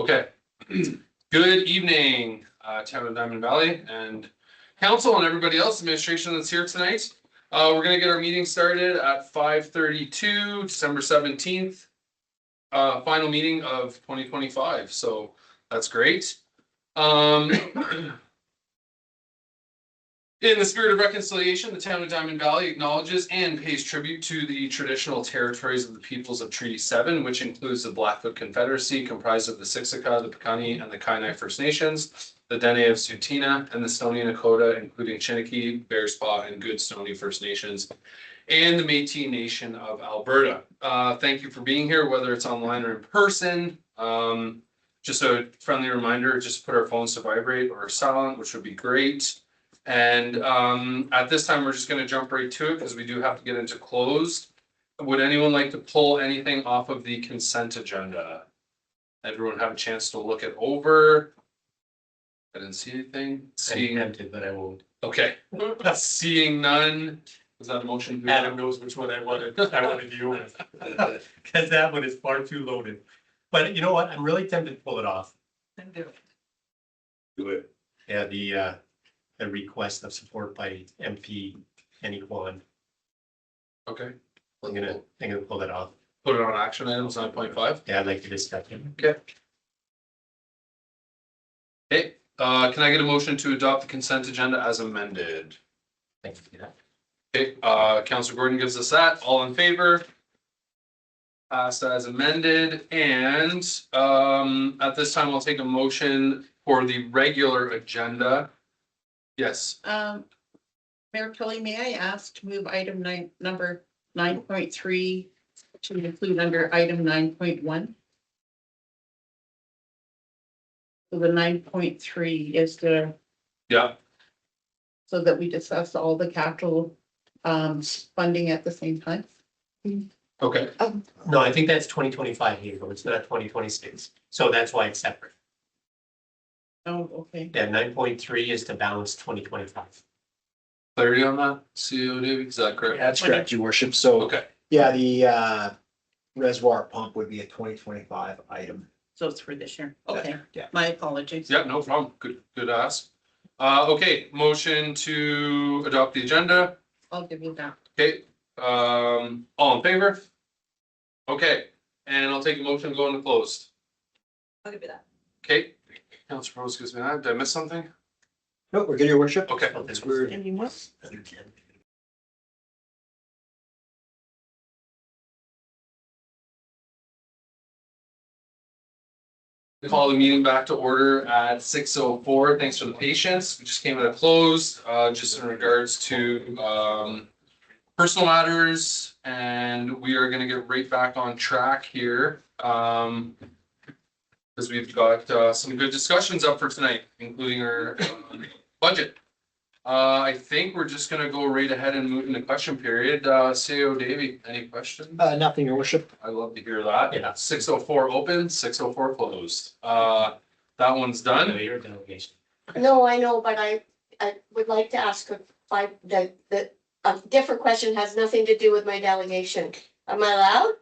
Okay. Good evening, Town of Diamond Valley and council and everybody else, administration that's here tonight. We're gonna get our meeting started at 5:32, December 17th. Final meeting of 2025, so that's great. In the spirit of reconciliation, the Town of Diamond Valley acknowledges and pays tribute to the traditional territories of the peoples of Treaty 7, which includes the Blackfoot Confederacy, comprised of the Siksika, the Piikani, and the Kainai First Nations, the Dene of Tsuut'ina, and the Stoney Nakoda, including Chiniki, Bearspaw, and Good Stoney First Nations, and the Métis Nation of Alberta. Thank you for being here, whether it's online or in person. Just a friendly reminder, just put our phones to vibrate or silent, which would be great. And at this time, we're just going to jump right to it because we do have to get into closed. Would anyone like to pull anything off of the consent agenda? Everyone have a chance to look it over. I didn't see anything. I'm tempted, but I won't. Okay. Seeing none. Was that a motion? Adam knows which one I wanted to deal with. Because that one is far too loaded. But you know what? I'm really tempted to pull it off. Then do it. Do it. Yeah, the request of support by MP Kenny Kwan. Okay. I'm gonna pull that off. Put it on action items 9.5. Yeah, I'd like to discuss it. Okay. Okay, can I get a motion to adopt the consent agenda as amended? Thank you for that. Okay, Councillor Gordon gives us that. All in favor? Passed as amended. And at this time, I'll take a motion for the regular agenda. Yes. Mayor Kelly, may I ask to move item number 9.3 to include under item 9.1? So the 9.3 is Yeah. so that we discuss all the capital funding at the same time. Okay. No, I think that's 2025 here, but it's not 2026. So that's why it's separate. Oh, okay. Yeah, 9.3 is to balance 2025. Clarity on that, CEO David, is that correct? That's correct, your worship. So, Okay. yeah, the reservoir pump would be a 2025 item. So it's for this year. Okay. Yeah. My apologies. Yeah, no problem. Good ask. Okay, motion to adopt the agenda. I'll give you that. Okay, all in favor? Okay, and I'll take a motion to go into closed. I'll give you that. Okay, Councilor Rose gives me that. Did I miss something? No, we're good, your worship. Okay. It's weird. And you must. Call the meeting back to order at 6:04. Thanks for the patience. We just came at a close, just in regards to personal matters, and we are gonna get right back on track here. Because we've got some good discussions up for tonight, including our budget. I think we're just gonna go right ahead and move into question period. CEO Davey, any questions? Nothing, your worship. I'd love to hear that. Yeah. 6:04 open, 6:04 closed. That one's done. Your delegation. No, I know, but I would like to ask a different question, has nothing to do with my delegation. Am I allowed?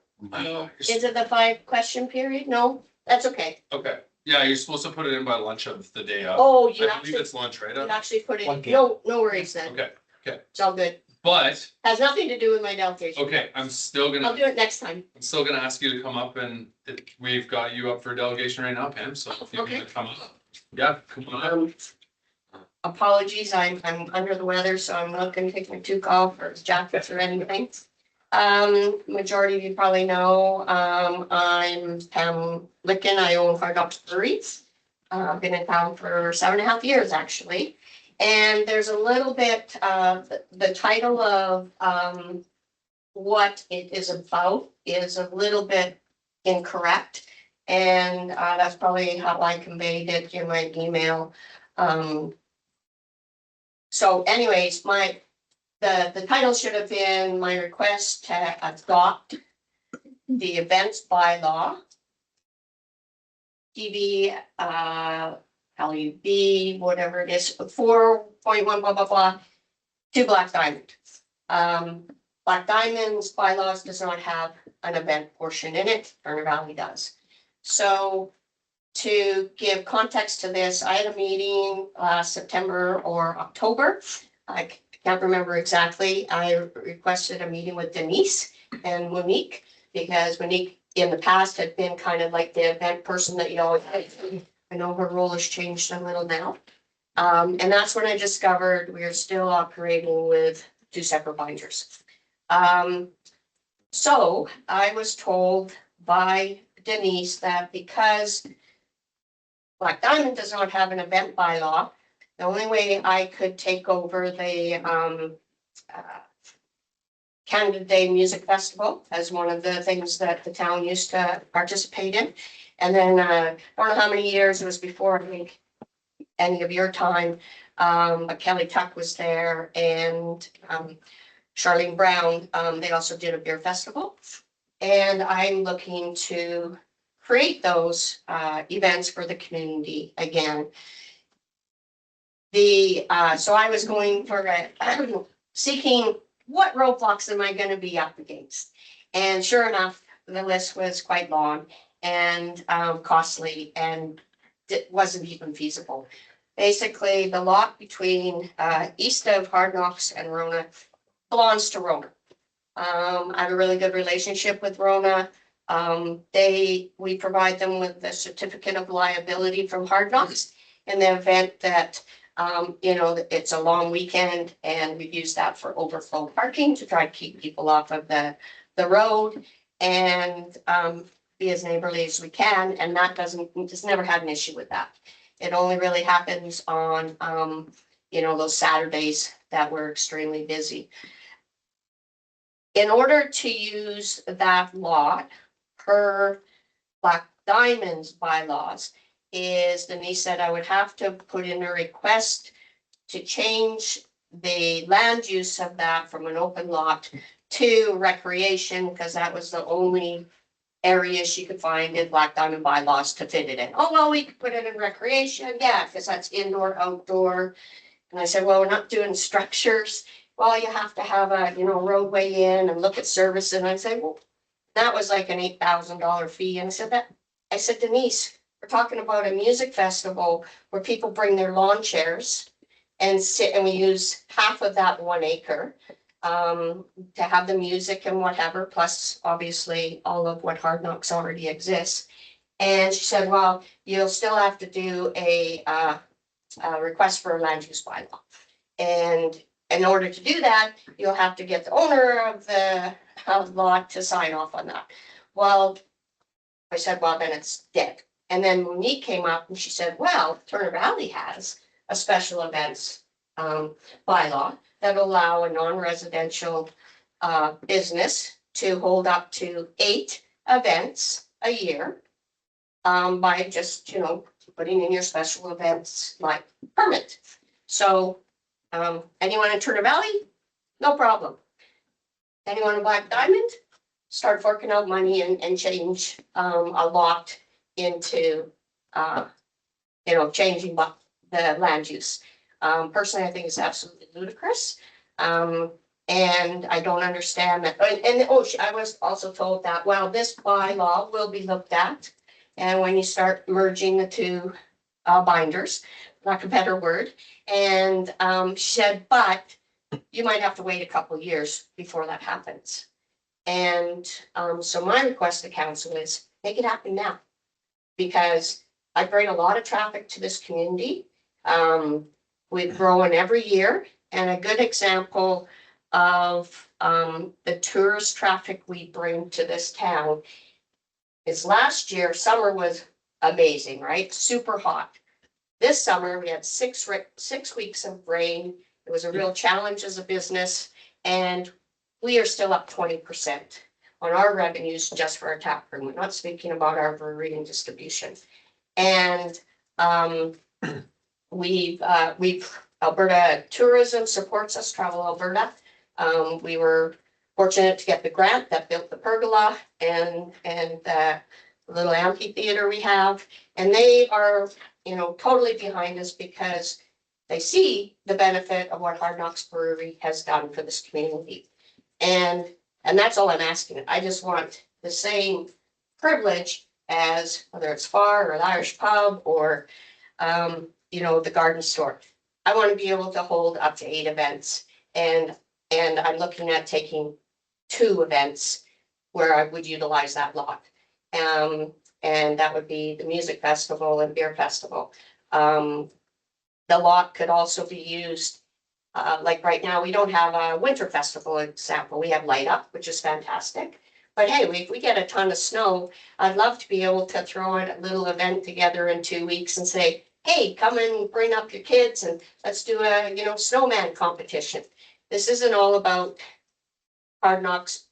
No. Is it the 5-question period? No, that's okay. Okay, yeah, you're supposed to put it in by lunch of the day of. Oh, I believe it's lunch, right? you actually put it, 1 p.m. no worries then. Okay, It's all good. but, Has nothing to do with my delegation. okay, I'm still I'll gonna do it next time. ask you to come up and we've got you up for delegation right now, Pam, so if you Okay. want to come up. Yeah, come on up. Apologies, I'm under the weather, so I'm not gonna take my toque off or jackets or anything. Majority of you probably know, I'm Pam Licken. I own Fire Dogs Breweries. I've been in town for 7.5 years, actually. And there's a little bit, the title of, what it is about is a little bit incorrect. And, that's probably how I conveyed it in my email. So anyways, the title should have been my request to adopt the events bylaw. TV, LUB, whatever it is, 4.1, blah, blah, blah, to Black Diamond. Black Diamond's bylaws does not have an event portion in it, Turner Valley does. So to give context to this, I had a meeting last September or October. I can't remember exactly. I requested a meeting with Denise and Monique because Monique in the past had been kind of like the event person that you always, I know her role has changed a little now. And that's when I discovered we are still operating with 2 separate binders. So I was told by Denise that because Black Diamond does not have an event bylaw, the only way I could take over the Canada Day Music Festival as one of the things that the town used to participate in. And then I don't know how many years, it was before I think any of your time, but Kelly Tuck was there and Charlene Brown, they also did a beer festival. And I'm looking to create those events for the community again. So I was going for seeking what roadblocks am I going to be up against? And sure enough, the list was quite long and costly, and it wasn't even feasible. Basically, the lot between east of Hard Knocks and Rona belongs to Rona. I have a really good relationship with Rona. We provide them with the certificate of liability from Hard Knocks in the event that it's a long weekend, and we've used that for overflow parking to try to keep people off of the road and be as neighborly as we can. And that just never had an issue with that. It only really happens on, those Saturdays that we're extremely busy. In order to use that lot per Black Diamond's bylaws, Denise said I would have to put in a request to change the land use of that from an open lot to recreation, because that was the only area she could find in Black Diamond bylaws to fit it in. Oh, well, we could put it in recreation. Yeah, because that's indoor, outdoor. And I said, well, we're not doing structures. Well, you have to have a, roadway in and look at service. And I said, well, that was like an $8,000 fee. And I said, Denise, we're talking about a music festival where people bring their lawn chairs and sit, and we use half of that 1 acre to have the music and whatever, plus obviously all of what Hard Knocks already exists. And she said, well, you'll still have to do a request for a land use bylaw. And in order to do that, you'll have to get the owner of the lot to sign off on that. Well, I said, well, then it's dead. And then Monique came up and she said, well, Turner Valley has a special events bylaw that allow a non-residential business to hold up to 8 events a year by just, putting in your special events like permit. So anyone in Turner Valley, no problem. Anyone in Black Diamond, start forking out money and change a lot into, changing the land use. Personally, I think it's absolutely ludicrous. And I don't understand that. I was also told that, well, this bylaw will be looked at. And when you start merging the 2 binders, lack of a better word, and she said, but you might have to wait a couple of years before that happens. And so my request to council is make it happen now, because I bring a lot of traffic to this community. We're growing every year, and a good example of the tourist traffic we bring to this town is last year, summer was amazing, right? Super hot. This summer, we had 6 weeks of rain. It was a real challenge as a business, and we are still up 20% on our revenues just for our tap room. We're not speaking about our brewery and distribution. And we've Alberta Tourism supports us, Travel Alberta. We were fortunate to get the grant that built the pergola and the little amphitheater we have. And they are, totally behind us because they see the benefit of what Hard Knocks Brewery has done for this community. And that's all I'm asking. I just want the same privilege as whether it's Far or the Irish Pub or, the garden store. I want to be able to hold up to 8 events, and I'm looking at taking 2 events where I would utilize that lot. And that would be the music festival and beer festival. The lot could also be used, like right now, we don't have a winter festival example. We have Light Up, which is fantastic. But hey, if we get a ton of snow, I'd love to be able to throw a little event together in 2 weeks and say, hey, come and bring up your kids and let's do a, snowman competition. This isn't all about Hard Knocks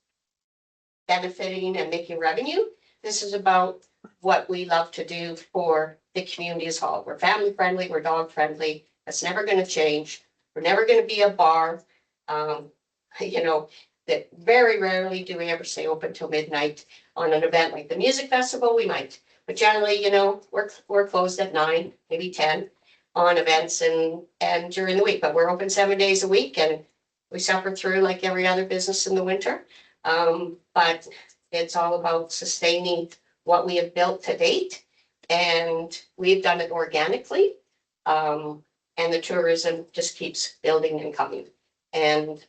benefiting and making revenue. This is about what we love to do for the community as whole. We're family friendly, we're dog friendly. That's never going to change. We're never going to be a bar. That very rarely do we ever stay open till midnight. On an event like the music festival, we might, but generally, we're closed at 9, maybe 10 on events and during the week, but we're open 7 days a week and we suffer through like every other business in the winter. But it's all about sustaining what we have built to date, and we've done it organically. And the tourism just keeps building and coming. And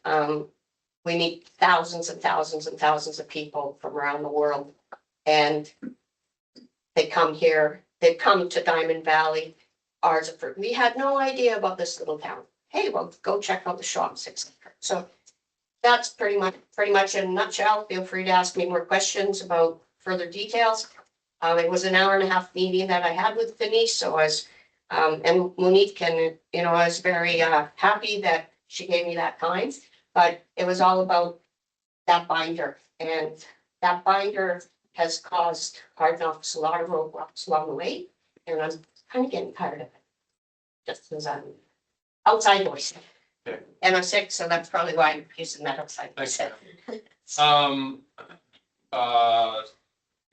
we meet thousands and thousands and thousands of people from around the world. And they come here, they've come to Diamond Valley. We had no idea about this little town. Hey, well, go check out the shops, etc. So that's pretty much in a nutshell. Feel free to ask me more questions about further details. It was an 1.5-hour meeting that I had with Denise, so I was, and Monique, and I was very happy that she gave me that time. But it was all about that binder, and that binder has caused Hard Knocks a lot of roadblocks along the way, and I'm kind of getting tired of it. Just as I'm outside voice. Okay. And I'm sick, so that's probably why I'm using that outside voice. Thanks.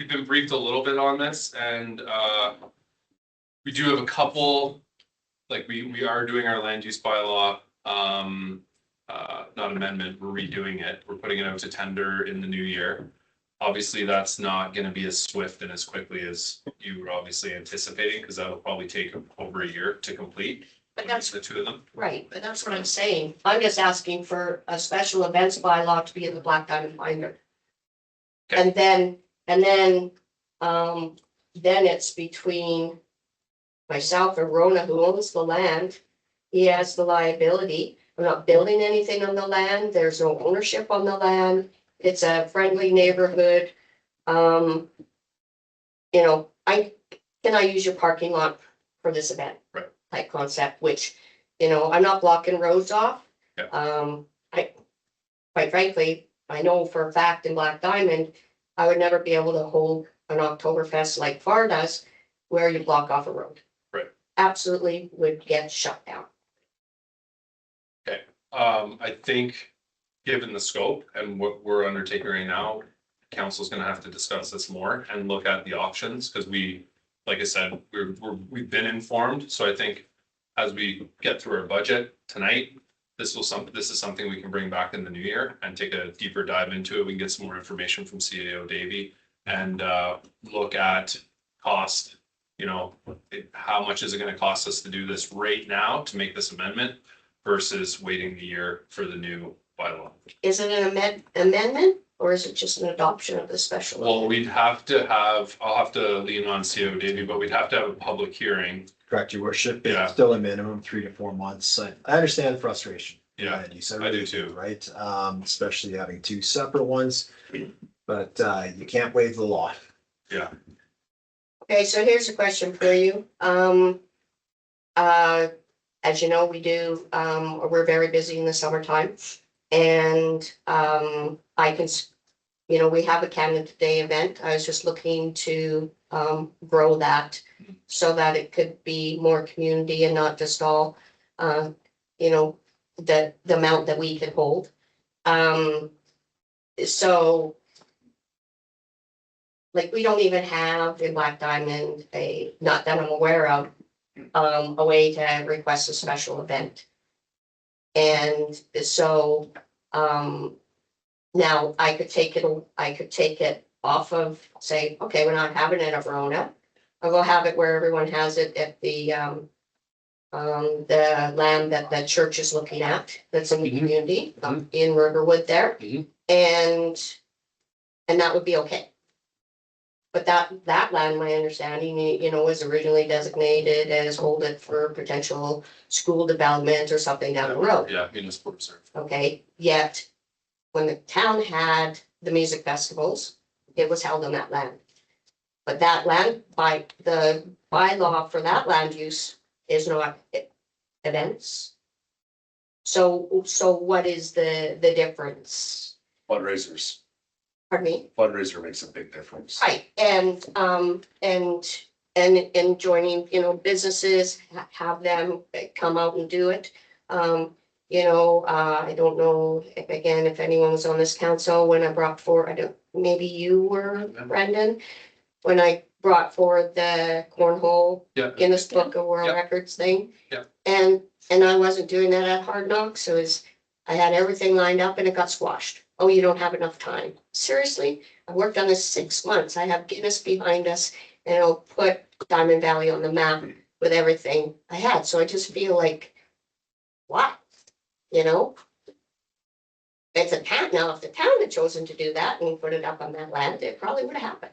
We've been briefed a little bit on this, and we do have a couple, like we are doing our land use bylaw, not amendment, we're redoing it. We're putting it out to tender in the new year. Obviously, that's not gonna be as swift and as quickly as you were obviously anticipating, because that'll probably take over a year to complete. But that's the 2 of them. right, but that's what I'm saying. I'm just asking for a special events bylaw to be in the Black Diamond binder. Okay. And then it's between myself and Rona, who owns the land. He has the liability. I'm not building anything on the land. There's no ownership on the land. It's a friendly neighborhood. Can I use your parking lot for this event? Right. Type concept, which, I'm not blocking roads off. Yeah. Quite frankly, I know for a fact in Black Diamond, I would never be able to hold an Oktoberfest like Far does, where you block off a road. Right. Absolutely would get shut down. I think, given the scope and what we're undertaking right now, council's gonna have to discuss this more and look at the options, because like I said, we've been informed, so I think as we get through our budget tonight, this is something we can bring back in the new year and take a deeper dive into it. We can get some more information from CAO Davey and look at cost. How much is it gonna cost us to do this right now to make this amendment versus waiting the year for the new bylaw? Is it an amendment or is it just an adoption of the special? Well, I'll have to lean on CAO Davey, but we'd have to have a public hearing. Correct, your worship. Yeah. It's still a minimum 3 to 4 months. I understand frustration. Yeah, And you said I do too. right? Especially having 2 separate ones, but you can't waive the law. Yeah. Okay, so here's a question for you. As you know, we're very busy in the summertime. And we have a Canada Day event. I was just looking to grow that so that it could be more community and not just all, the amount that we could hold. So like, we don't even have in Black Diamond not that I'm aware of, a way to request a special event. And so, now I could take it off of, say, okay, we're not having it at Verona. I'll go have it where everyone has it at the land that the church is looking at, that's in the Mhm. community, in Riverwood there. Mhm. And that would be okay. But that land, my understanding, was originally designated as hold it for potential school development or something down the road. Yeah, municipal reserve. Okay, yet when the town had the music festivals, it was held on that land. But that land, by the bylaw for that land use is not events. So what is the difference? Fundraisers, Pardon me? fundraiser makes a big difference. Right, and joining, businesses, have them come out and do it. I don't know if anyone was on this council when I brought forward, maybe you were, Brendan, when I brought forward the cornhole Yeah. Guinness Book of World Yeah. Records thing. Yeah. And I wasn't doing that at Hard Knocks, so I had everything lined up and it got squashed. Oh, you don't have enough time. Seriously? I worked on this 6 months. I have Guinness behind us and it'll put Diamond Valley on the map with everything I had. So I just feel like, what? It's a town. Now, if the town had chosen to do that and put it up on that land, it probably would have happened.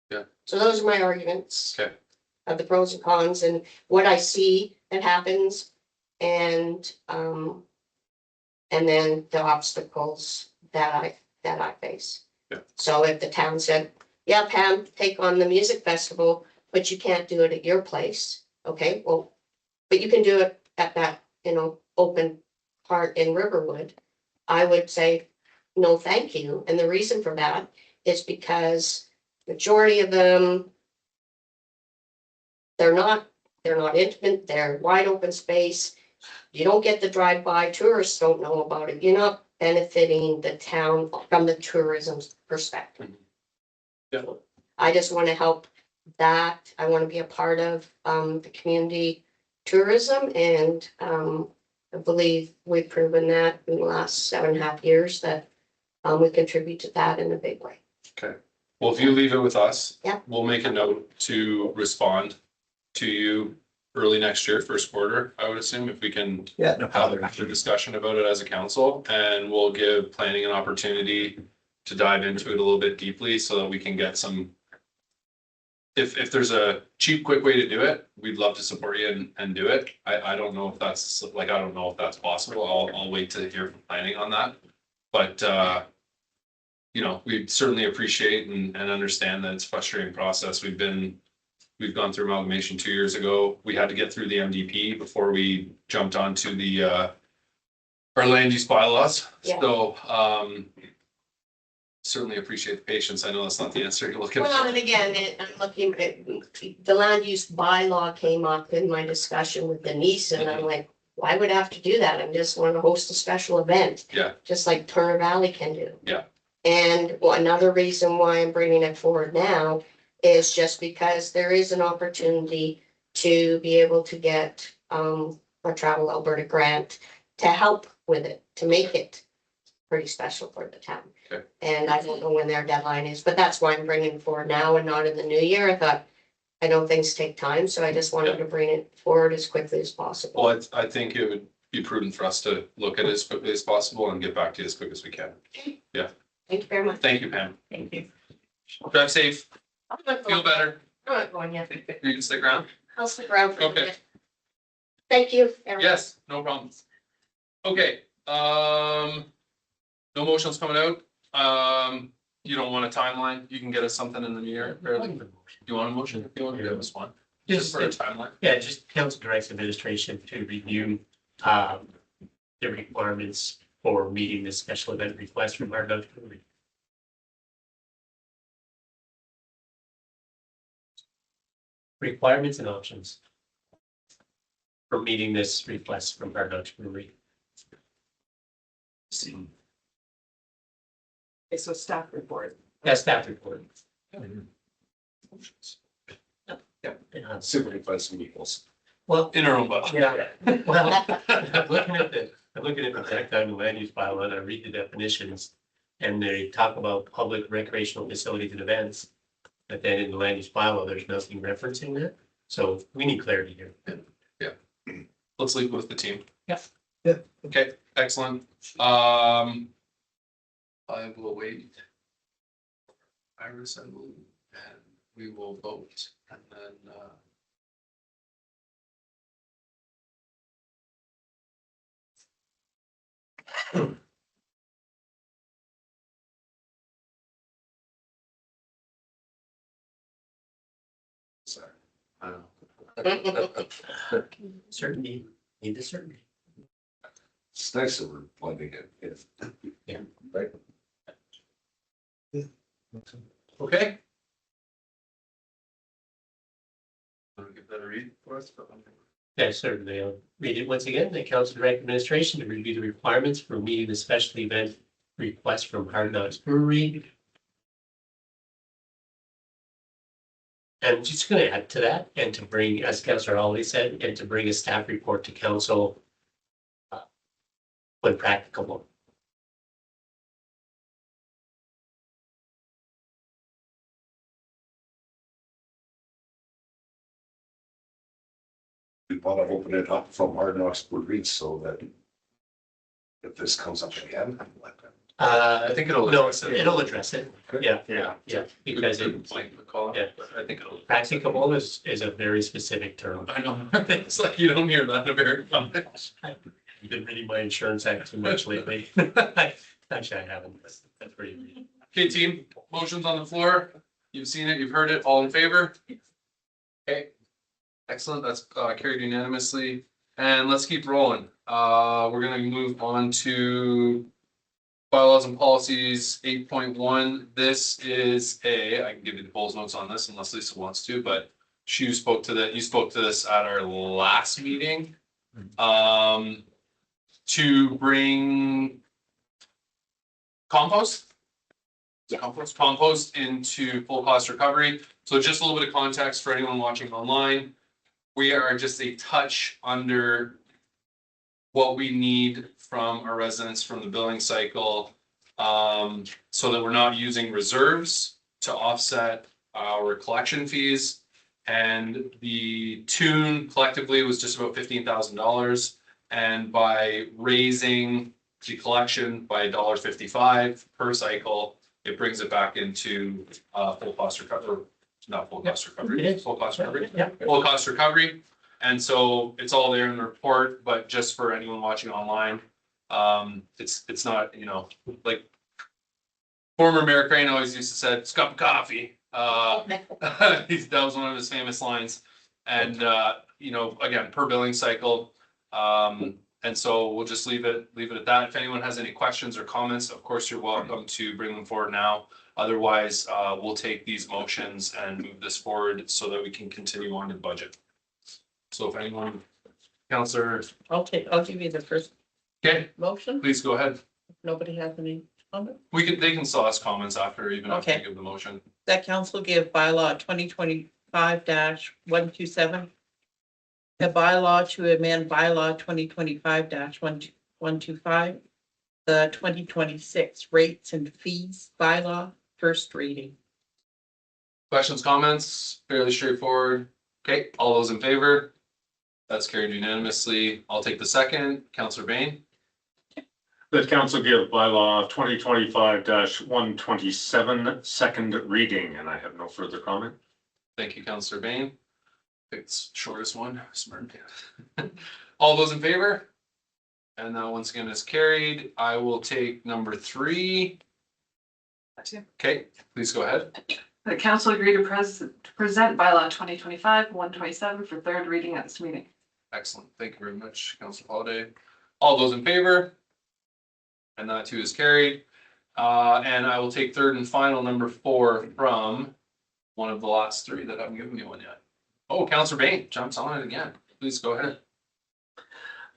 Yeah. So those are my arguments. Okay. Of the pros and cons and what I see that happens and then the obstacles that I face. Yeah. So if the town said, yeah, Pam, take on the music festival, but you can't do it at your place, okay, well, but you can do it at that, open part in Riverwood, I would say, no, thank you. And the reason for that is because majority of them, they're not intimate, they're wide open space. You don't get the drive-by, tourists don't know about it, you're not benefiting the town from the tourism perspective. Yeah. I just want to help that, I want to be a part of the community tourism and I believe we've proven that in the last 7.5 years that we contribute to that in a big way. Okay, well, if you leave it with us. Yeah. We'll make a note to respond to you early next year, first quarter, I would assume, if we can Yeah, no have problem. a discussion about it as a council, and we'll give planning an opportunity to dive into it a little bit deeply so that we can get some. If there's a cheap, quick way to do it, we'd love to support you and do it. I don't know if that's I don't know if that's possible. I'll wait to hear from planning on that. But we certainly appreciate and understand that it's a frustrating process. We've gone through amalgamation 2 years ago. We had to get through the MDP before we jumped onto the our land use bylaws. Yeah. So certainly appreciate the patience. I know that's not the answer you're looking Well, for. and again, I'm looking at, the land use bylaw came up in my discussion with Denise, and I'm like, why would I have to do that? I just want to host a special event. Yeah. Just like Turner Valley can do. Yeah. And another reason why I'm bringing it forward now is just because there is an opportunity to be able to get a Travel Alberta grant to help with it, to make it pretty special for the town. Okay. And I don't know when their deadline is, but that's why I'm bringing it forward now and not in the new year. I thought, I know things take time, so I just wanted to bring it forward as quickly as possible. Well, I think it would be prudent for us to look at it as quickly as possible and get back to you as quick as we can. Thank you very much. Thank you, Pam. Thank you. Drive safe, I'm not feel going, better. I'm not going yet. You can stick around. I'll stick around for a Okay. bit. Thank you, everyone. Yes, no problems. Okay, no motions coming out. You don't want a timeline? You can get us something in the new year. Barely. You want a motion? If you want to give us one. Just for a timeline. Yeah, just council directs administration to review the requirements for meeting this special event request from our community. Requirements and options for meeting this request from our community. Okay, so staff report. That's staff report. Supervising equals. Well, In our own budget. yeah, well, I'm looking at the exact time the land use bylaw and I read the definitions. and they talk about public recreational facilities and events. But then in the land use bylaw, there's nothing referencing that. So we need clarity here. Let's leave it with the team. Yeah. Yeah. Okay, excellent. I will wait. Iris and we will vote and then, sorry. I don't know. Certainty, need the certainty. It's nice that we're blending it. Yeah. Right? Okay. Want to give that a read for us? Yeah, certainly. I'll read it once again. The council direct administration to review the requirements for meeting the special event request from Hard Knocks Brewery. And just going to add to that and to bring, as Councillor Holly said, and to bring a staff report to council when practicable. We want to open it up from Hard Knocks Brewery so that if this comes up again, let them. I think it'll No, address it. it'll address it. Yeah, Yeah. yeah, because Good it, point, McCall. Yeah. I think it'll. practicable is a very specific term. I know, it's like you don't hear that in a very common. I've been reading my insurance act too much lately. Actually, I haven't. That's pretty reading. Okay, team, motions on the floor. You've seen it, you've heard it, all in favor? Okay. Excellent, that's carried unanimously. And let's keep rolling. We're gonna move on to bylaws and policies 8.1. This is I can give you the polls notes on this unless Lisa wants to, but you spoke to this at our last meeting. To bring compost into full cost recovery. So just a little bit of context for anyone watching online. We are just a touch under what we need from our residents from the billing cycle. So that we're not using reserves to offset our collection fees. And the tune collectively was just about $15,000. And by raising the collection by $1.55 per cycle, it brings it back into full cost recovery, not full cost recovery, It is. full cost recovery, Yeah. full cost recovery. And so it's all there in the report, but just for anyone watching online, it's not, like former Mayor Crane always used to say, "It's a cup of coffee." That was one of his famous lines. And, again, per billing cycle. And so we'll just leave it at that. If anyone has any questions or comments, of course, you're welcome to bring them forward now. Otherwise, we'll take these motions and move this forward so that we can continue on to budget. So if anyone, Counselor, I'll give you the first okay, motion. please go ahead. If nobody has any comment. They can still ask comments after, even after Okay. you give the motion. That council give bylaw 2025-127. A bylaw to amend bylaw 2025-125. The 2026 rates and fees bylaw, first reading. Questions, comments, fairly straightforward. Okay, all those in favor? That's carried unanimously. I'll take the second. Counselor Bain. That council give bylaw 2025-127 second reading, and I have no further comment. Thank you, Counselor Bain. It's shortest one, smart. All those in favor? And that once again is carried. I will take number 3. Okay, please go ahead. The council agreed to present bylaw 2025-127 for third reading at this meeting. Excellent. Thank you very much, Councilor Holiday. All those in favor? And that too is carried. And I will take third and final number 4 from one of the last 3 that haven't given me one yet. Oh, Councilor Bain jumps on it again. Please go ahead.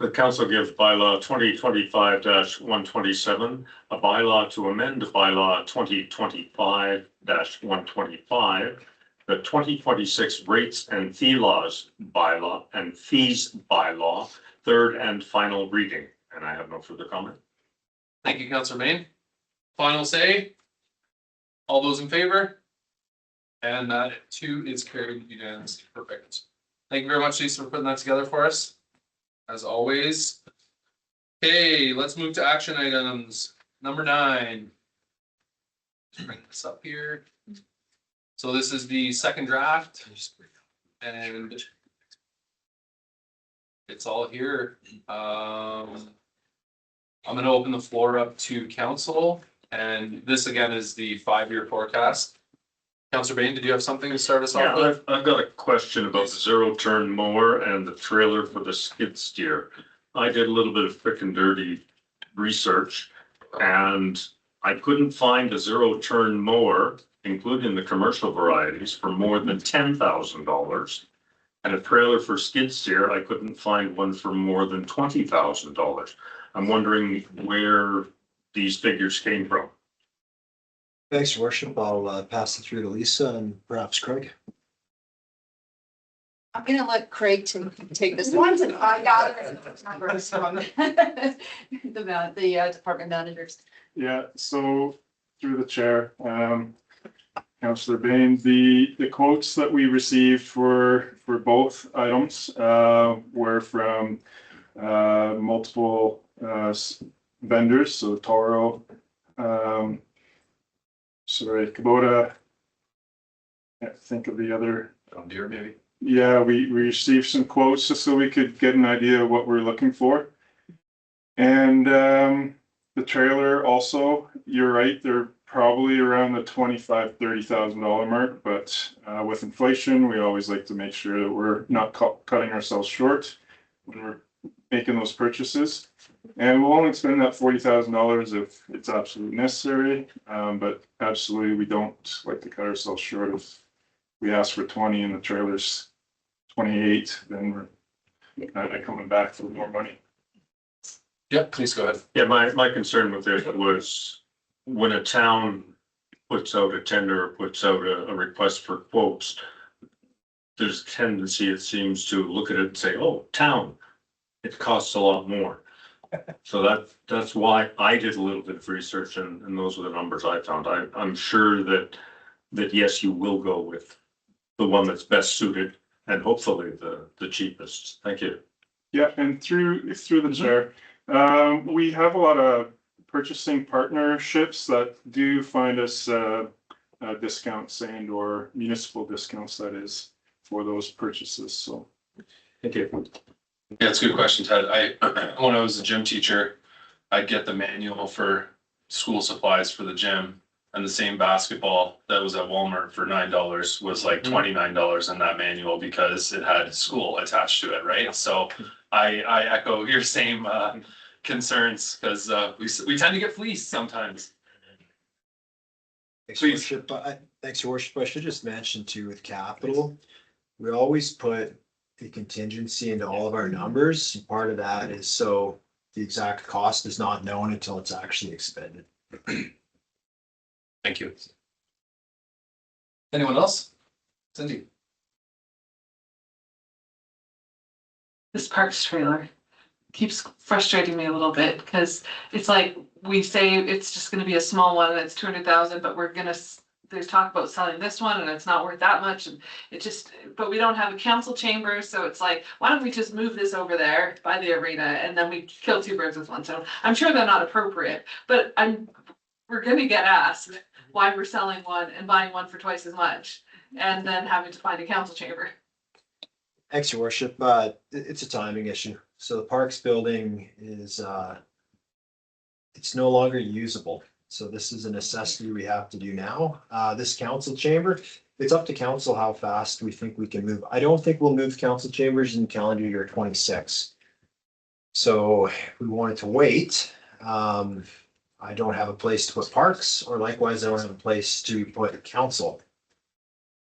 The council give bylaw 2025-127, a bylaw to amend bylaw 2025-125, the 2026 rates and fee laws bylaw and fees bylaw, third and final reading. And I have no further comment. Thank you, Councilor Bain. Final say? All those in favor? And that too is carried unanimously. Perfect. Thank you very much, Lisa, for putting that together for us. As always. Okay, let's move to action items. Number 9. Just bring this up here. So this is the second draft. And it's all here. I'm gonna open the floor up to council, and this again is the 5-year forecast. Councillor Bain, did you have something to start us Yeah, off with? I've got a question about the zero turn mower and the trailer for the skid steer. I did a little bit of quick and dirty research and I couldn't find a zero turn mower, including the commercial varieties, for more than $10,000. And a trailer for skid steer, I couldn't find one for more than $20,000. I'm wondering where these figures came from. Thanks, your worship. I'll pass it through to Lisa and perhaps Craig. I'm gonna let Craig take this one. I got numbers from the department managers. Yeah, so through the chair, Councillor Bain, the quotes that we received for both items were from multiple vendors, so Toro, Kubota. Can't think of the other. Deere, maybe. Yeah, we received some quotes just so we could get an idea of what we're looking for. And the trailer also, you're right, they're probably around the $25,000-$30,000 mark, but with inflation, we always like to make sure that we're not cutting ourselves short when we're making those purchases. And we'll only spend that $40,000 if it's absolutely necessary, but absolutely we don't like to cut ourselves short. If we ask for 20 and the trailer's 28, then we're kind of coming back for more money. Yep, please go ahead. Yeah, my concern with it was when a town puts out a tender, or puts out a request for quotes, there's a tendency, it seems, to look at it and say, oh, town, it costs a lot more. So that's why I did a little bit of research and those were the numbers I found. I'm sure that yes, you will go with the one that's best suited and hopefully the cheapest. Thank you. Yeah, and through the chair, we have a lot of purchasing partnerships that do find us discounts and or municipal discounts, that is, for those purchases. So Thank you. Yeah, it's a good question, Ted. When I was a gym teacher, I'd get the manual for school supplies for the gym. And the same basketball that was at Walmart for $9 was like $29 in that manual because it had school attached to it, right? So I echo your same concerns because we tend to get fleeced sometimes. Thanks, your Please. worship. Thanks, your worship. I should just mention too with capital, we always put the contingency into all of our numbers. Part of that is so the exact cost is not known until it's actually expended. Thank you. Anyone else? Cindy? This Parks trailer keeps frustrating me a little bit because it's like we say it's just gonna be a small one and it's 200,000, but there's talk about selling this one and it's not worth that much and but we don't have a council chamber, so it's like, why don't we just move this over there by the arena and then we kill two birds with one stone. I'm sure they're not appropriate, but we're gonna get asked why we're selling one and buying one for twice as much and then having to find a council chamber. Thanks, your worship. It's a timing issue. So the parks building is, it's no longer usable. So this is a necessity we have to do now. This council chamber, it's up to council how fast we think we can move. I don't think we'll move council chambers in calendar year 26. So if we wanted to wait, I don't have a place to put parks, or likewise, I don't have a place to put council.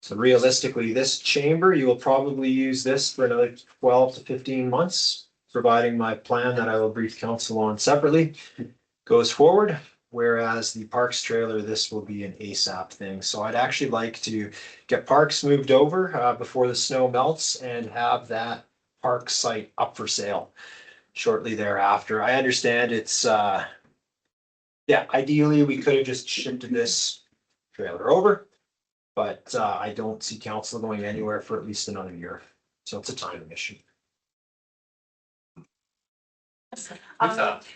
So realistically, this chamber, you will probably use this for another 12 to 15 months, providing my plan that I will brief council on separately goes forward. Whereas the parks trailer, this will be an ASAP thing. So I'd actually like to get parks moved over before the snow melts and have that park site up for sale shortly thereafter. I understand it's Yeah, ideally, we could have just shifted this trailer over. But I don't see council going anywhere for at least another year. So it's a timing issue.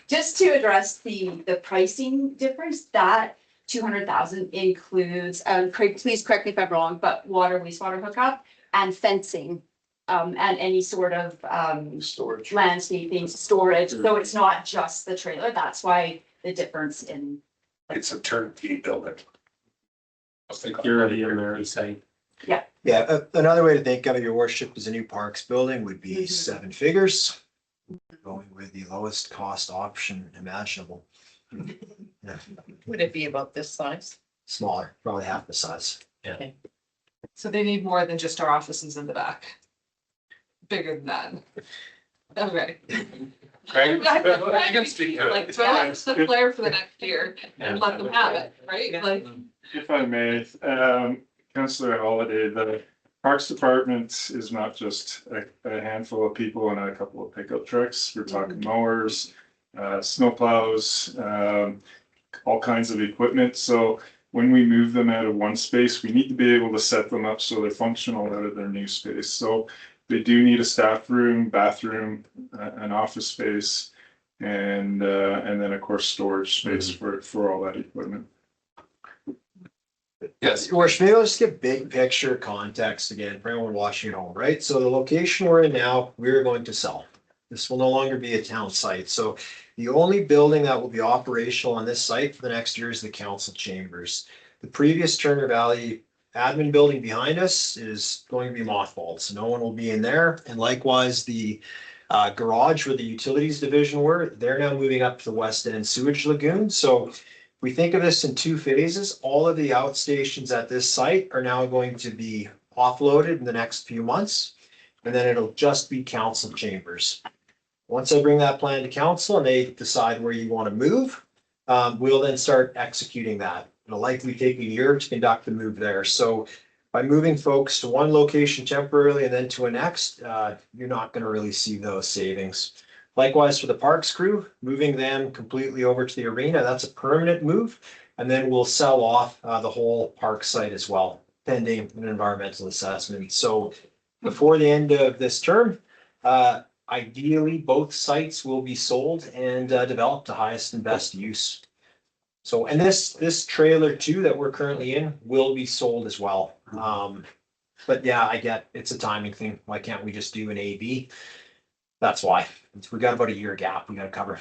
Just to address the pricing difference, that 200,000 includes, Craig, please correct me if I'm wrong, but water, wastewater hookup and fencing. And any sort of Storage. landscaping, storage, so it's not just the trailer, that's why the difference in. It's a turnkey building. Security and their site. Yeah, another way to think of it, your worship, is a new parks building would be Mhm. 7 figures. Going with the lowest cost option imaginable. Yeah, Would it be about this size? smaller, probably half the size. So they need more than just our offices in the back. Bigger than that. Okay. Craig, I can speak to Like it. throw out the flare for the next year and let them have it, right? Like, If I may, Councillor Holiday, the Parks Department is not just a handful of people and a couple of pickup trucks. We're talking mowers, snowplows, all kinds of equipment. So when we move them out of one space, we need to be able to set them up so they're functional out of their new space. So they do need a staff room, bathroom, an office space, and then of course storage space for all that equipment. Yes. Your worship, maybe I'll just give big picture context again for anyone watching at home, right? So the location we're in now, we're going to sell. This will no longer be a town site. So the only building that will be operational on this site for the next year is the council chambers. The previous Turner Valley admin building behind us is going to be mothballed, so no one will be in there. And likewise, the garage where the utilities division were, they're now moving up to the West End Sewage Lagoon. So we think of this in 2 phases. All of the outstations at this site are now going to be offloaded in the next few months, and then it'll just be council chambers. Once I bring that plan to council and they decide where you want to move, we'll then start executing that. It'll likely take a year to conduct the move there. So by moving folks to one location temporarily and then to a next, you're not going to really see those savings. Likewise for the parks crew, moving them completely over to the arena, that's a permanent move. And then we'll sell off the whole park site as well, pending an environmental assessment. So before the end of this term, ideally, both sites will be sold and developed to highest and best use. So, and this trailer too that we're currently in will be sold as well. But yeah, I get it's a timing thing. Why can't we just do an A/B? That's why. We got about a year gap we gotta cover.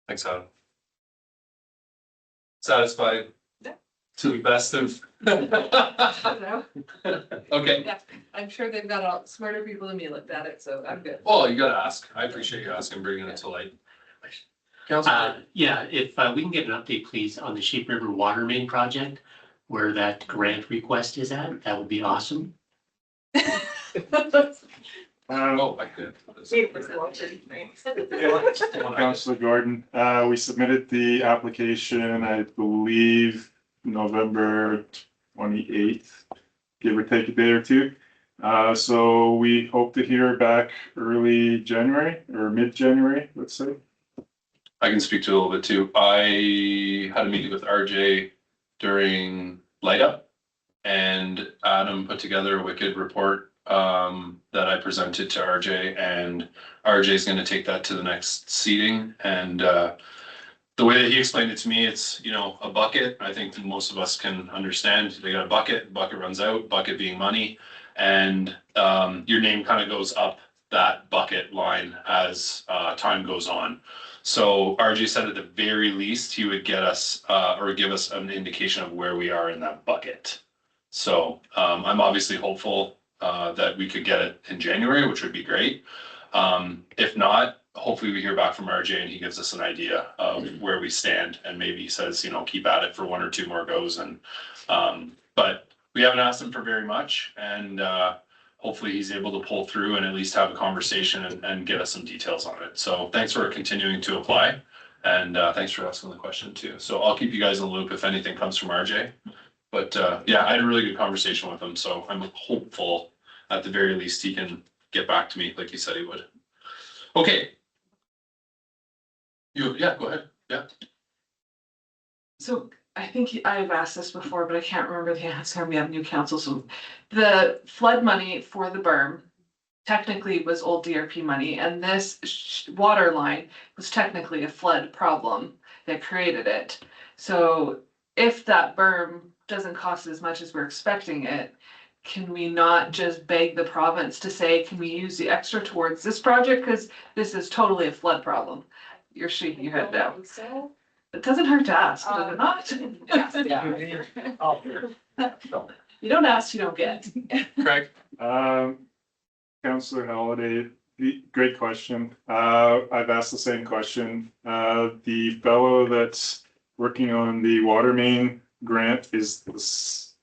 Thanks, Adam. Satisfied? Yeah. To the best of. I don't know. Okay, Yeah, I'm sure they've got all smarter people than me looked at it, so I'm good. well, you gotta ask. I appreciate you asking, bringing it to light. Council, Yeah, if we can get an update, please, on the Sheep River Water Main project, where that grant request is at, that would be awesome. oh, I could. Councillor Gordon, we submitted the application, I believe, November 28th, give or take a day or two. So we hope to hear back early January or mid-January, let's say. I can speak to it a little bit too. I had a meeting with RJ during Light Up, and Adam put together a wicked report that I presented to RJ, and RJ is going to take that to the next seating. And the way that he explained it to me, it's, you know, a bucket. I think that most of us can understand. They got a bucket runs out, bucket being money, and your name kind of goes up that bucket line as time goes on. So RJ said at the very least, he would get us or give us an indication of where we are in that bucket. So I'm obviously hopeful that we could get it in January, which would be great. If not, hopefully we hear back from RJ and he gives us an idea of where we stand, and maybe he says, you know, keep at it for 1 or 2 more goes. And but we haven't asked him for very much, and hopefully he's able to pull through and at least have a conversation and get us some details on it. So thanks for continuing to apply, and thanks for asking the question too. So I'll keep you guys in the loop if anything comes from RJ. But yeah, I had a really good conversation with him, so I'm hopeful at the very least he can get back to me like he said he would. Okay. Yeah, go ahead. Yeah. So I think I've asked this before, but I can't remember the answer. We have new council, so the flood money for the berm technically was old DRP money, and this water line was technically a flood problem that created it. So if that berm doesn't cost as much as we're expecting it, can we not just beg the province to say, can we use the extra towards this project? Because this is totally a flood problem. You're shaking your head now. So, It doesn't hurt to ask, does it not? You don't ask, you don't get. Craig? Counselor Halliday, great question. I've asked the same question. The fellow that's working on the water main grant is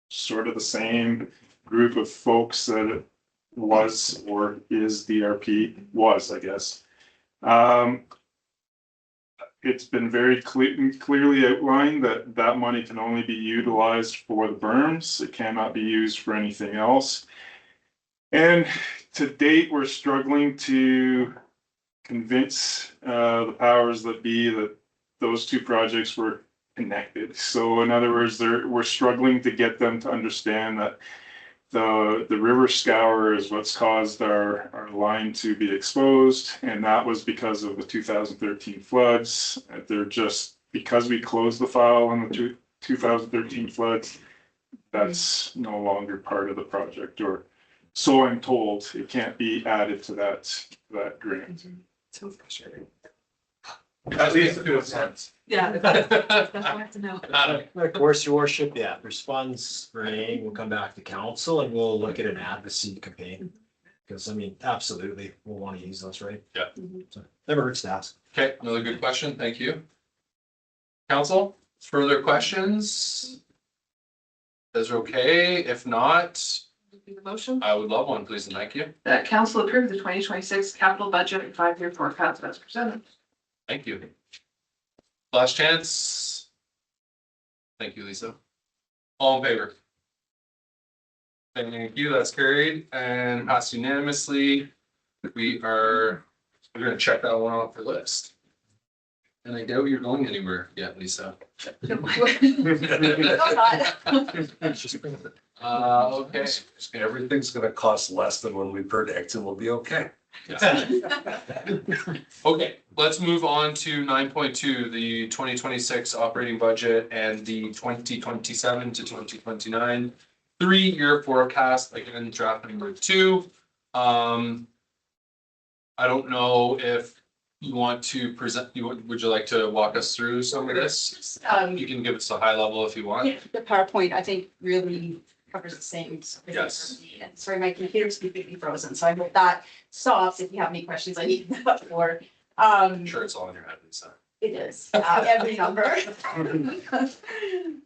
sort of the same group of folks that it was or is DRP, I guess. It's been very clearly outlined that that money can only be utilized for the berms. It cannot be used for anything else. And to date, we're struggling to convince the powers that be that those two projects were connected. So in other words, we're struggling to get them to understand that the river scour is what's caused our line to be exposed, and that was because of the 2013 floods. They're just, because we closed the file on the 2013 floods, that's no longer part of the project, or so I'm told. It can't be added to that grant. So frustrating. At least it was sense. Yeah. That's what I have to know. Of course, your worship, yeah, if there's funds remaining, we'll come back to council and we'll look at an advocacy campaign. Because I mean, absolutely, we'll want to use those, right? Yeah. So, never hurts to ask. Okay, another good question. Thank you. Council, further questions? Those are okay. If not, The motion I would love one, please, and thank you. that council approve the 2026 capital budget and 5-year forecast as presented. Thank you. Last chance. Thank you, Lisa. All in favor? Thank you, that's carried and passed unanimously. We're gonna check that one off the list. And I doubt you're going anywhere yet, Lisa. Okay. Everything's gonna cost less than when we predict and we'll be okay. Okay, let's move on to 9.2, the 2026 operating budget and the 2027 to 2029 3-year forecast, again, draft number 2. I don't know if you want to present, would you like to walk us through some of this? You can give us a high level if you want. Yeah, the PowerPoint, I think, really covers the same. Yes. And sorry, my computer's completely frozen, so I hope that stops. If you have any questions, I need that for. I'm sure it's all in your head, Lisa. It is, every number.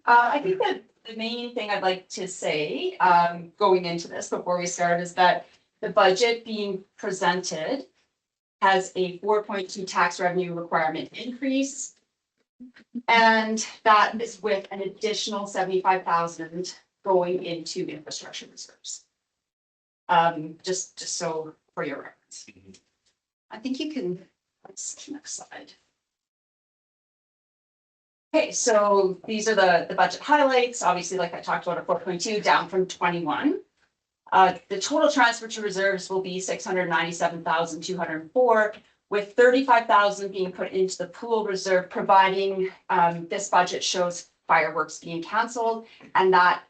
I think that the main thing I'd like to say, going into this before we start, is that the budget being presented has a 4.2 tax revenue requirement increase. And that is with an additional 75,000 going into infrastructure reserves. Just so for your reference. I think you can, let's next slide. Okay, so these are the budget highlights. Obviously, like I talked about, a 4.2 down from 21. The total transfer to reserves will be 697,204, with 35,000 being put into the pool reserve, providing this budget shows fireworks being canceled, and that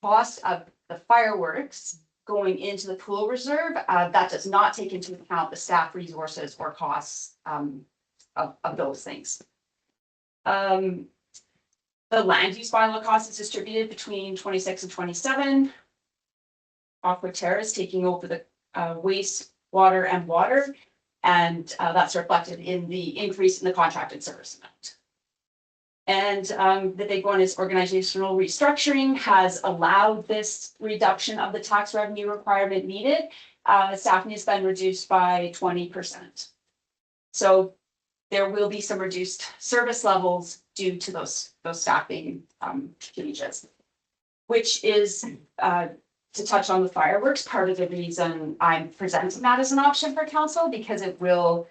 cost of the fireworks going into the pool reserve, that does not take into account the staff resources or costs of those things. The land use bylaw cost is distributed between 26 and 27. Aqua Terra is taking over the waste, water, and water, and that's reflected in the increase in the contracted service amount. And the big one is organizational restructuring has allowed this reduction of the tax revenue requirement needed. Staffing has been reduced by 20%. So there will be some reduced service levels due to those staffing changes, which is to touch on the fireworks, part of the reason I'm presenting that as an option for council, because it will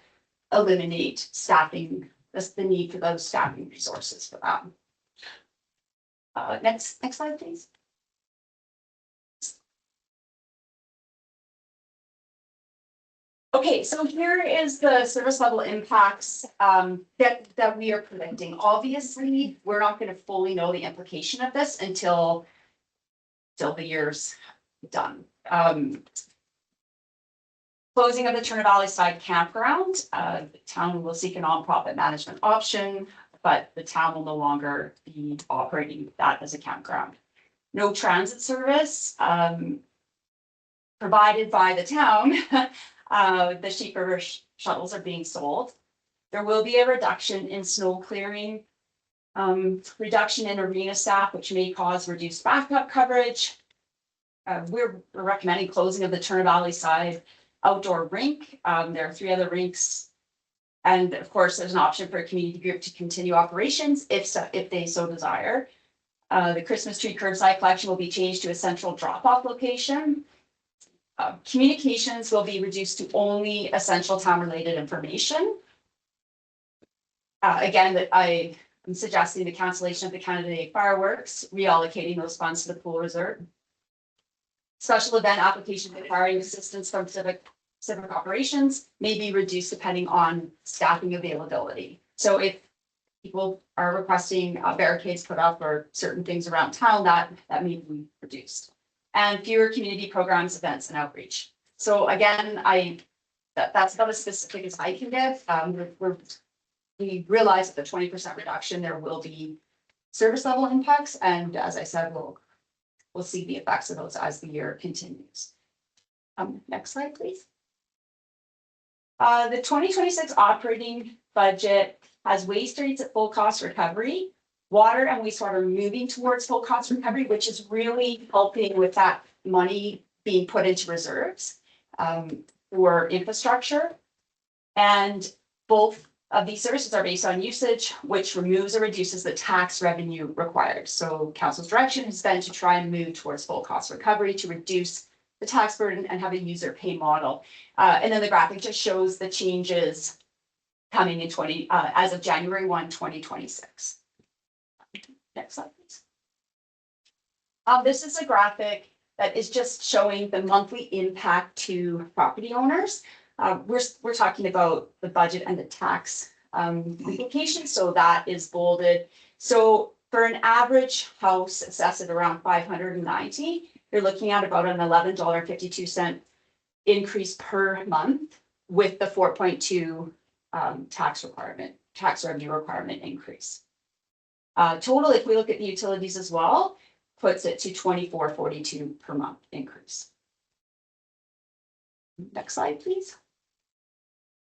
eliminate staffing the need for those staffing resources for that. Next slide, please. Okay, so here is the service level impacts that we are predicting. Obviously, we're not going to fully know the implication of this until the year's done. Closing of the Turner Valley Side Campground, the town will seek a nonprofit management option, but the town will no longer be operating that as a campground. No transit service provided by the town. The Sheep River shuttles are being sold. There will be a reduction in snow clearing, reduction in arena staff, which may cause reduced backup coverage. We're recommending closing of the Turner Valley Side outdoor rink. There are 3 other rinks. And of course, there's an option for a community group to continue operations if they so desire. The Christmas tree curbside collection will be changed to a central drop-off location. Communications will be reduced to only essential town-related information. Again, that I am suggesting the cancellation of the Canada Day fireworks, reallocating those funds to the pool reserve. Special event applications requiring assistance from civic operations may be reduced depending on staffing availability. So if people are requesting barricades put up or certain things around town, that may be reduced. And fewer community programs, events, and outreach. So again, that's about as specific as I can give. We realize that the 20% reduction, there will be service level impacts, and as I said, we'll see the effects of those as the year continues. Next slide, please. The 2026 operating budget has waste rates at full cost recovery, water and wastewater moving towards full cost recovery, which is really helping with that money being put into reserves for infrastructure. And both of these services are based on usage, which removes or reduces the tax revenue required. So council's direction has been to try and move towards full cost recovery to reduce the tax burden and have a user pay model. And then the graphic just shows the changes coming in as of January 1, 2026. Next slide, please. This is a graphic that is just showing the monthly impact to property owners. We're talking about the budget and the tax implications, so that is bolded. So for an average house assessed at around 590, you're looking at about an $11.52 increase per month with the 4.2 tax revenue requirement increase. Total, if we look at the utilities as well, puts it to $24.42 per month increase. Next slide, please.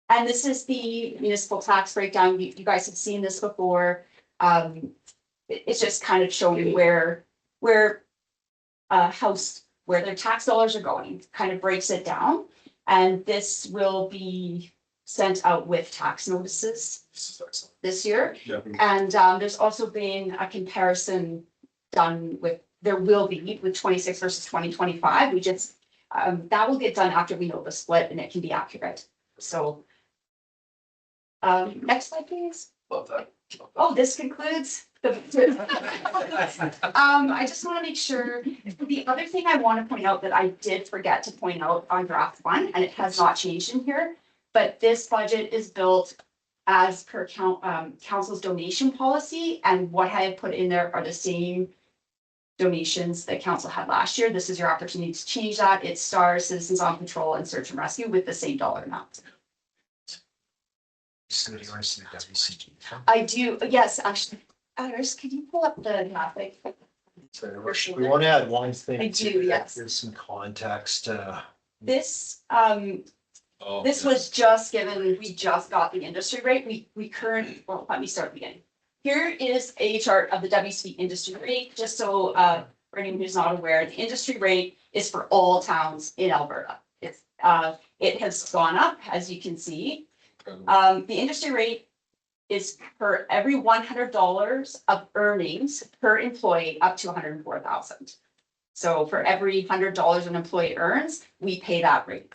And this is the municipal tax breakdown. You guys have seen this before. It's just kind of showing where their tax dollars are going, kind of breaks it down. And this will be sent out with tax notices this year. Yeah. And there's also been a comparison done with, there will be with 26 versus 2025. We just, that will get done after we know the split and it can be accurate. So next slide, please. Love that. Oh, this concludes the. I just want to make sure, the other thing I want to point out that I did forget to point out on draft 1, and it has not changed in here, but this budget is built as per council's donation policy, and what I have put in there are the same donations that council had last year. This is your opportunity to change that. It's STARS, Citizens on Patrol, and Search and Rescue with the same dollar amount. I do, yes, actually. Iris, could you pull up the graphic? We want to add one thing. I too, do, that yes. There's some context. This this was just given, we just got the industry rate. Well, let me start again. Here is a chart of the WC industry rate, just so for anyone who's not aware, the industry rate is for all towns in Alberta. It has gone up, as you can see. The industry rate is for every $100 of earnings per employee up to $104,000. So for every $100 an employee earns, we pay that rate.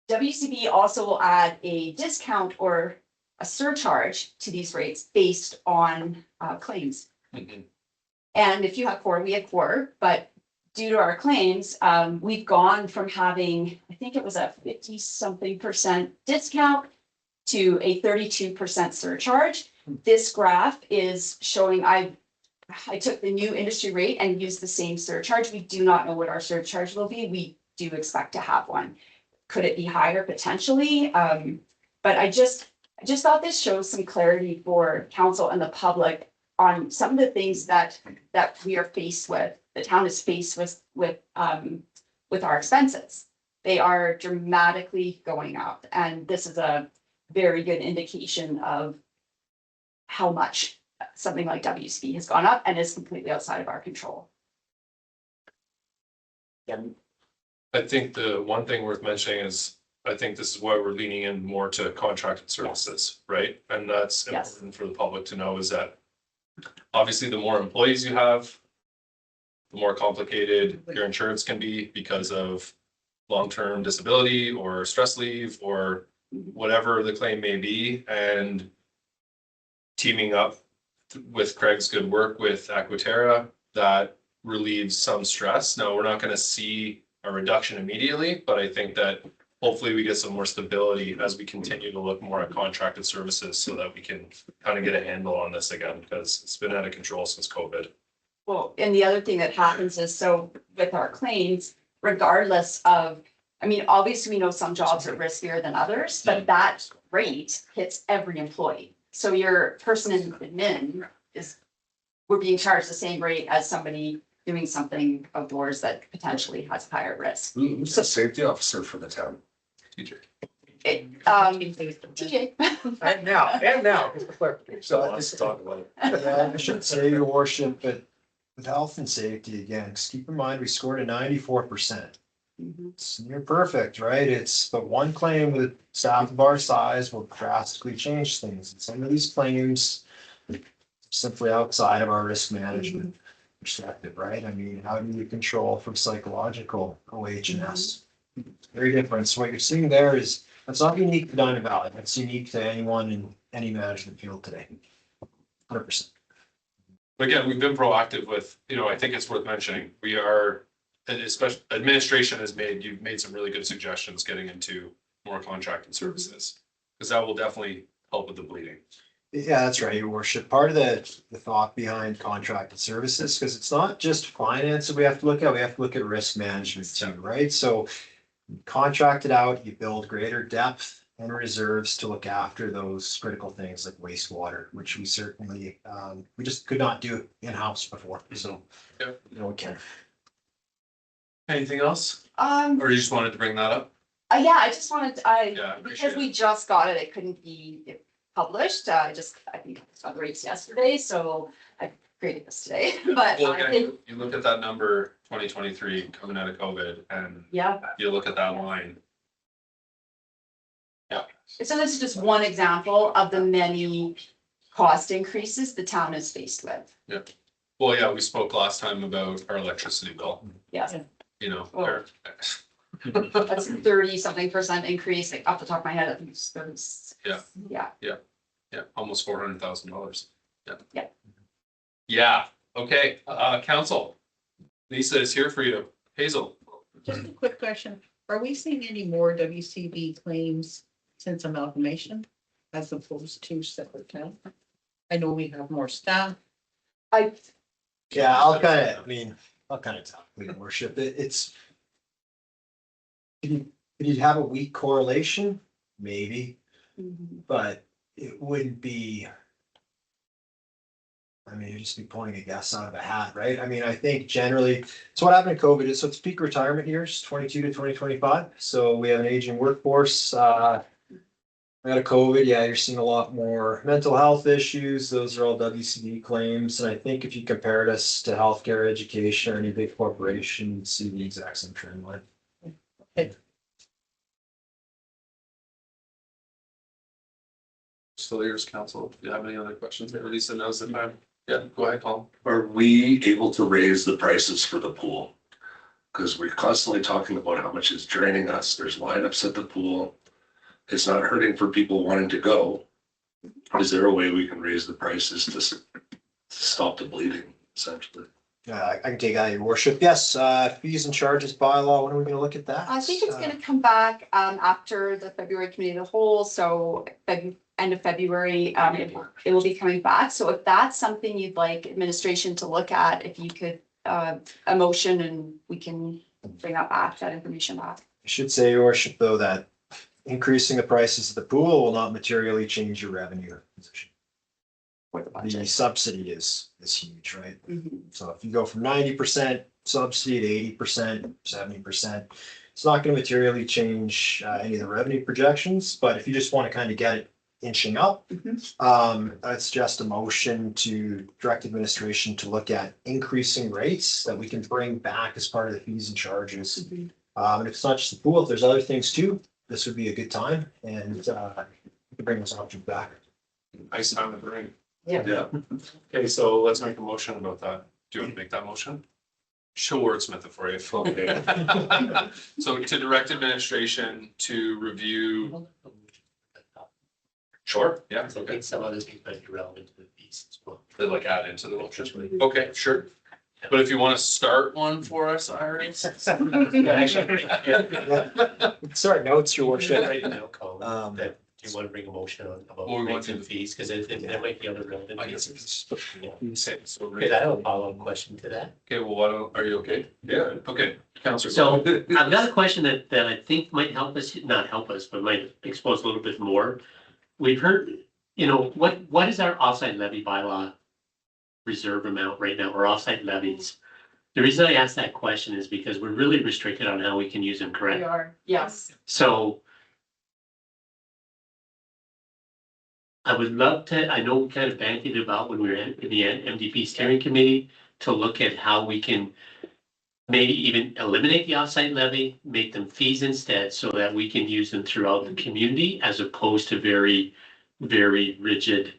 WCB also will add a discount or a surcharge to these rates based on claims. Mhm. And if you have core, we have core, but due to our claims, we've gone from having, I think it was a 50-something% discount to a 32% surcharge. This graph is showing I took the new industry rate and used the same surcharge. We do not know what our surcharge will be. We do expect to have one. Could it be higher? Potentially. But I just thought this shows some clarity for council and the public on some of the things that we are faced with, the town is faced with our expenses. They are dramatically going up, and this is a very good indication of how much something like WCB has gone up and is completely outside of our control. I think the one thing worth mentioning is, I think this is why we're leaning in more to contracted services, right? And that's Yes. important for the public to know, is that obviously the more employees you have, the more complicated your insurance can be because of long-term disability or stress leave or whatever the claim may be. And teaming up with Craig's good work with Aquaterra, that relieves some stress. Now, we're not going to see a reduction immediately, but I think that hopefully we get some more stability as we continue to look more at contracted services so that we can kind of get a handle on this again, because it's been out of control since COVID. Well, and the other thing that happens is, so with our claims, regardless of, I mean, obviously we know some jobs are riskier than others, but that rate hits every employee. So your person in admin we're being charged the same rate as somebody doing something outdoors that potentially has higher risk. Who's the safety officer for the town? Teacher. TJ. And now, just for clarification. So Let's talk about it. Yeah, I should say, your worship, but with health and safety, again, just keep in mind, we scored a 94%. It's near perfect, right? But one claim with staff of our size will drastically change things. And some of these claims simply outside of our risk management perspective, right? I mean, how do you control for psychological OH&S? Very different. So what you're seeing there that's not unique to Diamond Valley. That's unique to anyone in any management field today. 100%. Again, we've been proactive with, I think it's worth mentioning, we are, and especially administration you've made some really good suggestions getting into more contracted services. Because that will definitely help with the bleeding. Yeah, that's right, your worship. Part of the thought behind contracted services, because it's not just finance that we have to look at, we have to look at risk management too, right? So contract it out, you build greater depth and reserves to look after those critical things like wastewater, which we certainly, we just could not do in-house before, so. Yeah. We can. Anything else? Or you just wanted to bring that up? Yeah, I just wanted, Yeah, I because appreciate we just got it, it couldn't be published. I think I got the rates yesterday, so I created this today, but Well, I again, think, you look at that number, 2023 coming out of COVID, and yeah. you look at that line. Yeah. So this is just one example of the many cost increases the town is faced with. Well, yeah, we spoke last time about our electricity bill, Yes, Well, that's 30-something% increase, like off the top of my head, I think it's 30. yeah, almost $400,000. Yeah. Yeah. Yeah, okay, council. Lisa is here for you. Hazel. Just a quick question. Are we seeing any more WCB claims since amalgamation as opposed to separate towns? I know we have more staff. Yeah, I'll kind of tell your worship, it's. Could you have a weak correlation? Maybe, but it wouldn't be. You'd just be pulling a guess out of a hat, right? I think generally, so what happened in COVID is, so it's peak retirement years, 22 to 2025. So we have an aging workforce, out of COVID, yeah, you're seeing a lot more mental health issues. Those are all WCB claims. And I think if you compared us to healthcare, education, or any big corporation, you'd see the exact same trend line. Still yours, council. Do you have any other questions? Lisa knows the time. Yeah, go ahead, Colin. Are we able to raise the prices for the pool? Because we're constantly talking about how much it's draining us. There's lineups at the pool. It's not hurting for people wanting to go. Is there a way we can raise the prices to stop the bleeding, essentially? I can take that, your worship. Yes, fees and charges bylaw, when are we gonna look at that? I think it's gonna come back after the February committee of the whole, so end of February, it will be coming back. So if that's something you'd like administration to look at, if you could, a motion and we can bring that information back. I should say, your worship, though, that increasing the prices of the pool will not materially change your revenue position. For the The budget. subsidy is huge, right? Mhm. So if you go from 90% subsidy to 80%, 70%, it's not gonna materially change any of the revenue projections, but if you just wanna kind of get it inching up, I'd suggest a motion to direct administration to look at increasing rates that we can bring back as part of the fees and charges. And if it's not just the pool, if there's other things too, this would be a good time, and we can bring those options back. Nice time to bring. Yeah. Okay, so let's make a motion about that. Do you want to make that motion? She'll wordsmith it for you. So to direct administration to review. Sure, yeah, So I okay. think some other things might be relevant to the fees as well. They like add into the motion. Okay, sure. But if you want to start one for us, Iris. Sorry, notes, your worship. Right now, Colin, Um, that, do you want to bring a motion on about Well, we want rates and to- fees? Because there might be other relevant. I guess pieces. it's. Okay, so. Okay, I have a follow-up question to that. Okay, well, why don't, are you okay? Yeah. Okay, Counselor. So I've got a question that I think might help us, not help us, but might expose a little bit more. We've heard, what is our offsite levy bylaw reserve amount right now, or offsite levies? The reason I ask that question is because we're really restricted on how we can use them, We correct? are, yes. So I would love to, I know we kind of bandied about when we were in the MDP steering committee to look at how we can maybe even eliminate the offsite levy, make them fees instead, so that we can use them throughout the community as opposed to very, very rigid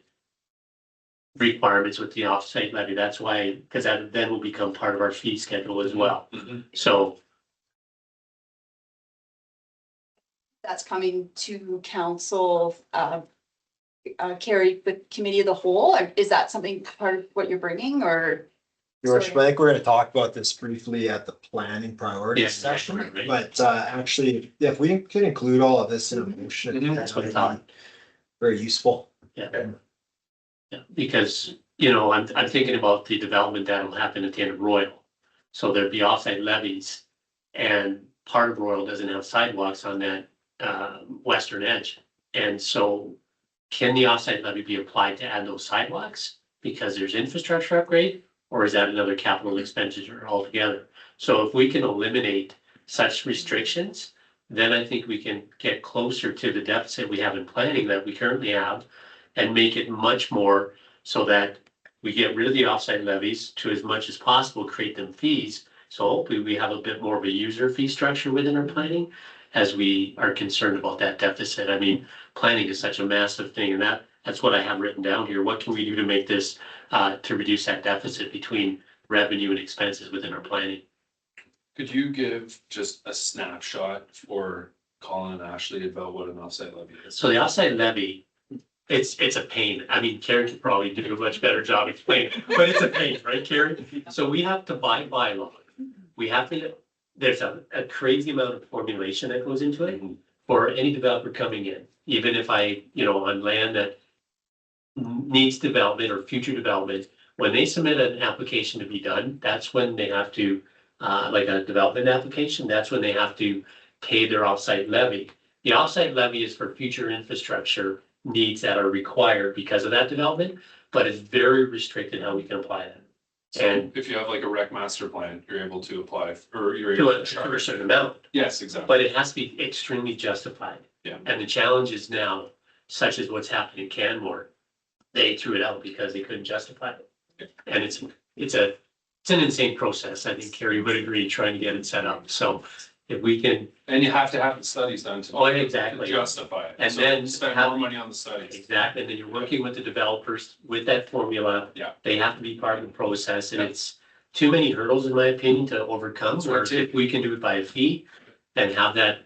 requirements with the offsite levy. That's why, because that then will become part of our fee schedule as well. Mhm. So That's coming to council, Carrie, the committee of the whole, or is that something part of what you're bringing, or? Your worship, I think we're gonna talk about this briefly at the planning priorities Yeah, session, right. but actually, yeah, if we can include all of this in a motion. Mhm. That's what I thought. Very useful. Yeah. Yeah, because, I'm thinking about the development that'll happen at the end of Royal. So there'd be offsite levies and part of Royal doesn't have sidewalks on that western edge. And so can the offsite levy be applied to add those sidewalks because there's infrastructure upgrade? Or is that another capital expenditure altogether? So if we can eliminate such restrictions, then I think we can get closer to the deficit we have in planning that we currently have and make it much more so that we get rid of the offsite levies to as much as possible, create them fees. So hopefully we have a bit more of a user fee structure within our planning as we are concerned about that deficit. I mean, planning is such a massive thing, and that's what I have written down here. What can we do to make this, to reduce that deficit between revenue and expenses within our planning? Could you give just a snapshot for Colin and Ashley about what an offsite levy is? So the offsite levy, it's a pain. I mean, Karen could probably do a much better job explaining, but it's a pain, right, Karen? So we have to by law. There's a crazy amount of formulation that goes into it for any developer coming in. Even if on land that needs development or future development, when they submit an application to be done, that's when they have to, like a development application, that's when they have to pay their offsite levy. The offsite levy is for future infrastructure needs that are required because of that development, but it's very restricted how we can apply that. So And if you have like a rec master plan, you're able to apply, or you're to able a to charge. certain amount, Yes, exactly. but it has to be extremely justified. Yeah. And the challenge is now, such as what's happening in Canmore, they threw it out because they couldn't justify it. And it's an insane process. I think Carrie would agree, trying to get it set up. So if we can, And you have to have the studies done to. Oh, exactly. to justify it. And So then spend have- more money on the studies. exactly, and then you're working with the developers with that formula. Yeah. They have to be part of the process and Yeah. it's too many hurdles, in my opinion, to overcome. That's right, Where too. if we can do it by a fee and have that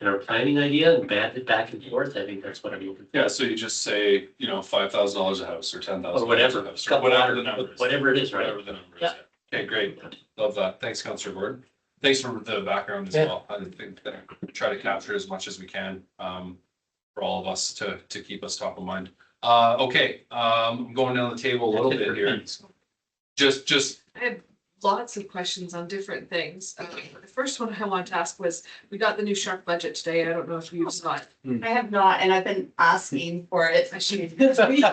in our planning idea and bat it back and forth, I think that's what I'm looking for. Yeah, so you just say, $5,000 a house or $10,000 Or whatever, a house, or whatever the number is. whatever it is, right? Whatever the number is, Yeah. yeah. Okay, great. Love that. Thanks, Councillor Gordon. Thanks for the background as Yeah. well. I think that we try to capture as much as we can, for all of us to keep us top of mind. Okay, I'm going down the table a little bit here. Just, I have lots of questions on different things. The first one I wanted to ask was, we got the new shark budget today. I don't know if you saw it. I have not, and I've been asking for it. I should. this week.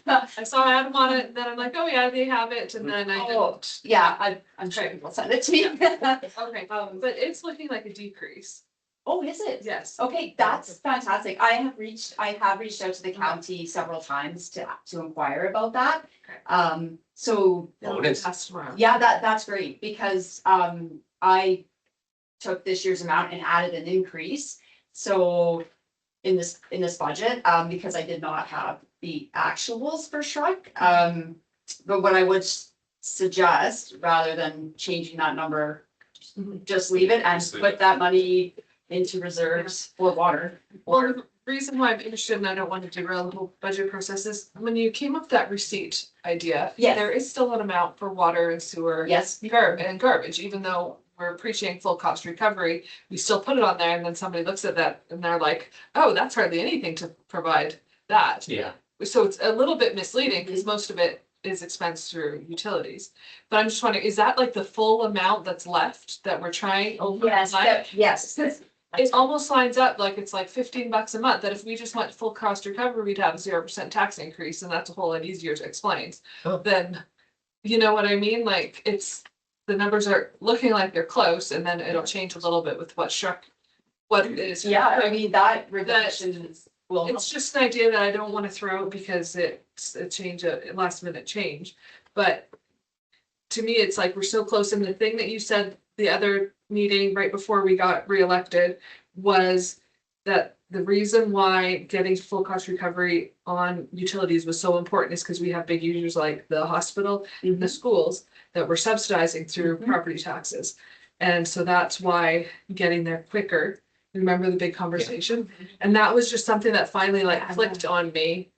I saw Adam on it, and then I'm like, oh yeah, they have it, and then I Oh, didn't. yeah, I'm sure people send it to me. Okay, but it's looking like a decrease. Oh, is it? Yes. Okay, that's fantastic. I have reached out to the county several times to inquire about that. Okay. So, Oh, it is. That's tomorrow. yeah, that's great because, I took this year's amount and added an increase. So in this budget, because I did not have the actuals for Shrek. But what I would suggest, rather than changing that number, just leave it and Just leave put it. that money into reserves for water. Well, the reason why I'm interested, and I don't want to derail the whole budget process, is when you came up with that receipt idea. Yes. There is still an amount for water and sewer. Yes, And garbage, even though we're preaching full cost recovery, we still put it on there, and then somebody looks at that and they're like, oh, that's hardly anything to provide that. Yeah, So it's a little bit misleading, because most of it is expensed through utilities. But I'm just wondering, is that like the full amount that's left that we're trying? yes. It almost lines up like it's like $15 a month, that if we just went full cost recovery, we'd have a 0% tax increase, and that's a whole lot easier to explain. Oh. Then, you know what I mean? Like, the numbers are looking like they're close, and then it'll change a little bit with what it is. Yeah, I mean, that reduction is, well, It's just an idea that I don't want to throw because it's a last minute change, but to me, it's like we're so close, and the thing that you said the other meeting right before we got reelected was that the reason why getting full cost recovery on utilities was so important is because we have big users like the hospital and the schools that we're subsidizing through property taxes. And so that's why getting there quicker. Remember the big conversation? And that was just something that finally like clicked on me.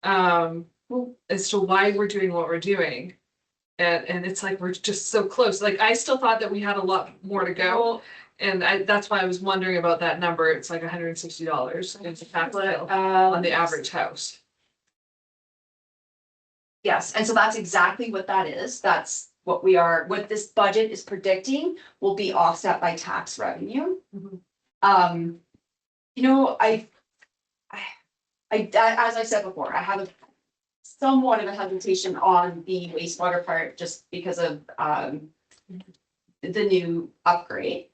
As to why we're doing what we're doing. And it's like, we're just so close. Like, I still thought that we had a lot more to go. And that's why I was wondering about that number. It's like $160 in the tax bill on the average house. yes, and so that's exactly what that is. That's what this budget is predicting will be offset by tax revenue. Mhm. As I said before, I have somewhat of a hesitation on the wastewater part just because of, the new upgrade.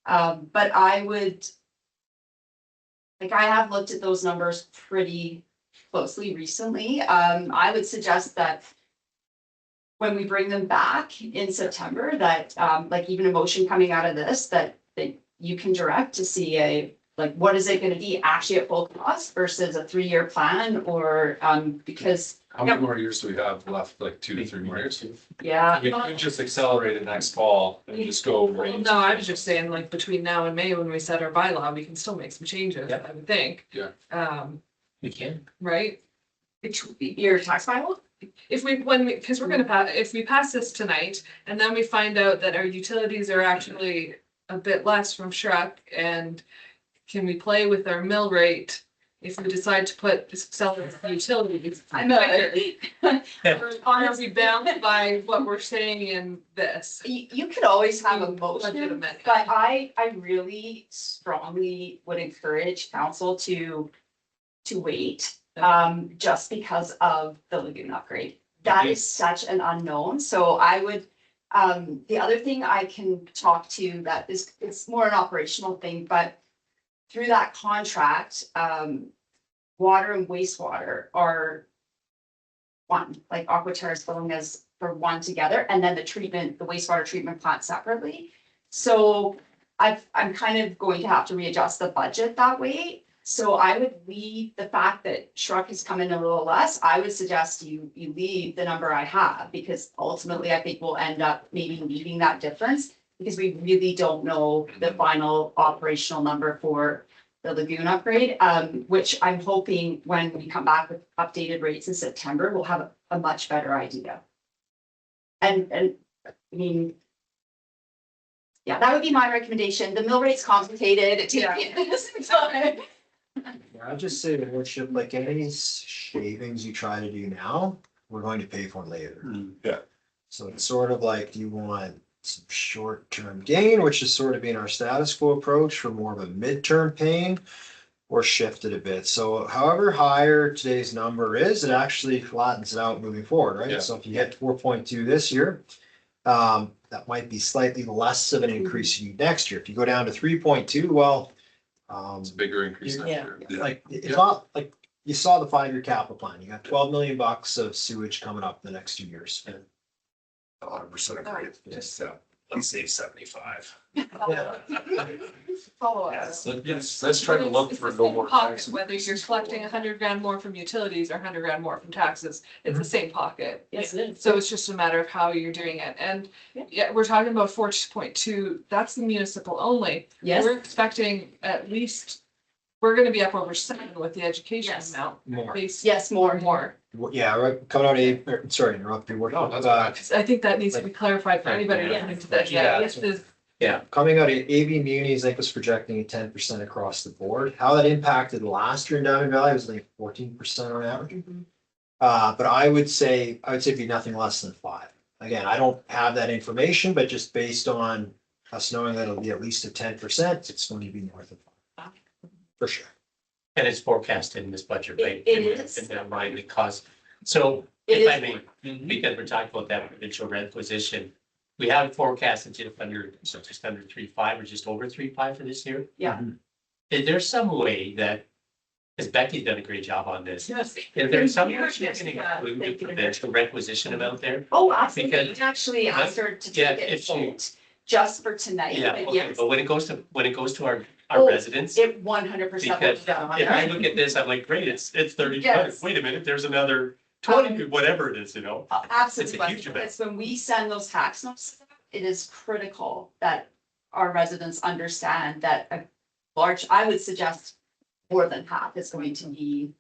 But I have looked at those numbers pretty closely recently. I would suggest that when we bring them back in September, that, like even a motion coming out of this, that you can direct to see what is it gonna be actually at full cost versus a 3-year plan, or, because, how many more years do we have left? Like 2 to 3 more years? yeah. We could just accelerate it next fall and just go right. Well, no, I was just saying, like, between now and May, when we set our bylaw, we can still make some changes, I would think. Yeah. we can. Right? Your tax bill? Because we're gonna if we pass this tonight, and then we find out that our utilities are actually a bit less from Shrek, and can we play with our mill rate if we decide to sell utilities? Or are we bound by what we're saying in this? You could always have a Budget motion, amendment. but I really strongly would encourage council to wait, just because of the lagoon upgrade. That is such an unknown, so I would, the other thing I can talk to that is, it's more an operational thing, but through that contract, water and wastewater are one, like Aquaterra is billing us for one together, and then the wastewater treatment plant separately. So I'm kind of going to have to readjust the budget that way. So I would leave the fact that Shrug has come in a little less, I would suggest you leave the number I have, because ultimately I think we'll end up maybe needing that difference. Because we really don't know the final operational number for the lagoon upgrade, which I'm hoping when we come back with updated rates in September, we'll have a much better idea. And I mean, yeah, that would be my recommendation. The mill rate's complicated. It takes time. I'd just say, your worship, like any shavings you try to do now, we're going to pay for later. Yeah. So it's sort of like, do you want some short-term gain, which is sort of being our status quo approach, for more of a midterm pain, or shift it a bit. So however higher today's number is, it actually flattens it out moving forward, right? Yeah. So if you get 4.2 this year, that might be slightly less of an increase you next year. If you go down to 3.2, well, It's a bigger increase next Yeah. year. like, it's not like, you saw the 5-year capital plan. You got 12 million bucks of sewage coming up in the next 2 years. 100% agree. Just, let's say 75. Follow us. Yes, let's try to look It's for the no same more pocket, taxes. whether you're collecting 100 grand more from utilities or 100 grand more from taxes, it's the same pocket. Yes, it is. So it's just a matter of how you're doing it. And Yeah. yeah, we're talking about 4.2, that's the municipal only. Yes, We're expecting at least, we're gonna be up over 7 with the education Yes. amount. More. Base yes, more. more. Yeah, right, coming out sorry, to interrupt you. No, that's Uh, fine. I think that needs to be clarified for anybody Yeah. listening to that. Yeah. This is, Coming out of AV Munis, I think was projecting a 10% across the board. How that impacted last year in Diamond Valley was like 14% on average. But I would say it'd be nothing less than 5. Again, I don't have that information, but just based on us knowing that it'll be at least a 10%, it's going to be north of 5. For sure. And it's forecasted in this budget, right? It is. In that line, the cost. So It if I is. may, because we're talking about that provincial requisition, we have forecasted just under 3.5 or just over 3.5 for this year. Yeah. Is there some way that, because Becky's done a great job on this, Yes. is there some way she Yes, can yeah. include the Thank you. provincial requisition amount there? Oh, absolutely. Because- We actually asked her to Yeah, take it if she- vote just for tonight, Yeah, but okay, yes, but when it goes to our Oh, residents, it 100% Because was done on if I there. look at this, I'm like, great, it's 30, Yes. wait a minute, there's another 20, whatever it is, you know? Absolutely, It's a huge was, event. because when we send those tax notes, it is critical that our residents understand that a large, I would suggest more than half is going to be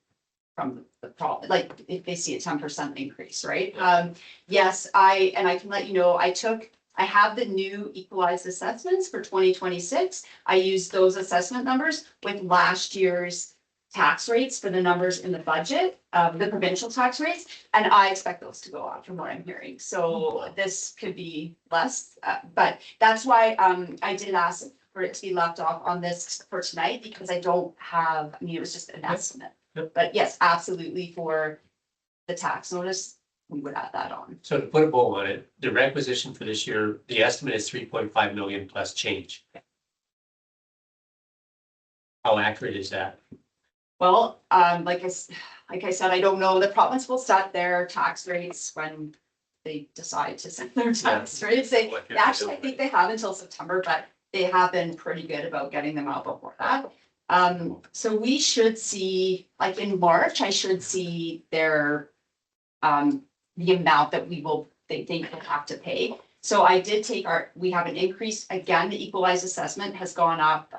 from the problem, like if they see a 10% increase, right? Yes, I can let you know, I have the new equalized assessments for 2026. I used those assessment numbers with last year's tax rates for the numbers in the budget, the provincial tax rates, and I expect those to go up from what I'm hearing. So this could be less, but that's why I did ask for it to be left off on this for tonight, because I don't have, I mean, it was just an estimate. Yep. But yes, absolutely for the tax notice, we would add that on. So to put a bow on it, the requisition for this year, the estimate is 3.5 million plus change. How accurate is that? Well, like I said, I don't know, the province will set their tax rates when they decide to set their tax rates. They, actually, I think they have until September, but they have been pretty good about getting them out before that. So we should see, like in March, I should see their, the amount that they think we'll have to pay. So I did take we have an increase, again, the equalized assessment has gone up,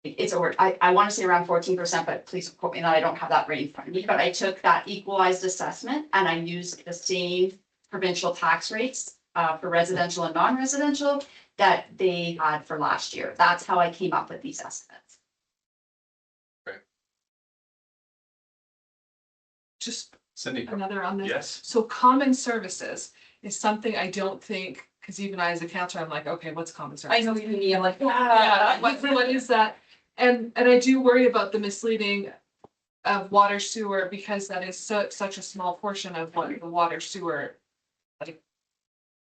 it's over, I want to say around 14%, but please quote me that, I don't have that right in front of me, but I took that equalized assessment and I used the same provincial tax rates for residential and non-residential that they had for last year. That's how I came up with these estimates. just Cindy? another on this. Yes. So common services is something I don't think, because even I as a counselor, I'm like, okay, what's common services? I know you mean, I'm like, Yeah, what is that? And I do worry about the misleading of water sewer, because that is such a small portion of what the water sewer.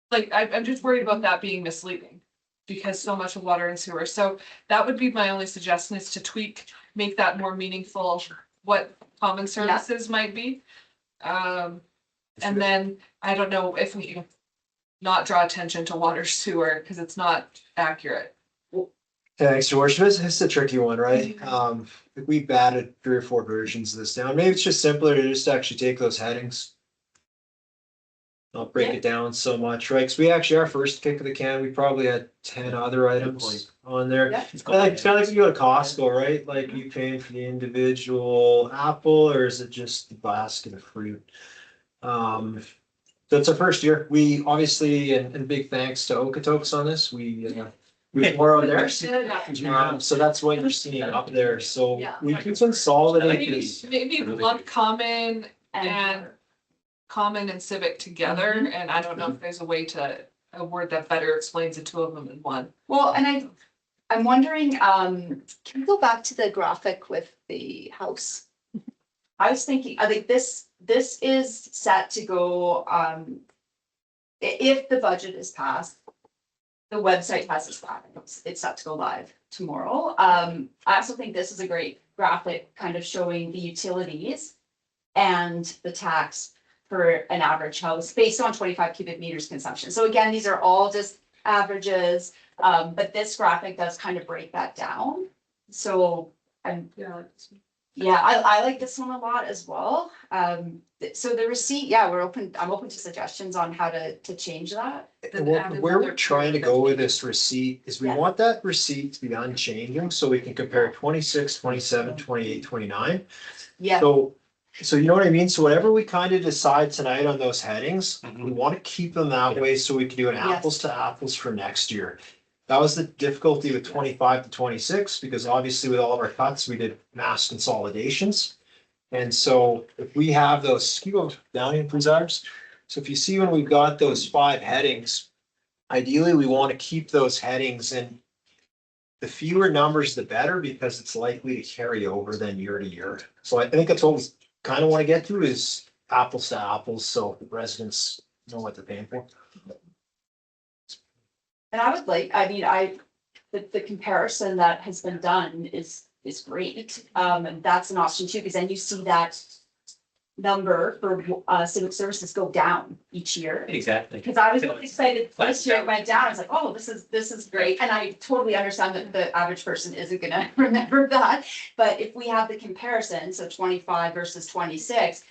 Like, I'm just worried about that being misleading, because so much of water and sewer, so that would be my only suggestion, is to tweak, make that more meaningful, what common services might be. And then, I don't know if we can not draw attention to water sewer, because it's not accurate. Thanks, George. It's a tricky one, right? We batted 3 or 4 versions of this down. Maybe it's just simpler to just actually take those headings. Not break it down so much, right? Because we actually, our first kick of the can, we probably had 10 other items on there. Yeah. It's kind of like you go to Costco, right? Like you paying for the individual apple, or is it just the basket of fruit? That's our first year. We obviously, and big thanks to Okotoks on this. We borrowed theirs. So that's what you're seeing up there. So Yeah. we can consolidate Maybe, this. maybe lump common and common and civic together, and I don't know if there's a way to, a word that better explains the two of them in one. Well, and I'm wondering, can we go back to the graphic with the house? I was thinking, I think this is set to go, if the budget is passed, the website has its back, it's set to go live tomorrow. I also think this is a great graphic kind of showing the utilities and the tax for an average house based on 25 cubic meters consumption. So again, these are all just averages, but this graphic does kind of break that down. So I like this one a lot as well. So the receipt, I'm open to suggestions on how to change that. And where we're trying to go with this receipt is we Yeah. want that receipt to be unchanging, so we can compare 26, 27, 28, 29. Yeah, So you know what I mean? So whatever we kind of decide tonight on those headings, we want to keep them that way so we can do an Yes. apples to apples for next year. That was the difficulty with 25 to 26, because obviously with all of our cuts, we did mass consolidations. And so if we have those, can you go down in please, Ars? So if you see when we've got those 5 headings, ideally we want to keep those headings, and the fewer numbers, the better, because it's likely to carry over than year to year. So I think that's what we kind of want to get to, is apples to apples, so residents know what they're paying for. and I would like, the comparison that has been done is great. And that's an option too, because then you see that number for civic services go down each year. Exactly. Because I was really excited this year, it went down, I was like, oh, this is great, and I totally understand that the average person isn't gonna remember that. But if we have the comparison, so 25 versus 26,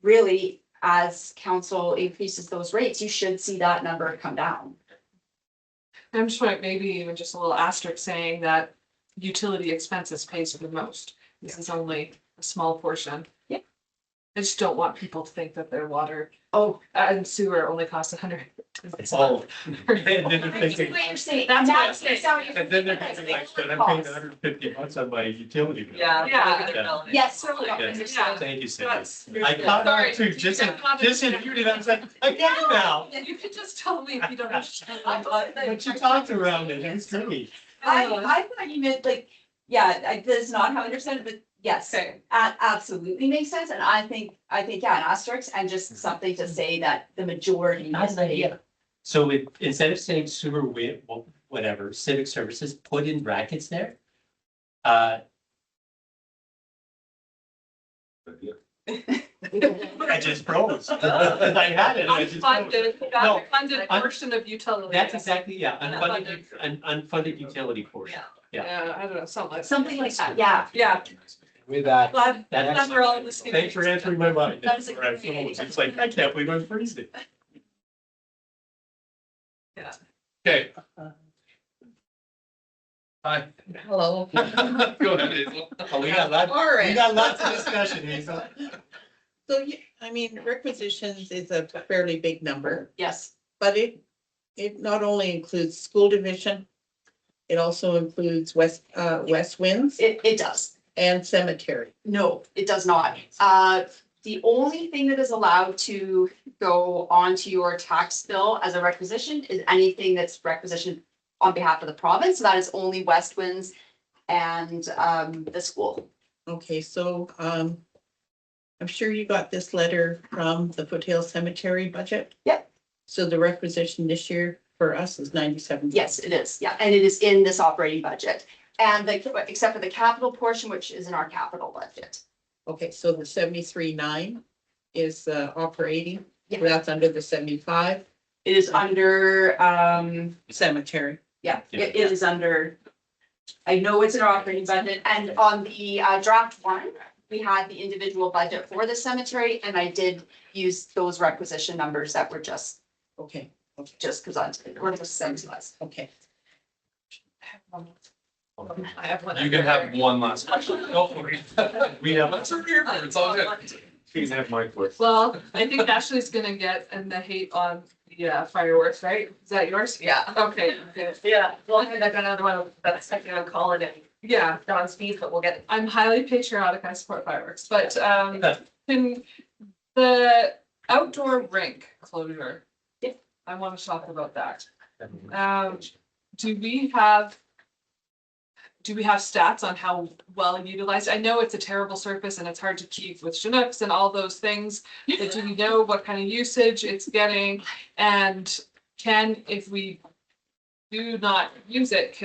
really, as council increases those rates, you should see that number come down. I'm just wondering, maybe even just a little asterisk saying that utility expenses pays for the most. This is only a small portion. Yeah. I just don't want people to think that their water Oh. and sewer only cost 100. Oh. What you're saying, That's what I'm that's saying. how you- And then they're gonna be like, but I'm paying $150 on my utility bill. Yeah. Yes, so Yeah. understand. Thank you, Cindy. That's- I caught Sorry. on too, just in viewed it, I was like, I get it now. You could just tell me if you don't understand. But you talked around it, it was great. I thought you meant like, that's not how I understand it, but yes, Okay. absolutely makes sense, and I think, an asterisk and just something to say that the majority Nice is paid. idea. So instead of saying sewer, whatever, civic services, put in brackets there. I just froze. I had it, I just froze. Unfunded, No, unfunded portion of utility. That's exactly, yeah, Unfunded. unfunded utility portion. Yeah. Yeah, I don't know, something like. Something like that, yeah. Yeah, With that, glad, That's- glad we're all in the same. Thanks for answering my mind. That was a Or I froze. It's like, I can't believe I'm freezing. Okay. Hi. Hello. Go ahead, Hazel. Oh, we got lots of discussion, Hazel. So, requisitions is a fairly big number, Yes, but it not only includes school division, it also includes West Winds it does. and cemetery. No, it does not. The only thing that is allowed to go onto your tax bill as a requisition is anything that's requisitioned on behalf of the province. So that is only West Winds and the school. Okay, so, I'm sure you got this letter from the Foothill Cemetery budget. Yep. So the requisition this year for us is 97. Yes, it is. Yeah, and it is in this operating budget. And except for the capital portion, which is in our capital budget. Okay, so the 73.9 is operating. Yeah. That's under the 75 It is under, cemetery. it is under I know it's an operating budget, and on the draft one, we had the individual budget for the cemetery, and I did use those requisition numbers that were just Okay, presented, or just sent to us. okay. I have one. You can have one last question. Go for it. We have, that's here, it's all good. You can have my question. Well, I think Ashley's gonna get and the hate on the fireworks, right? Is that yours? Yeah, Okay, okay. yeah, well, I've got another one that's second on calling it Yeah, Dawn Speed, but we'll get it. I'm highly patriotic. I support fireworks, but in the outdoor rink closure. Yeah. I want to talk about that. Do we have stats on how well utilized? I know it's a terrible surface and it's hard to keep with Chinooks and all those things, but do we know what kind of usage it's getting? And if we do not use it,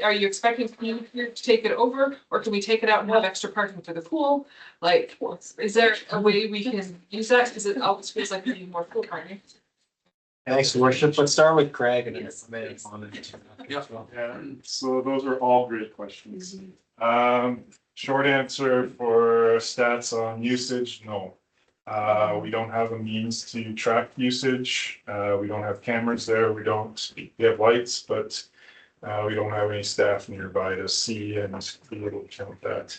are you expecting community to take it over? Or can we take it out and have extra parking for the pool? Like, is there a way we can use that? Cause it always feels like we need more pool parking. Thanks, your worship. Let's start with Craig and then I may have commented. Yeah. Yeah, so those are all great questions. Short answer for stats on usage, no. We don't have a means to track usage. We don't have cameras there. We have lights, but we don't have any staff nearby to see and be able to count that.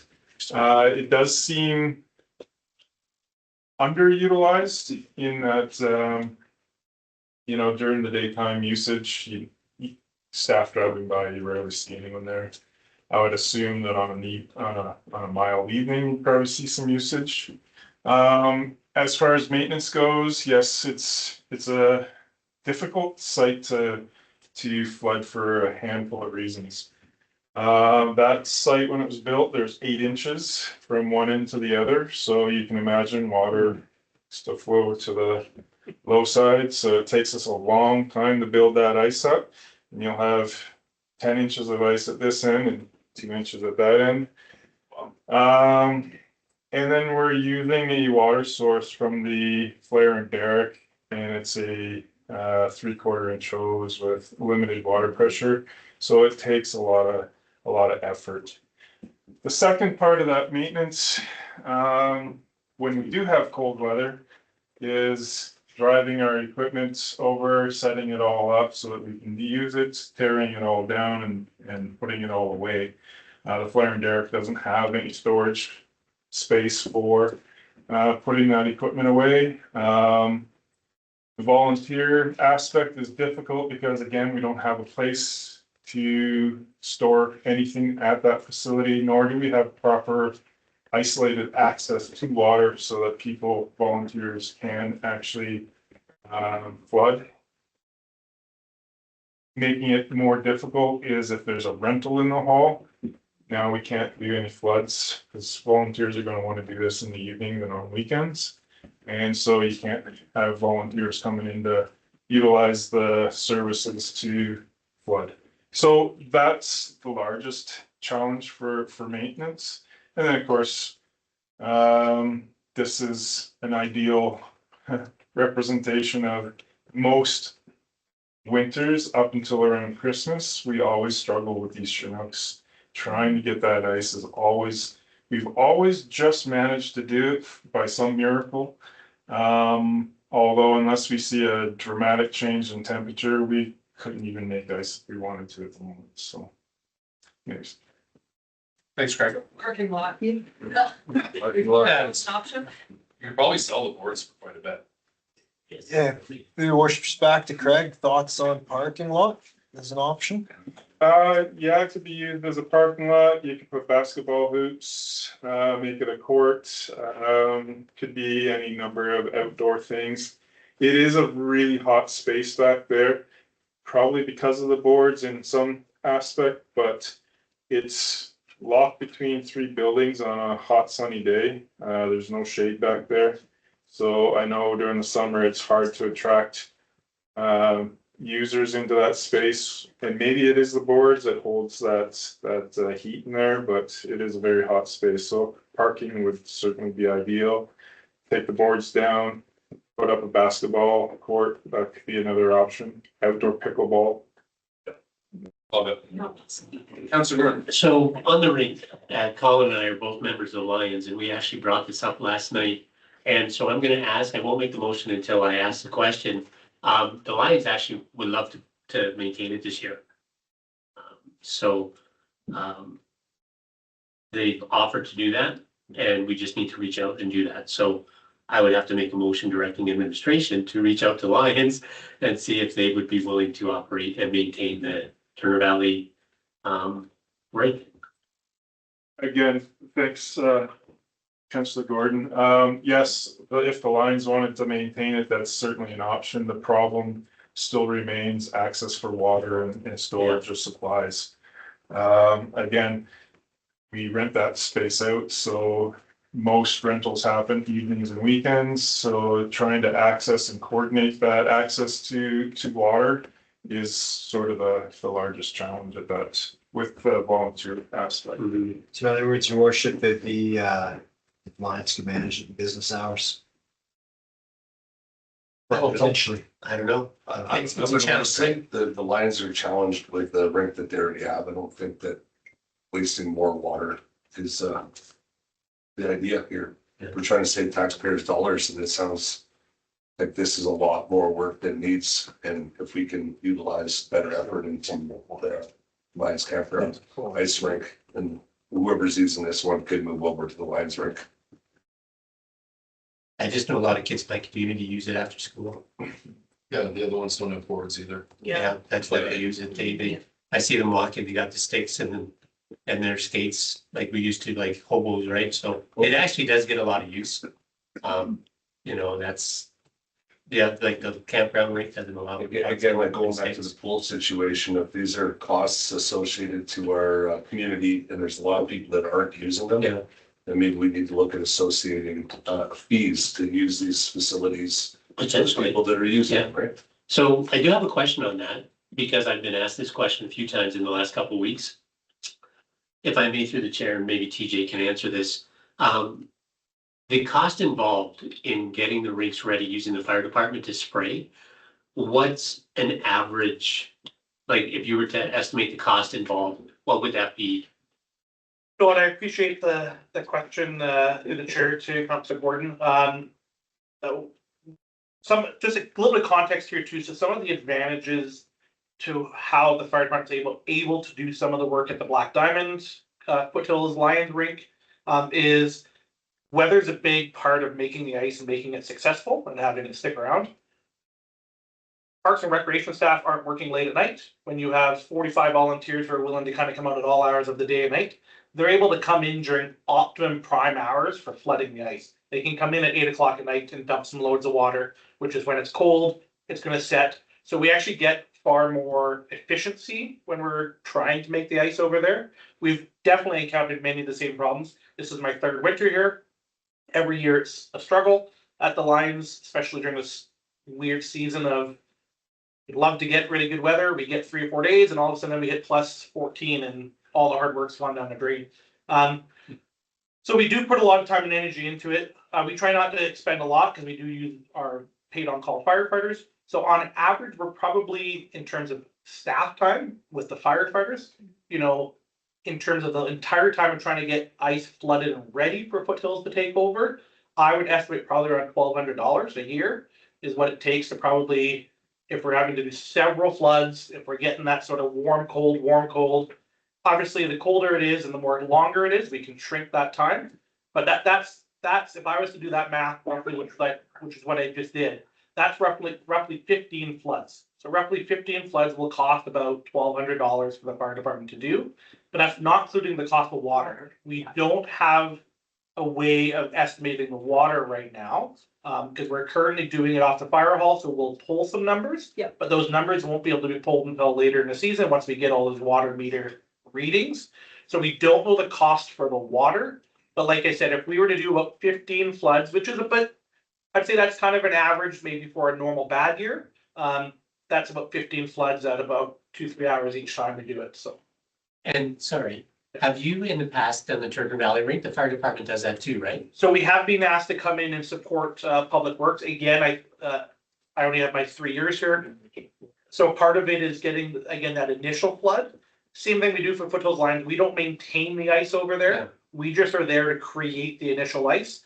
It does seem underutilized in that, during the daytime usage, staff driving by, you rarely see anyone there. I would assume that on a mild evening, you probably see some usage. As far as maintenance goes, yes, it's a difficult site to flood for a handful of reasons. That site, when it was built, there's 8 inches from one end to the other, so you can imagine water to flow to the low side. So it takes us a long time to build that ice up, and you'll have 10 inches of ice at this end and 2 inches at that end. And then we're using a water source from the Flare and Derrick, and it's a 3/4 inch hose with limited water pressure. So it takes a lot of effort. The second part of that maintenance, when we do have cold weather, is driving our equipment over, setting it all up so that we can use it, tearing it all down and putting it all away. The Flare and Derrick doesn't have any storage space for putting that equipment away. The volunteer aspect is difficult because, again, we don't have a place to store anything at that facility, nor do we have proper isolated access to water so that volunteers can actually flood. Making it more difficult is if there's a rental in the hall. Now we can't do any floods because volunteers are going to want to do this in the evening than on weekends. And so you can't have volunteers coming in to utilize the services to flood. So that's the largest challenge for maintenance. And then, of course, this is an ideal representation of most winters up until around Christmas. We always struggle with these Chinooks. Trying to get that ice we've always just managed to do it by some miracle. Although unless we see a dramatic change in temperature, we couldn't even make ice if we wanted to at the moment. So, anyways. Thanks, Craig. Parking lot. Yeah, It's an option. You could probably sell the boards for quite a bit. Yeah, your worship's back to Craig. Thoughts on parking lot as an option? Yeah, it could be used as a parking lot. You could put basketball hoops, make it a court. Could be any number of outdoor things. It is a really hot space back there, probably because of the boards in some aspect, but it's locked between 3 buildings on a hot sunny day. There's no shade back there. So I know during the summer, it's hard to attract users into that space, and maybe it is the boards that holds that heat in there, but it is a very hot space, so parking would certainly be ideal. Take the boards down, put up a basketball court, that could be another option. Outdoor pickleball, Love it. Councilor Gordon. So on the rink, Colin and I are both members of the Lions, and we actually brought this up last night. And so I'm gonna ask, I won't make the motion until I ask the question. The Lions actually would love to maintain it this year. So, they've offered to do that, and we just need to reach out and do that. So I would have to make a motion directing administration to reach out to Lions and see if they would be willing to operate and maintain the Turner Valley rink. Again, thanks, Councillor Gordon. Yes, if the Lions wanted to maintain it, that's certainly an option. The problem still remains access for water and storage of supplies. Again, we rent that space out, so most rentals happen evenings and weekends. So trying to access and coordinate that access to water is sort of the largest challenge at that with the volunteer aspect. So in other words, your worship, that the Lions could manage it in business hours. Potentially. I don't know. I would think the Lions are challenged with the rink that they already have. I don't think that wasting more water is the idea here. Yeah. We're trying to save taxpayers dollars, and it sounds like this is a lot more work than needs. And if we can utilize better effort into the Lions campground, ice rink, and whoever's using this one could move over to the Lions rink. I just know a lot of kids in my community use it after school. Yeah, the other ones don't have boards either. Yeah, that's why they use it. I see them walking, they got the sticks and their skates, like we used to, like hobos, right? So it actually does get a lot of use. You know, that's, yeah, like the campground rink doesn't allow. Again, like going back to the pool situation, if these are costs associated to our community and there's a lot of people that aren't using them. Yeah. Then maybe we need to look at associating fees to use these facilities. For Potentially. people that are using them, right? So I do have a question on that, because I've been asked this question a few times in the last couple of weeks. If I may, through the chair, and maybe TJ can answer this. The cost involved in getting the rinks ready using the fire department to spray, what's an average, like if you were to estimate the cost involved, what would that be? So, and I appreciate the question through the chair to Councilor Gordon. Just a little bit of context here too. So some of the advantages to how the fire department is able to do some of the work at the Black Diamond Foothills Lions rink is weather's a big part of making the ice and making it successful and having it stick around. Parks and recreation staff aren't working late at night. When you have 45 volunteers who are willing to kind of come out at all hours of the day and night, they're able to come in during optimum prime hours for flooding the ice. They can come in at 8 o'clock at night and dump some loads of water, which is when it's cold, it's going to set. So we actually get far more efficiency when we're trying to make the ice over there. We've definitely encountered many of the same problems. This is my third winter here. Every year it's a struggle at the Lions, especially during this weird season of we'd love to get really good weather. We get 3 or 4 days and all of a sudden we hit plus 14 and all the hard work's gone down the drain. So we do put a lot of time and energy into it. We try not to expend a lot because we do use our paid on call firefighters. So on average, we're probably in terms of staff time with the firefighters, you know, in terms of the entire time of trying to get ice flooded and ready for Foothills to take over, I would estimate probably around $1,200 a year is what it takes to probably, if we're having to do several floods, if we're getting that sort of warm, cold. Obviously, the colder it is and the more longer it is, we can shrink that time. But that's if I was to do that math roughly, which is what I just did, that's roughly 15 floods. So roughly 15 floods will cost about $1,200 for the fire department to do, but that's not including the cost of water. We don't have a way of estimating the water right now because we're currently doing it off the fire hall, so we'll pull some numbers. Yep. But those numbers won't be able to be pulled until later in the season once we get all those water meter readings. So we don't know the cost for the water. But like I said, if we were to do about 15 floods, which is a bit, I'd say that's kind of an average maybe for a normal bad year. That's about 15 floods at about 2-3 hours each time we do it, so. And sorry, have you in the past done the Turner Valley rink? The fire department does that too, right? So we have been asked to come in and support Public Works. Again, I only have my 3 years here. So part of it is getting, again, that initial flood. Same thing we do for Foothills Lines. We don't maintain the ice over Yeah. there. We just are there to create the initial ice.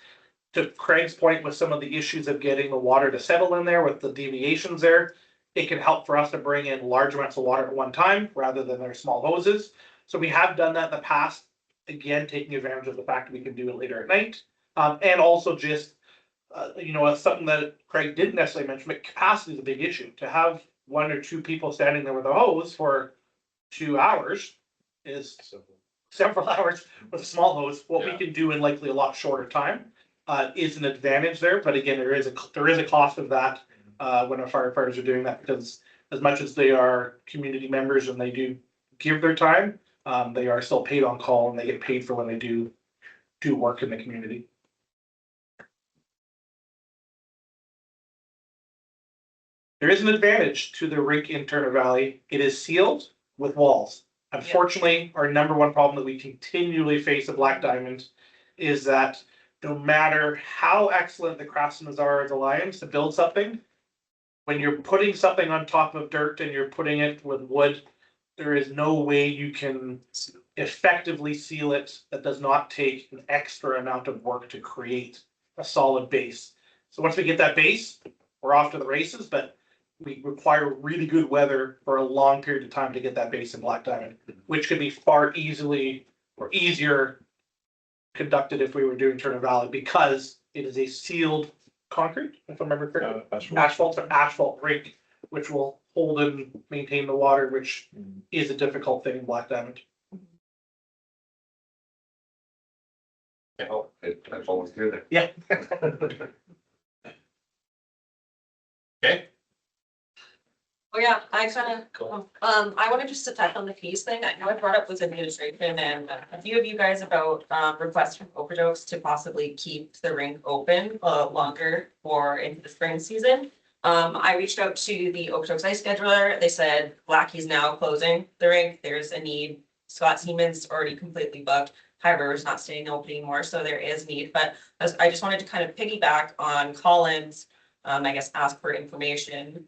To Craig's point with some of the issues of getting the water to settle in there with the deviations there, it can help for us to bring in large amounts of water at one time rather than their small hoses. So we have done that in the past, again, taking advantage of the fact that we can do it later at night. And also just, it's something that Craig didn't necessarily mention, but capacity is a big issue. To have one or two people standing there with a hose for 2 hours is several hours with a small hose. What we Yeah. can do in likely a lot shorter time is an advantage there. But again, there is a cost of that when our firefighters are doing that, because as much as they are community members and they do give their time, they are still paid on call and they get paid for when they do work in the community. There is an advantage to the rink in Turner Valley. It is sealed with walls. Unfortunately, our number one problem that we continually face at Black Diamond is that no matter how excellent the craftsmen are as a Lions to build something, when you're putting something on top of dirt and you're putting it with wood, there is no way you can effectively seal it that does not take an extra amount of work to create a solid base. So once we get that base, we're off to the races, but we require really good weather for a long period of time to get that base in Black Diamond, which could be far easier conducted if we were doing Turner Valley, because it is a sealed concrete, if I remember correctly. Asphalt rink, which will hold and maintain the water, which is a difficult thing in Black Diamond. I follow through there. Yeah. Okay, Oh, yeah, I kind of, I wanted just to touch on the fees thing. I know I brought up with administration and a few of you guys about, requests from Okotoks to possibly keep the rink open, longer for into the spring season. I reached out to the Okotoks ice scheduler. They said Blackie's now closing the rink. There's a need. Scott Siemens already completely booked. High River's not staying open anymore, so there is need. But I just wanted to kind of piggyback on Collins, I guess, ask for information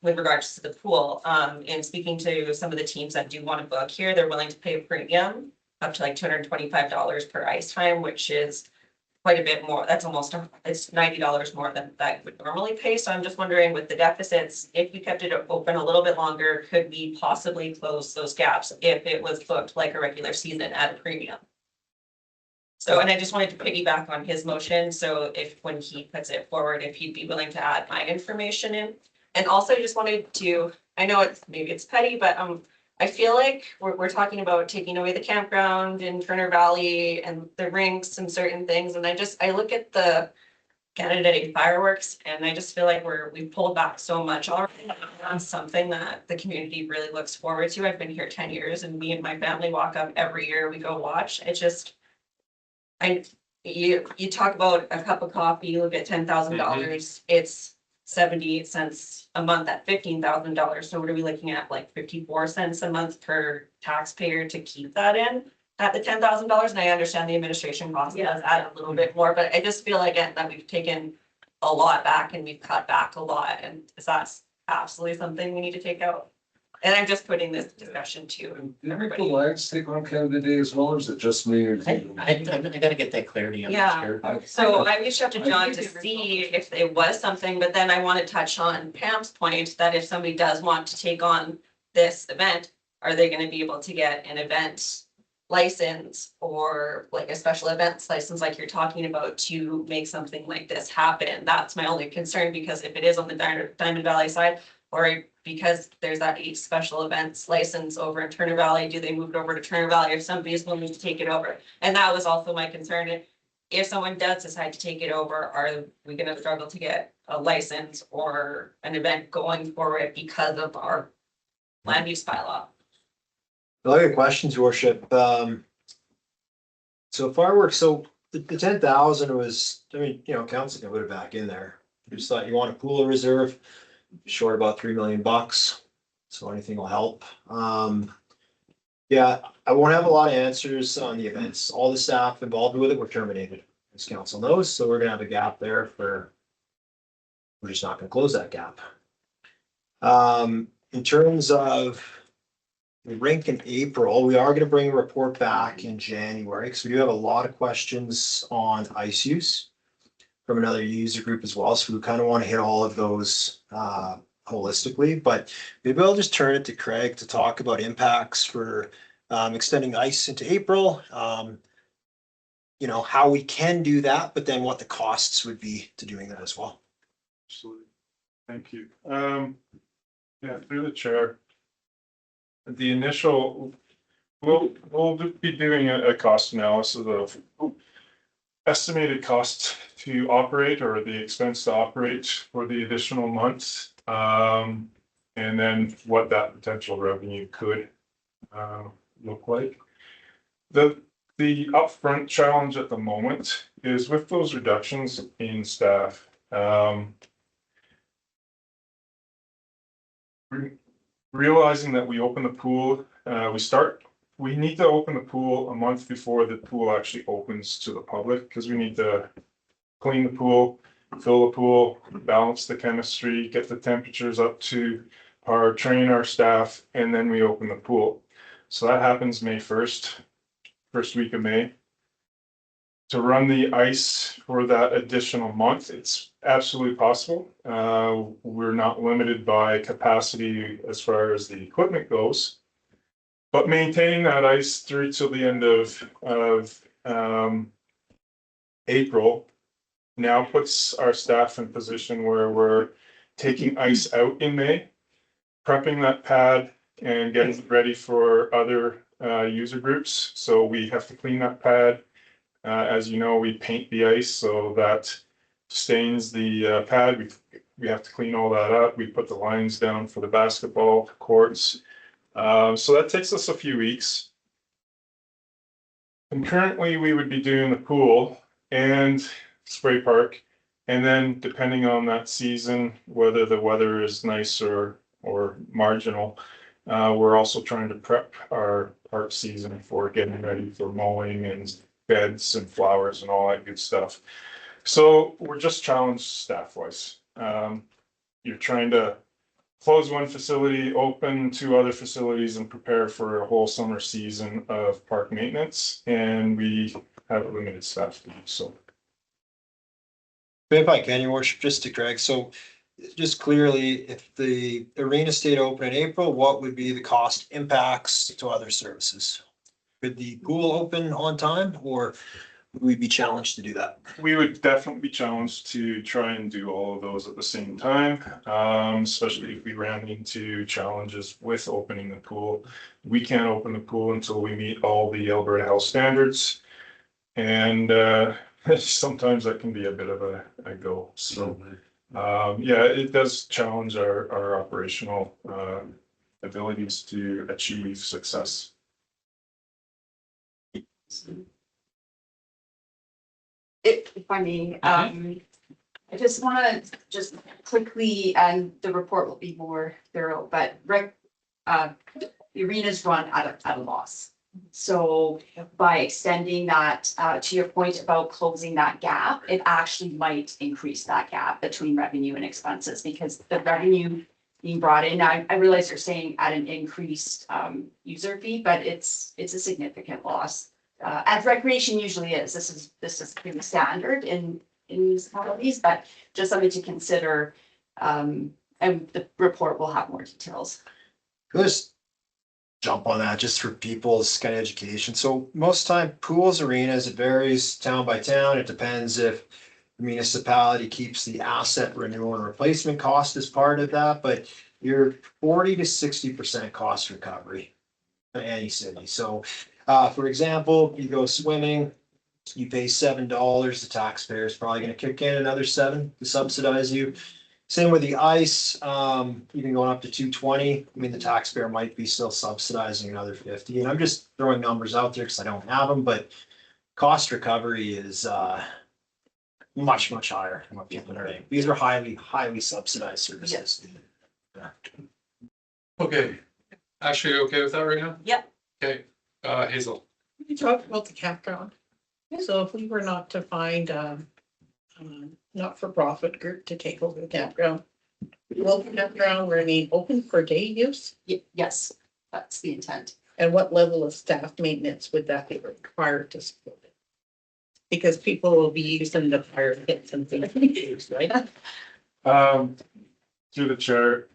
with regards to the pool. And speaking to some of the teams that do want to book here, they're willing to pay a premium up to like $225 per ice time, which is quite a bit more. That's it's $90 more than that would normally pay. So I'm just wondering, with the deficits, if we kept it open a little bit longer, could we possibly close those gaps if it was booked like a regular season at a premium? So, and I just wanted to piggyback on his motion. So if, when he puts it forward, if he'd be willing to add my information in. And also just wanted to, I know maybe it's petty, but I feel like we're talking about taking away the campground in Turner Valley and the rinks and certain things. And I look at the Canada Day fireworks and I just feel like we've pulled back so much already on something that the community really looks forward to. I've been here 10 years and me and my family walk up every year. We go watch. It just, you talk about a cup of coffee, you look at $10,000, it's 78 cents a month at $15,000. So what are we looking at, like 54 cents a month per taxpayer to keep that in at the $10,000? And I understand the administration cost does add a little bit more, but I just feel again that we've taken a lot back and we've cut back a lot. And is that absolutely something we need to take out? And I'm just putting this discussion to everybody. the Lions take on Canada Day as well, or is it just me? I gotta get that clarity on this Yeah. here. So I reached out to John to see if there was something, but then I want to touch on Pam's point that if somebody does want to take on this event, are they going to be able to get an event license or like a special events license like you're talking about to make something like this happen? That's my only concern, because if it is on the Diamond Valley side, or because there's that 8 special events license over in Turner Valley, do they move it over to Turner Valley if somebody's willing to take it over? And that was also my concern. If someone does decide to take it over, are we gonna struggle to get a license or an event going for it because of our land use bylaw? Well, I got questions, your worship. So fireworks, so the 10,000 was, I mean, council can put it back in there. You just thought you want a pool reserve, short about $3 million. So anything will help. Yeah, I won't have a lot of answers on the events. All the staff involved with it were terminated, as council knows. So we're gonna have a gap there we're just not gonna close that gap. In terms of the rink in April, we are gonna bring a report back in January, because we do have a lot of questions on ice use from another user group as well, so we kind of want to hit all of those holistically, but maybe I'll just turn it to Craig to talk about impacts for extending ice into April. You know, how we can do that, but then what the costs would be to doing that as well. Absolutely. Thank you. Yeah, through the chair. The initial, we'll be doing a cost analysis of estimated cost to operate or the expense to operate for the additional months. And then what that potential revenue could look like. The upfront challenge at the moment is with those reductions in staff. Realizing that we open the pool, we need to open the pool a month before the pool actually opens to the public, because we need to clean the pool, fill the pool, balance the chemistry, get the temperatures up to par, train our staff, and then we open the pool. So that happens May 1st, first week of May. To run the ice for that additional month, it's absolutely possible. We're not limited by capacity as far as the equipment goes. But maintaining that ice through till the end of April now puts our staff in position where we're taking ice out in May, prepping that pad and getting it ready for other user groups. So we have to clean that pad. As you know, we paint the ice, so that stains the pad. We have to clean all that up. We put the lines down for the basketball courts. So that takes us a few weeks. Concurrently, we would be doing the pool and spray park. And then depending on that season, whether the weather is nice or marginal, we're also trying to prep our park season for getting ready for mowing and beds and flowers and all that good stuff. So we're just challenged staff wise. You're trying to close one facility, open two other facilities, and prepare for a whole summer season of park maintenance. And we have limited staff to do so. If I can, your worship, just to Craig, so just clearly, if the arena stayed open in April, what would be the cost impacts to other services? Could the pool open on time, or would we be challenged to do that? We would definitely be challenged to try and do all of those at the same time, especially if we ran into challenges with opening the pool. We can't open the pool until we meet all the Alberta health standards. And sometimes that can be a bit of a go. So yeah, it does challenge our operational abilities to achieve success. If I may, I just want to just quickly, and the report will be more thorough, but the arena's run at a loss. So by extending that, to your point about closing that gap, it actually might increase that gap between revenue and expenses, because the revenue being brought in, now I realize you're saying at an increased user fee, but it's a significant loss. As recreation usually is, this is pretty standard in municipalities, but just something to consider. And the report will have more details. Just jump on that just for people's kind of education. So most time pools, arenas, it varies town by town. It depends if the municipality keeps the asset renewal and replacement cost as part of that, but you're 40 to 60% cost recovery in any city. So for example, you go swimming, you pay $7, the taxpayer is probably going to kick in another $7 to subsidize you. Same with the ice, even going up to 220. I mean, the taxpayer might be still subsidizing another 50. And I'm just throwing numbers out there because I don't have them, but cost recovery is much higher than what people are paying. These are highly subsidized services. Yes. Okay, Ashley, you okay with that right now? Yep. Okay, Hazel. We talked about the campground. So if we were not to find not-for-profit group to take over the campground, will campground remain open for day use? Yes, that's the intent. And what level of staff maintenance would that be required to support it? Because people will be using the fire pits and things, right? Through the chair.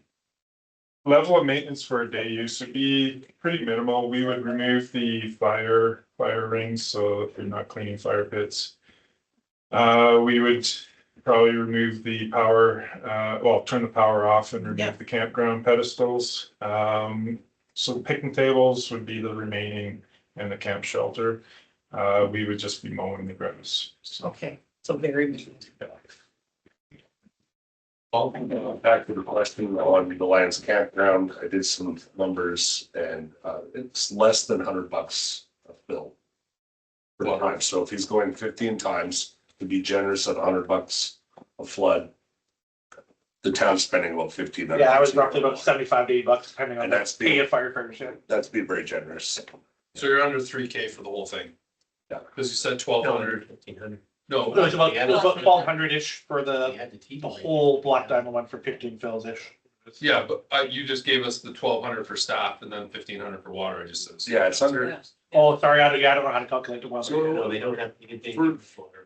Level of maintenance for a day use would be pretty minimal. We would remove the fire rings, so if you're not cleaning fire pits. We would probably remove the power, turn the power off and Yeah. remove the campground pedestals. So the picnic tables would be the remaining and the camp shelter. We would just be mowing the grass, so. Okay, so very minimal. Back to the question on the Lions campground, I did some numbers and it's less than $100 a bill. For the time, so if he's going 15 times, to be generous at $100 a flood. The town's spending about 1,500. Yeah, I was roughly about 75 to $80 depending on And the that's pay the, of firefighters, yeah. that's being very generous. So you're under 3K for the whole thing? Yeah. Cause you said 1,200. 1,500. No, It was about 1,200-ish for You the had the T. whole Black Diamond one for 15 fills-ish. yeah, but you just gave us the 1,200 for staff and then 1,500 for water, I just said. Yeah, it's under, Oh, sorry, I don't know how to calculate the one. No, they don't have, you can take.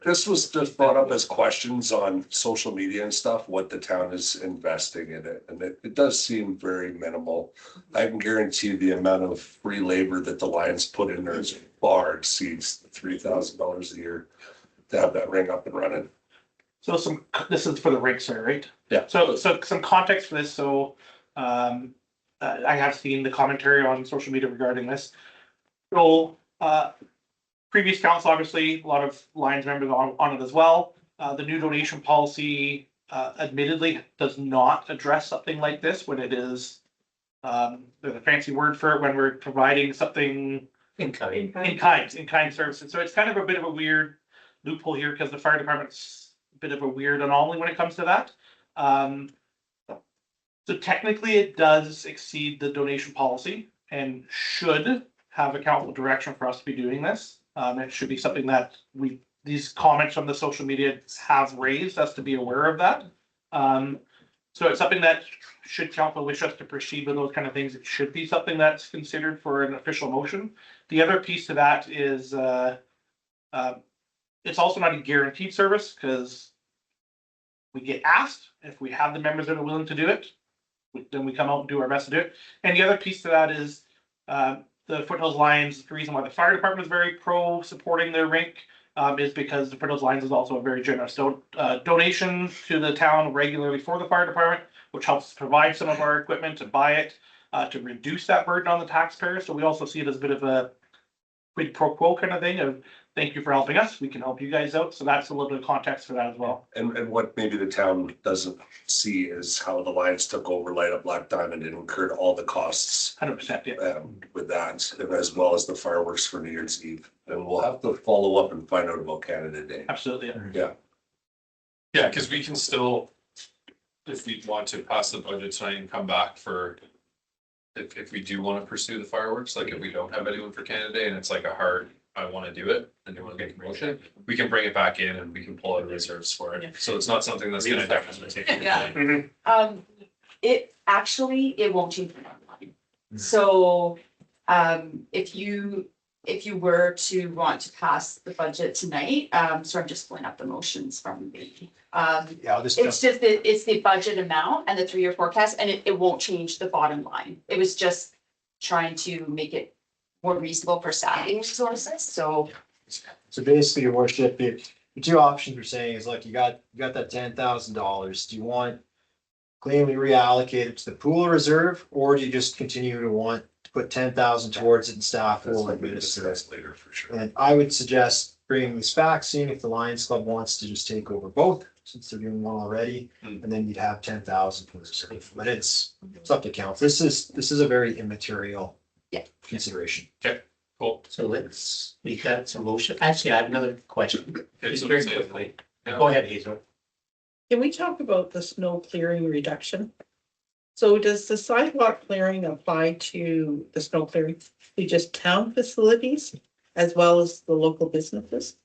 this was just brought up as questions on social media and stuff, what the town is investing in it, and it does seem very minimal. I can guarantee the amount of free labor that the Lions put in there is far exceeds the $3,000 a year to have that ring up and running. So this is for the rig, sir, right? Yeah. So some context for this, so, I have seen the commentary on social media regarding this. So, previous council, obviously, a lot of Lions members on it as well. The new donation policy, admittedly does not address something like this when it is, there's a fancy word for it, when we're providing something In kind. in kind services. So it's kind of a bit of a weird loophole here because the fire department's a bit of a weird anomaly when it comes to that. So technically it does exceed the donation policy and should have a council direction for us to be doing this. It should be something that these comments from the social media have raised us to be aware of that. So it's something that should council wish us to proceed with those kind of things, it should be something that's considered for an official motion. The other piece to that is, it's also not a guaranteed service because we get asked if we have the members that are willing to do it, then we come out and do our best to do it. And the other piece to that is, the Foothills Lions, the reason why the fire department is very pro supporting their rink is because the Foothills Lions is also a very generous donation to the town regularly for the fire department, which helps provide some of our equipment to buy it, to reduce that burden on the taxpayer. So we also see it as a bit of a quid pro quo kind of thing of thank you for helping us, we can help you guys out. So that's a little bit of context for that as well. And what maybe the town doesn't see is how the Lions took over Light Up Black Diamond and incurred all the costs 100%, yeah. with that, and as well as the fireworks for New Year's Eve. And we'll have to follow up and find out about Canada Day. Absolutely. Yeah. Yeah, cause we can still, if we want to pass the budget tonight and come back for. If we do wanna pursue the fireworks, like if we don't have anyone for Canada Day and it's like a hard, I wanna do it, and you wanna get a motion, we can bring it back in and we can pull out reserves for it. So it's not something that's gonna definitely take. Yeah. It actually, it won't change the bottom line. So, if you were to want to pass the budget tonight, so I'm just pulling up the motions from the, Yeah, I'll just. it's just, it's the budget amount and the 3-year forecast, and it won't change the bottom line. It was just trying to make it more reasonable for staffing resources, so. So basically, your worship, the two options we're saying is like, you got that $10,000. Do you want cleanly reallocate it to the pool reserve, or do you just continue to want to put 10,000 towards it and staff That's will what we administer it? discuss later for sure. And I would suggest bringing this back, seeing if the Lions Club wants to just take over both, since they're doing one already, and then you'd have 10,000 for reserve. But it's up to council. This is a very immaterial consideration. Cool. So we got some motion. Actually, I have another question. Okay, Just so very say- quickly. Yeah. Go ahead, Hazel. Can we talk about the snow clearing reduction? So does the sidewalk clearing apply to the snow clearing to just town facilities as well as the local businesses?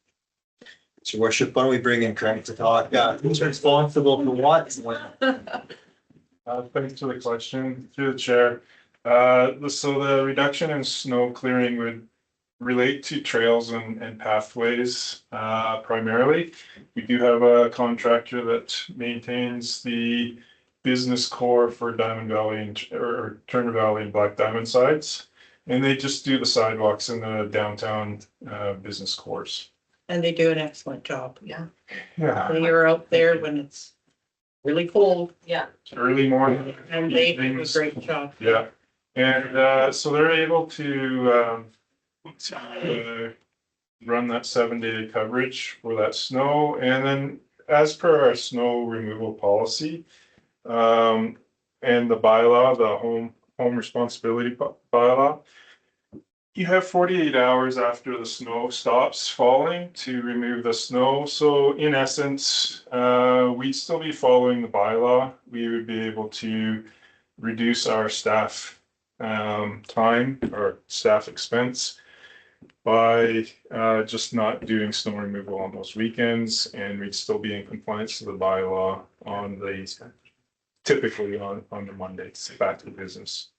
So worship, why don't we bring in Craig to talk, who's responsible for what? Thanks for the question, through the chair. So the reduction in snow clearing would relate to trails and pathways, primarily. We do have a contractor that maintains the business core for Diamond Valley or Turner Valley and Black Diamond sides. And they just do the sidewalks in the downtown, business cores. And they do an excellent job. Yeah. Yeah, They are out there when it's really cold Yeah. early morning. and they do a evenings. great job. Yeah, and so they're able to run that 7-day coverage for that snow, and then as per our snow removal policy, and the bylaw, the home responsibility bylaw, you have 48 hours after the snow stops falling to remove the snow. So in essence, we'd still be following the bylaw. We would be able to reduce our staff time or staff expense by just not doing snow removal on those weekends, and we'd still be in compliance to the bylaw on typically on the Mondays, back to business.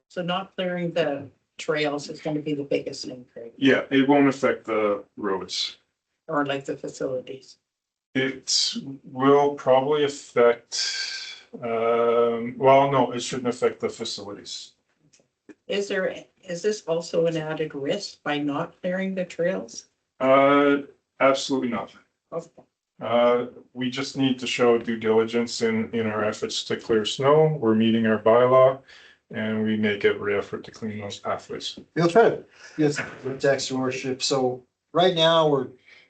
So not clearing the trails is going to be the biggest increase, Yeah, it won't affect the roads. or like the facilities. It will probably affect, well, no, it shouldn't affect the facilities. Is this also an added risk by not clearing the trails? Absolutely not. Okay. We just need to show due diligence in our efforts to clear snow. We're meeting our bylaw, and we make every effort to clean those pathways. We'll try to get some text, your worship. So right now, we're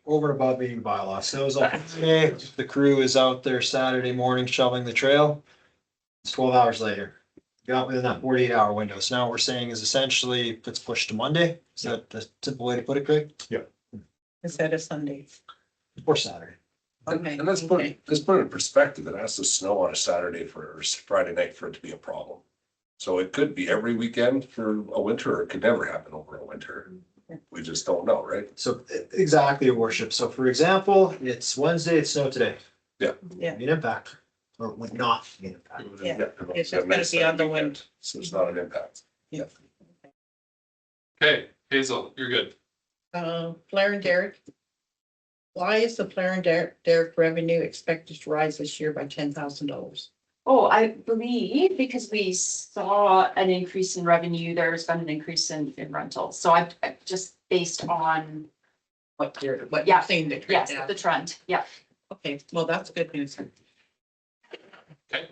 over and above meeting the bylaw. Snow's on Friday, the crew is out there Saturday morning shoveling the trail. It's 12 hours later. Got within that 48-hour window. So now what we're saying is essentially let's push to Monday. Is that the simple way to put it, Craig? Instead of Sunday. Or Saturday. Okay. And let's put it in perspective. It has to snow on a Saturday or Friday night for it to be a problem. So it could be every weekend for a winter, or it could never happen over a winter. We just don't know, right? So exactly, your worship. So for example, it's Wednesday, it's snow today. Yeah. Be an impact or would not be an impact. Yeah. It's just gonna be on the wind. So it's not an impact. Okay, Hazel, you're good. Blair and Derek. Why is the Blair and Derek revenue expected to rise this year by $10,000? Oh, I believe because we saw an increase in revenue, there's been an increase in rentals. So I just based on, What you're Yeah. saying the yes, trend. the trend. Yeah. Okay, well, that's good news. Okay.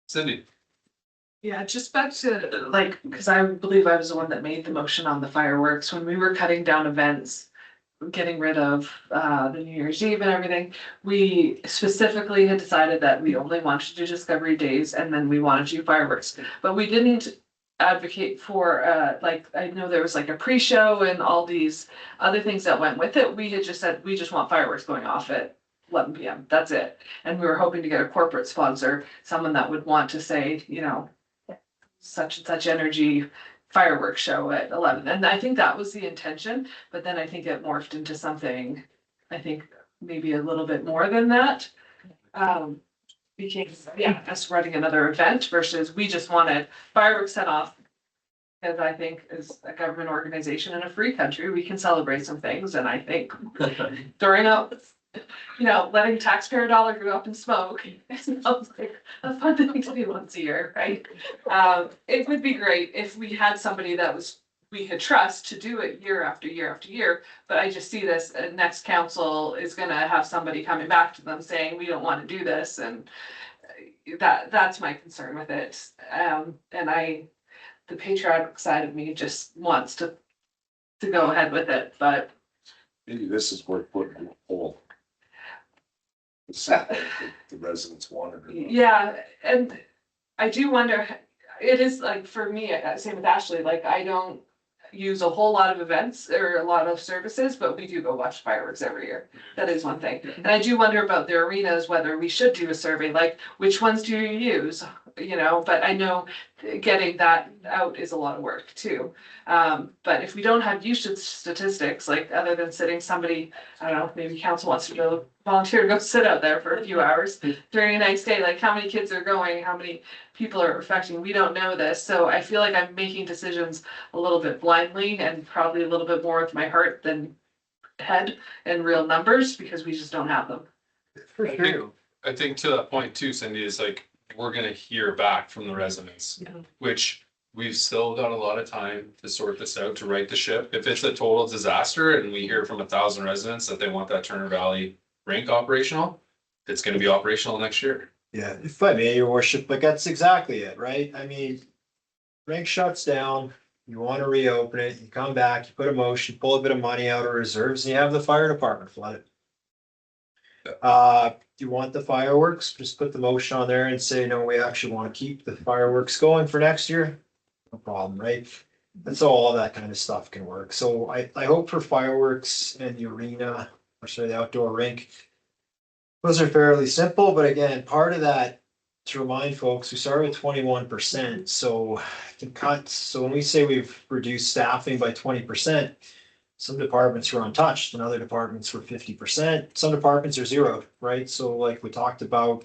Cindy, Yeah, just back to like, because I believe I was the one that made the motion on the fireworks when we were cutting down events, getting rid of the New Year's Eve and everything. We specifically had decided that we only wanted to do Discovery Days and then we wanted to do fireworks, but we didn't advocate for like, I know there was like a pre-show and all these other things that went with it. We had just said, we just want fireworks going off at 11 PM. That's it. And we were hoping to get a corporate sponsor, someone that would want to say, you know, such and such energy fireworks show at 11. And I think that was the intention, but then I think it morphed into something, I think maybe a little bit more than that. Because, yeah, us running another event versus we just wanted fireworks set off. Because I think as a government organization in a free country, we can celebrate some things. And I think during letting taxpayer dollar go up in smoke, it sounds like a fun thing to do once a year, right? It would be great if we had somebody that we could trust to do it year after year after year. But I just see this, next council is gonna have somebody coming back to them saying, we don't want to do this, and that's my concern with it. And the patriotic side of me just wants to go ahead with it, but Maybe this is worth putting in a poll. The residents wanted it. yeah, and I do wonder, it is like, for me, same with Ashley, like, I don't use a whole lot of events or a lot of services, but we do go watch fireworks every year. That is one thing. And I do wonder about the arenas, whether we should do a survey, like, which ones do you use? But I know getting that out is a lot of work too. But if we don't have usage statistics, like, other than sitting somebody, I don't know, maybe council wants to volunteer to go sit out there for a few hours during a nice day, like how many kids are going, how many people are affecting, we don't know this, so I feel like I'm making decisions a little bit blindly and probably a little bit more with my heart than head and real numbers, because we just don't have them. For I think- I think to that point too, Cindy, is like, we're gonna hear back from the residents, Yeah. which we've still got a lot of time to sort this out, to right the ship. If it's a total disaster and we hear from 1,000 residents that they want that Turner Valley rink operational, it's gonna be operational next year. Yeah, if I may, your worship, but that's exactly it, right? I mean, rink shuts down, you want to reopen it, you come back, you put a motion, pull a bit of money out of reserves, and you have the fire department flood it. You want the fireworks, just put the motion on there and say, no, we actually want to keep the fireworks going for next year. No problem, right? That's all that kind of stuff can work. So I hope for fireworks and the arena, or sorry, the outdoor rink. Those are fairly simple, but again, part of that, to remind folks, we started with 21%, so to cut, so when we say we've reduced staffing by 20%, some departments were untouched and other departments were 50%, some departments are zero, right? So like we talked about,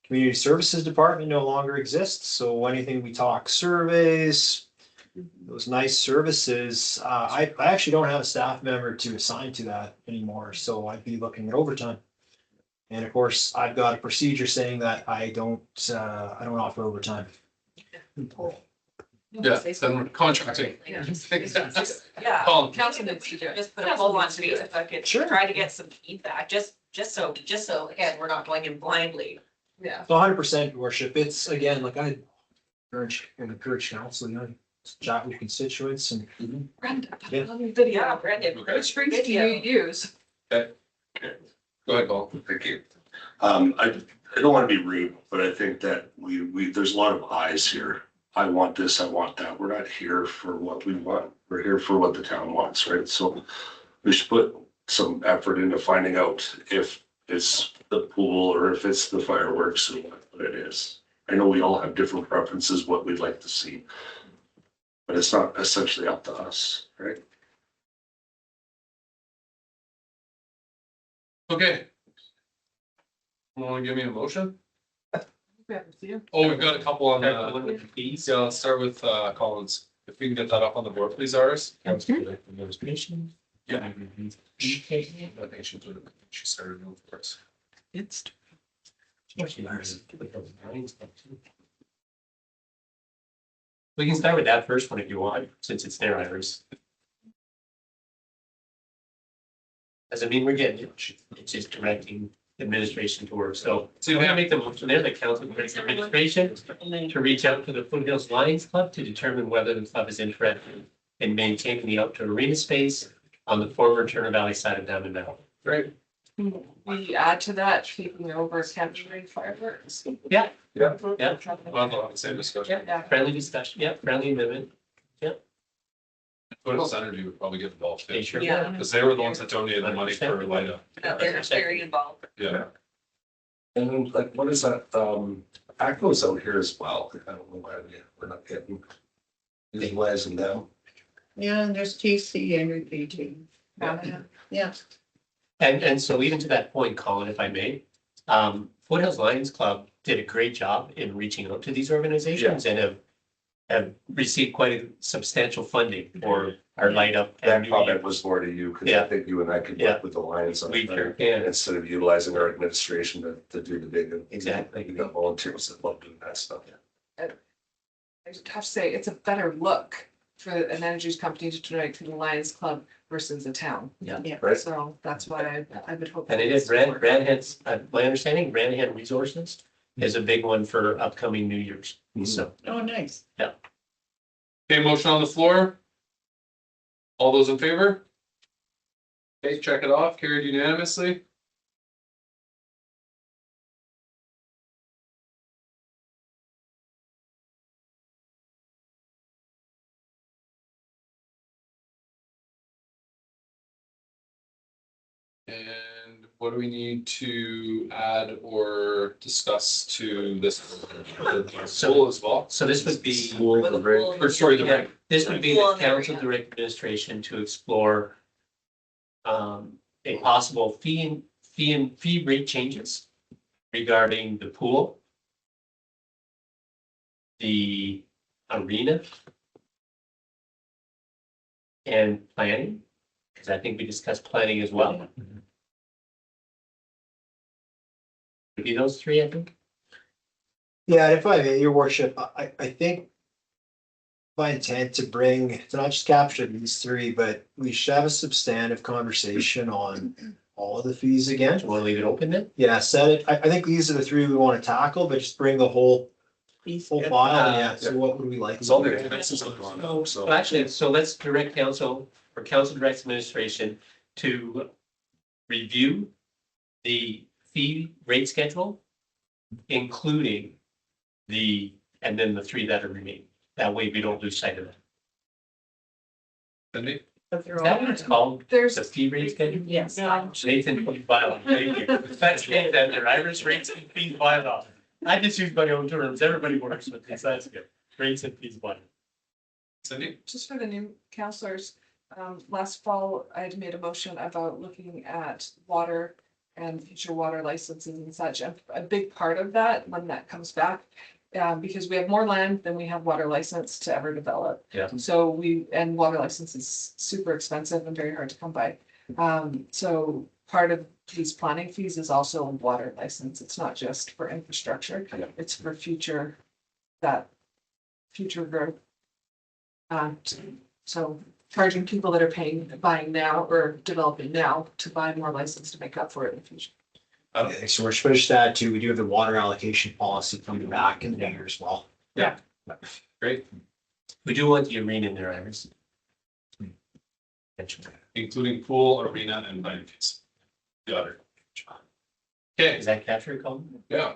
community services department no longer exists, so anything we talk surveys, those nice services, I actually don't have a staff member to assign to that anymore, so I'd be looking at overtime. And of course, I've got a procedure saying that I don't offer overtime. Yeah, then contracting. Yeah. Yeah, Colin. council needs to just put a poll on Facebook and Sure. try to get some feedback, just so, again, we're not going in blindly. Yeah. So 100% worship, it's again, like I encourage council, you know, chat with constituents and. Brenda, Yeah. video. Yeah, Brendan. Okay. Which drinks do you use? Go ahead, Colin. Thank you. I don't want to be rude, but I think that there's a lot of eyes here. I want this, I want that. We're not here for what we want. We're here for what the town wants, right? So we should put some effort into finding out if it's the pool or if it's the fireworks and what it is. I know we all have different preferences, what we'd like to see. But it's not essentially up to us, right? Okay. Want to give me a motion? We have a few. Oh, we've got a couple on One the, with the fees. yeah, let's start with Collins. If we can get that up on the board, please, Iris. Administration. Yeah. I think she started doing for us. It's. We can start with that first one if you want, since it's there, Iris. Doesn't mean we're getting it, it's just directing administration to work, so I'm gonna make the motion there, the council directs administration to reach out to the Foothills Lions Club to determine whether the club is interested in maintaining the outdoor arena space on the former Turner Valley side of Diamond Valley. Great. We add to that, taking over capturing fireworks. Yeah. Yeah. Yeah. Well, the same discussion. Yeah. Friendly discussion, yeah, friendly amendment, Foothills Energy would probably get involved they too, sure. Yeah. because they were the ones that donated the money for light up. They're very involved. Yeah. And then like, what is that, ACO's out here as well. I don't know why we're not getting utilizing them. Yeah, and there's TC Energy too. Yeah. And so even to that point, Colin, if I may, Foothills Lions Club did a great job in reaching out to these organizations and have received quite a substantial funding for our light up. That comment was more to you, because I Yeah. think you and I could Yeah. work with the Lions on We it. sure can. Instead of utilizing our administration to do the digging. Exactly. You got volunteers that love doing that stuff. I just have to say, it's a better look for an energy company to donate to the Lions Club versus a town. Right. So that's why I would hope. And it is Brandhead's, my understanding, Brandhead Resources is a big one for upcoming New Year's, so. Oh, nice. Okay, motion on the floor. All those in favor? Okay, check it off, carried unanimously. And what do we need to add or discuss to this? Soul as well? So this would be. School, the rink. Or sorry, the Yeah, rink. this would be the council direct administration to explore a possible fee rate changes regarding the pool, the arena, and planning, because I think we discussed planning as well. Would be those three, I think. Yeah, and if I may, your worship, I think my intent to not just capture these three, but we should have a substantive conversation on all of the fees again. Want to leave it open then? Yeah, set it. I think these are the three we want to tackle, but just bring the whole file. Yeah, so what would we like? It's all the expenses have gone up, so. Well, actually, so let's direct council, or council directs administration to review the fee rate schedule, including and then the three that are remaining. That way we don't lose sight of it. Cindy? But they're Is that all- what it's called? There's, The fee rate schedule? Yes. Nathan, put bylaw, thank you. That's it, that they're Irish rates and fees bylaw. I just use my own terms. Everybody works with this. That's good. Rates and fees bylaw. Cindy? just for the new counselors, last fall, I had made a motion about looking at water and future water licenses and such. A big part of that, when that comes back, because we have more land than we have water license to ever develop. Yeah. So and water license is super expensive and very hard to come by. So part of these planning fees is also a water license. It's not just for infrastructure. Yeah. It's for future growth. So charging people that are buying now or developing now to buy more license to make up for it in the future. Okay, so we're supposed to add to, we do have the water allocation policy coming back in there as well. Great, We do want the arena in there, Iris. including pool, arena, and planning fees. Got it. Okay, Is that capture called? yeah.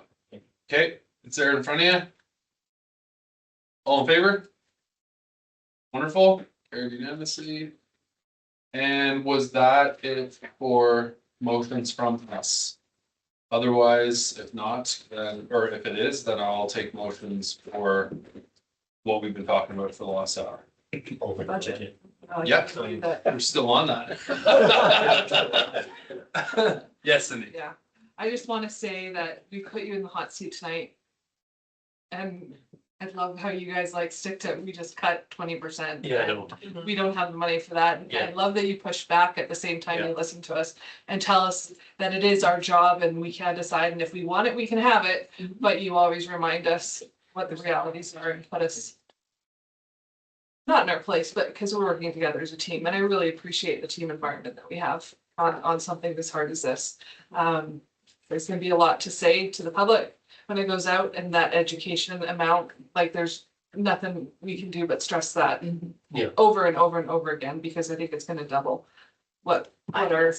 Okay, it's there in front of you. All in favor? Wonderful, carried unanimously. And was that it for motions from us? Otherwise, if not, then, or if it is, then I'll take motions for what we've been talking about for the last hour. Over Budget. Yep. That- We're still on that. Yes, Cindy. Yeah, I just want to say that we put you in the hot seat tonight. And I love how you guys like stick to, we just cut 20%. Yeah, I know. We don't have the money for that. And I Yeah. love that you push back at the same time Yeah. you listen to us and tell us that it is our job and we can decide, and if we want it, we can have it. But you always remind us what the realities are and put us not in our place, but because we're working together as a team. And I really appreciate the team environment that we have on something as hard as this. There's gonna be a lot to say to the public when it goes out, and that education amount, like there's nothing we can do but stress that Yeah. over and over and over again, because I think it's gonna double what our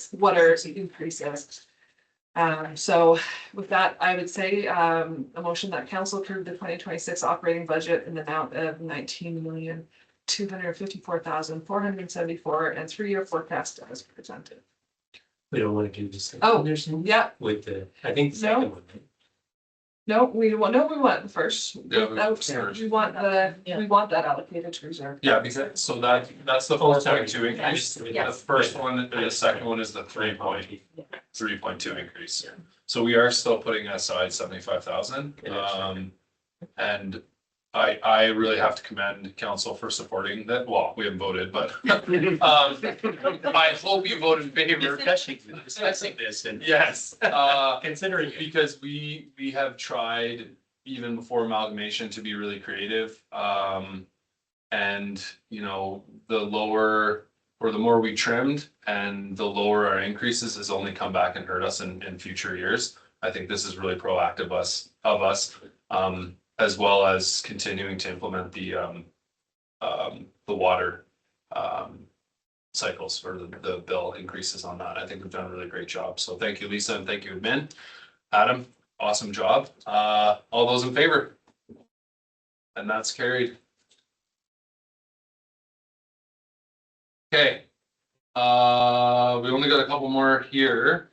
increase is. So with that, I would say, a motion that council approve the 2026 operating budget in the amount of 19,254,474 and 3-year forecast as presented. We don't want to do this. Oh, There's some Yeah, with I think the second one. Right? no, we want the first. Yeah, we want Without- the first. We want that allocated to reserve. Yeah, because, so that's the Oh, sorry. 4.2 increase. Yes. The first one, and the second one is the 3.2 increase. So we are still putting aside 75,000. And I really have to commend council for supporting that. Well, we haven't voted, but I hope you vote in favor. Discussing this and Yes, considering it. because we have tried even before amalgamation to be really creative. And you know, the lower or the more we trimmed and the lower our increases has only come back and hurt us in future years. I think this is really proactive of us, as well as continuing to implement the water cycles or the bill increases on that. I think we've done a really great job. So thank you, Lisa, and thank you, admin. Adam, awesome job. All those in favor? And that's carried. Okay. We only got a couple more here.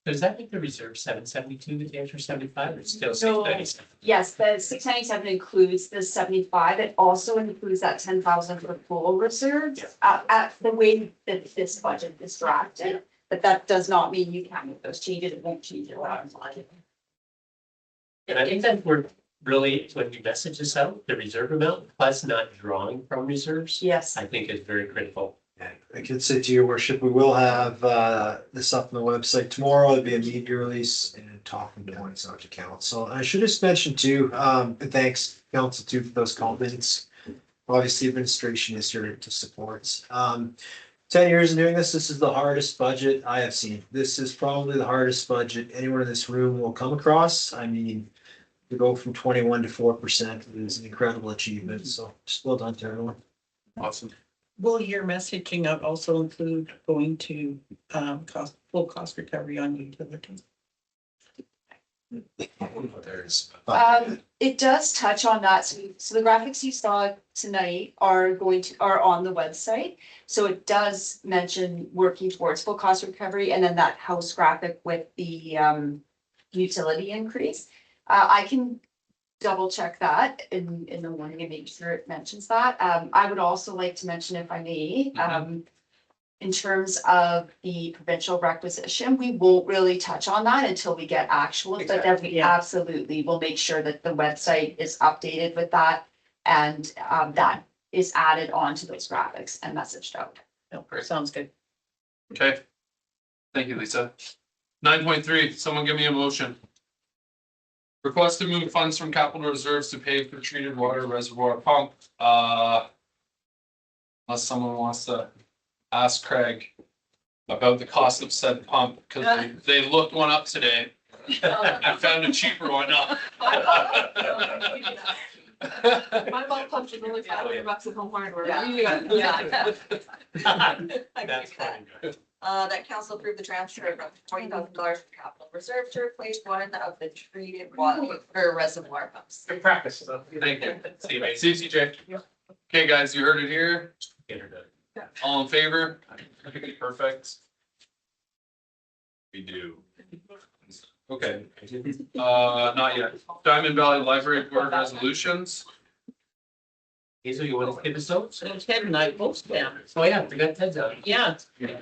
Does that make the reserve 772 with the extra 75 or still No. 697? Yes, the 697 includes the 75. It also includes that 10,000 for pool reserves. Yeah. At the way that this budget is drafted, But that does not mean you can't make those changes. It won't change your water line. And I think that we're really, when we message this out, the reserve amount, plus not drawing from reserves, Yes. I think is very critical. I could say to your worship, we will have this up on the website tomorrow. There'll be a media release and talking points out to council. I should just mention too, and thanks council too for those comments. Obviously, administration is here to support. 10 years of doing this is the hardest budget I have seen. This is probably the hardest budget anyone in this room will come across. I mean, to go from 21 to 4% is an incredible achievement. So just well done to everyone. Awesome. Will your messaging also include going to full cost recovery on utilities? There's. It does touch on that. So the graphics you saw tonight are on the website. So it does mention working towards full cost recovery and then that house graphic with the utility increase. I can double check that in the morning and make sure it mentions that. I would also like to mention, if I may, in terms of the provincial requisition, we won't really touch on that until we get actual, but then we absolutely will make sure that the website is updated with that. And that is added onto those graphics and messaged out. No, sounds good. Okay. Thank you, Lisa. 9.3, someone give me a motion. Request to move funds from capital reserves to pay for treated water reservoir pump. Unless someone wants to ask Craig about the cost of said pump, because they looked one up today and found a cheaper one. My mom pumped is only $500 at home hardware. Yeah. That's fine. That council approved the transfer of $20,000 from capital reserve to replace one of the treated water or reservoir pumps. Good practice. Thank you. See you, CJ. Okay, guys, you heard it here. Get her done. All in favor? Perfect. We do. Okay, not yet. Diamond Valley Library Board resolutions. Hazel, you want to give us those? So Ted and I both down. Oh, yeah, we got Ted's on. Yeah,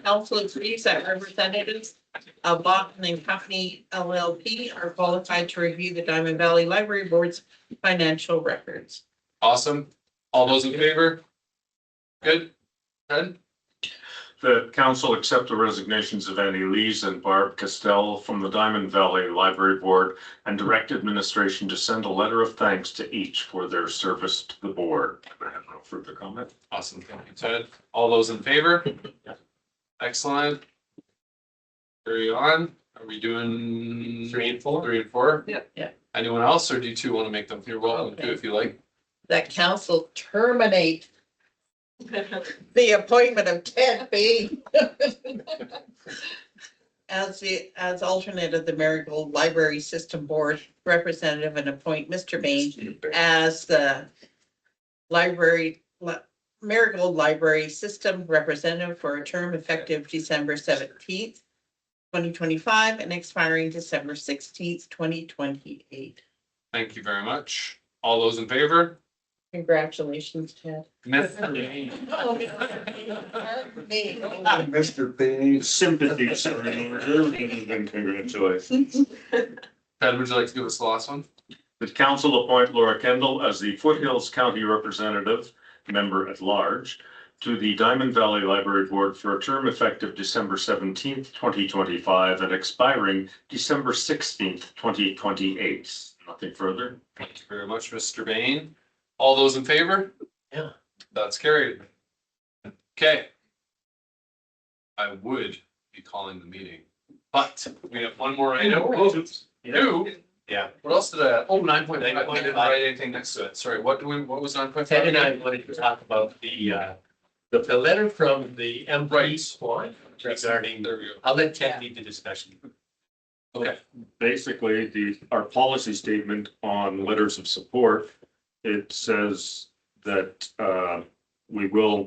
council agrees that representatives of Boston and Company LLP are qualified to review the Diamond Valley Library Board's financial records. Awesome. All those in favor? Good. Ted? The council accept the resignations of Annie Lees and Barb Castell from the Diamond Valley Library Board and direct administration to send a letter of thanks to each for their service to the board. I have no further comment. Awesome. Thank you, Ted. All those in favor? Excellent. Carry on. Are we doing 3 and 4? 3 and 4? Yeah. Yeah. Anyone else, or do you two want to make them? You're welcome to if you like. That council terminate the appointment of Ted Bain as alternate of the Marigold Library System Board representative and appoint Mr. Bain as the Marigold Library System representative for a term effective December 17th, 2025 and expiring December 16th, 2028. Thank you very much. All those in favor? Congratulations, Ted. Mr. Bain. Mr. Bain. Sympathies are in order, and congratulations. Ted, would you like to give us the last one? The council appoint Laura Kendall as the Foothills County Representative, Member at Large, to the Diamond Valley Library Board for a term effective December 17th, 2025 and expiring December 16th, 2028. Nothing further. Thank you very much, Mr. Bain. All those in favor? Yeah. That's carried. Okay. I would be calling the meeting, but we have one more item. New. Yeah. What else did I add? Oh, 9.5. I didn't write anything next to it. Sorry, what was 9.5? Ted and I wanted to talk about the letter from the MP Right. Swan regarding, There we go. I'll let Ted lead the discussion. Okay. Basically, our policy statement on letters of support, it says that we're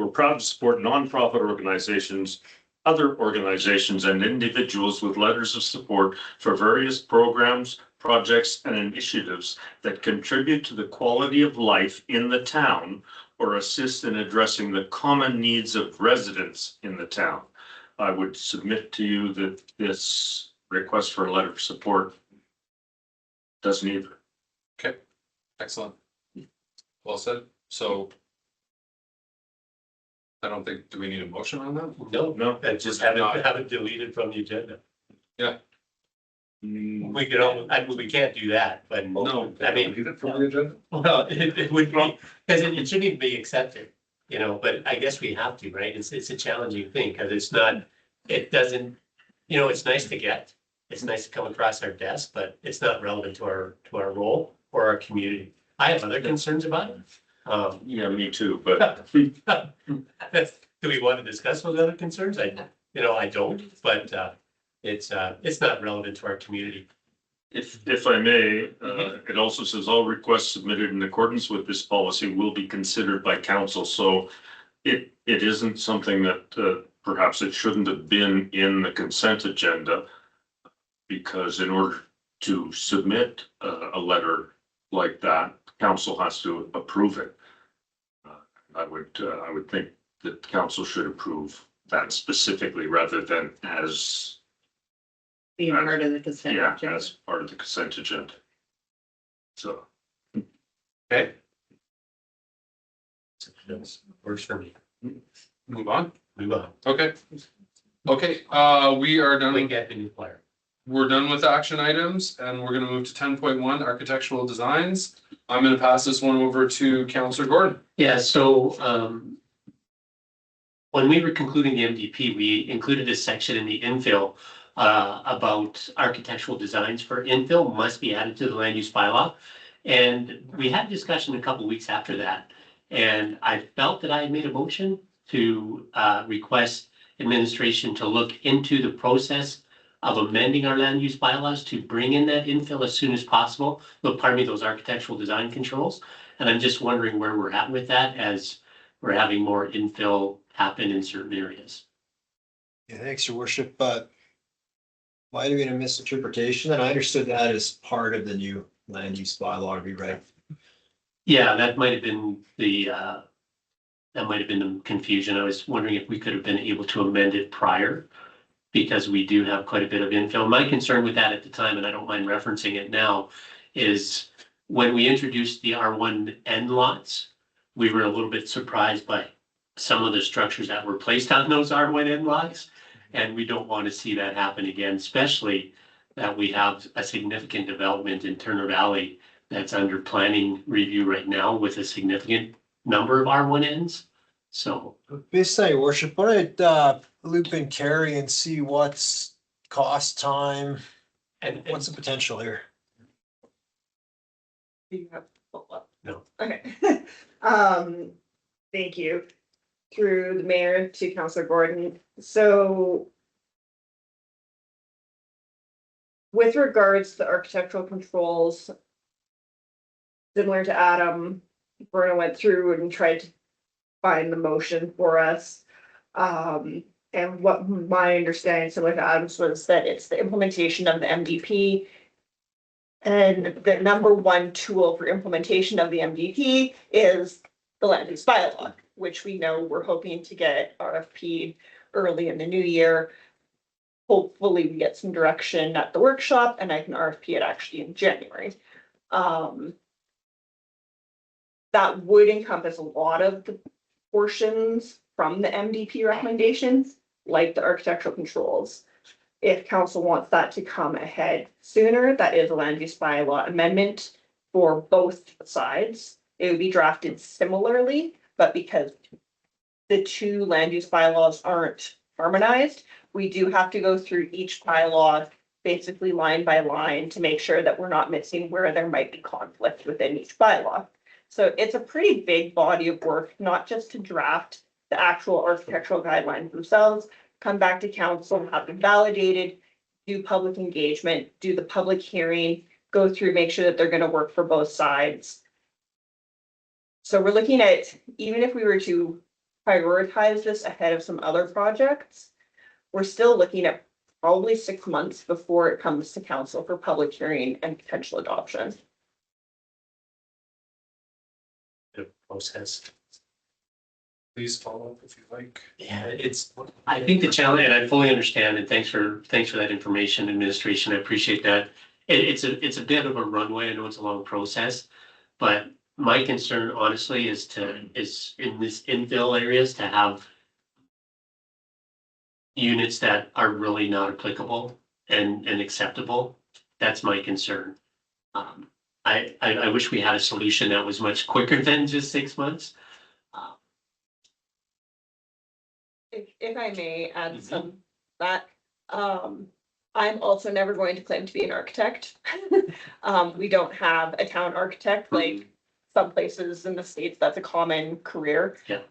proud to support nonprofit organizations, other organizations and individuals with letters of support for various programs, projects and initiatives that contribute to the quality of life in the town or assist in addressing the common needs of residents in the town. I would submit to you that this request for a letter of support doesn't either. Excellent. Well said. So I don't think, do we need a motion on that? No, and just have it deleted from the agenda. Yeah. We could, I mean, we can't do that, but. No. I mean, Leave it from the agenda? well, it would be, because it shouldn't even be accepted, you know, but I guess we have to, right? It's a challenging thing, because it's not, it doesn't, you know, it's nice to get. It's nice to come across our desk, but it's not relevant to our role or our community. I have other concerns about it. Yeah, me too, but Do we want to discuss those other concerns? I don't, but it's not relevant to our community. if I may, it also says all requests submitted in accordance with this policy will be considered by council. So it isn't something that perhaps it shouldn't have been in the consent agenda. Because in order to submit a letter like that, council has to approve it. I would think that council should approve that specifically rather than as, Being part of the consent yeah, agenda. as part of the consent agenda. So. Okay, Works for me. move on. Move on. Okay. Okay, we are done. We get the new player. We're done with action items and we're gonna move to 10.1 architectural designs. I'm gonna pass this one over to Councillor Gordon. Yeah, so when we were concluding the MDP, we included a section in the infill about architectural designs for infill must be added to the land use bylaw. And we had discussion a couple weeks after that. And I felt that I had made a motion to request administration to look into the process of amending our land use bylaws to bring in that infill as soon as possible. But pardon me, those architectural design controls. And I'm just wondering where we're at with that as we're having more infill happen in certain areas. Yeah, thanks, your worship, but might have been a misinterpretation, and I understood that as part of the new land use bylaw rewrite. Yeah, that might have been the confusion. I was wondering if we could have been able to amend it prior, because we do have quite a bit of infill. My concern with that at the time, and I don't mind referencing it now, is when we introduced the R1N lots, we were a little bit surprised by some of the structures that were placed on those R1N lots. And we don't want to see that happen again, especially that we have a significant development in Turner Valley that's under planning review right now with a significant number of R1Ns. So. Based on your worship, why don't loop in Carrie and see what's cost, time, And what's the potential here? No. Okay. Thank you. Through the mayor to Councillor Gordon. So with regards to the architectural controls, similar to Adam, Verna went through and tried to find the motion for us. And what my understanding, similar to Adam's, was that it's the implementation of the MDP. And the number one tool for implementation of the MDP is the land use bylaw, which we know we're hoping to get RFP early in the new year. Hopefully we get some direction at the workshop and I can RFP it actually in January. That would encompass a lot of the portions from the MDP recommendations, like the architectural controls. If council wants that to come ahead sooner, that is a land use bylaw amendment for both sides. It would be drafted similarly, but because the two land use bylaws aren't harmonized, we do have to go through each bylaw basically line by line to make sure that we're not missing where there might be conflict within each bylaw. So it's a pretty big body of work, not just to draft the actual architectural guidelines themselves, come back to council, have them validated, do public engagement, do the public hearing, go through, make sure that they're going to work for both sides. So we're looking at, even if we were to prioritize this ahead of some other projects, we're still looking at probably 6 months before it comes to council for public hearing and potential adoption. The process. Please follow up if you like. Yeah, I think the challenge, and I fully understand, and thanks for that information, administration, I appreciate that. It's a bit of a runway, I know it's a long process, but my concern honestly is in this infill areas to have units that are really not applicable and acceptable. That's my concern. I wish we had a solution that was much quicker than just 6 months. If I may add some that, I'm also never going to claim to be an architect. We don't have a town architect like some places in the States, that's a common career. Yeah.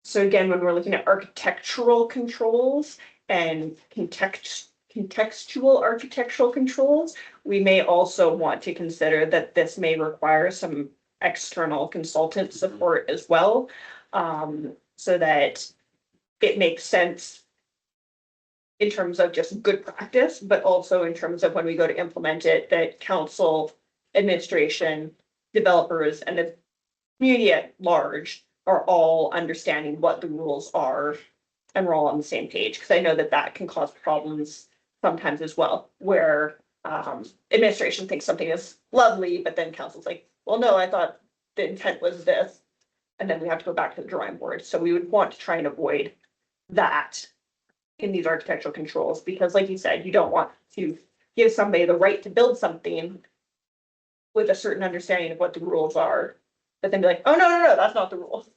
So again, when we're looking at architectural controls and contextual architectural controls, we may also want to consider that this may require some external consultant support as well. So that it makes sense in terms of just good practice, but also in terms of when we go to implement it, that council, administration, developers, and the community at large are all understanding what the rules are and we're all on the same page, because I know that that can cause problems sometimes as well, where administration thinks something is lovely, but then council's like, well, no, I thought the intent was this. And then we have to go back to the drawing board. So we would want to try and avoid that in these architectural controls, because like you said, you don't want to give somebody the right to build something with a certain understanding of what the rules are, but then be like, oh, no, that's not the rules.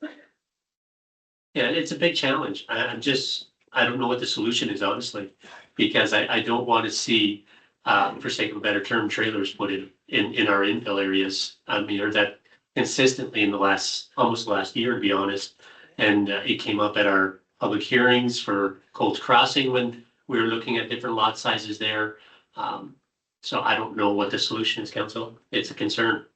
Yeah, it's a big challenge. I don't know what the solution is, honestly, because I don't want to see, for sake of a better term, trailers put in our infill areas. I mean, or that consistently in almost the last year, to be honest. And it came up at our public hearings for Colts Crossing when we were looking at different lot sizes there. So I don't know what the solution is, council. It's a concern.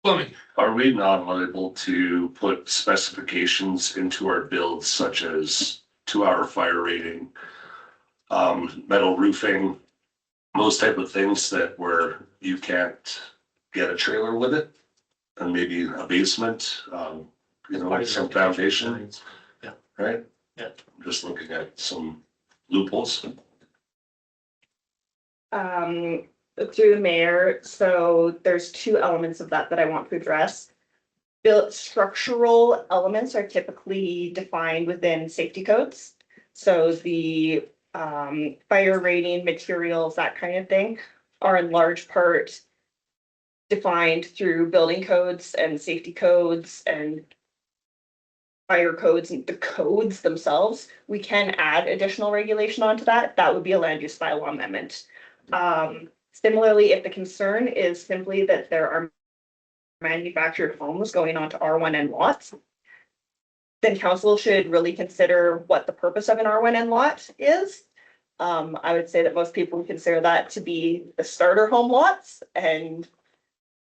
Plumbing. Are we not liable to put specifications into our builds such as 2-hour fire rating, metal roofing, those type of things that where you can't get a trailer with it? And maybe a basement, some foundation, Yeah. right? Yeah. I'm just looking at some loopholes. Through the mayor, so there's 2 elements of that I want to address. Built structural elements are typically defined within safety codes. So the fire rating materials, that kind of thing, are in large part defined through building codes and safety codes and fire codes and the codes themselves. We can add additional regulation onto that. That would be a land use bylaw amendment. Similarly, if the concern is simply that there are manufactured homes going onto R1N lots, then council should really consider what the purpose of an R1N lot is. I would say that most people would consider that to be the starter home lots, and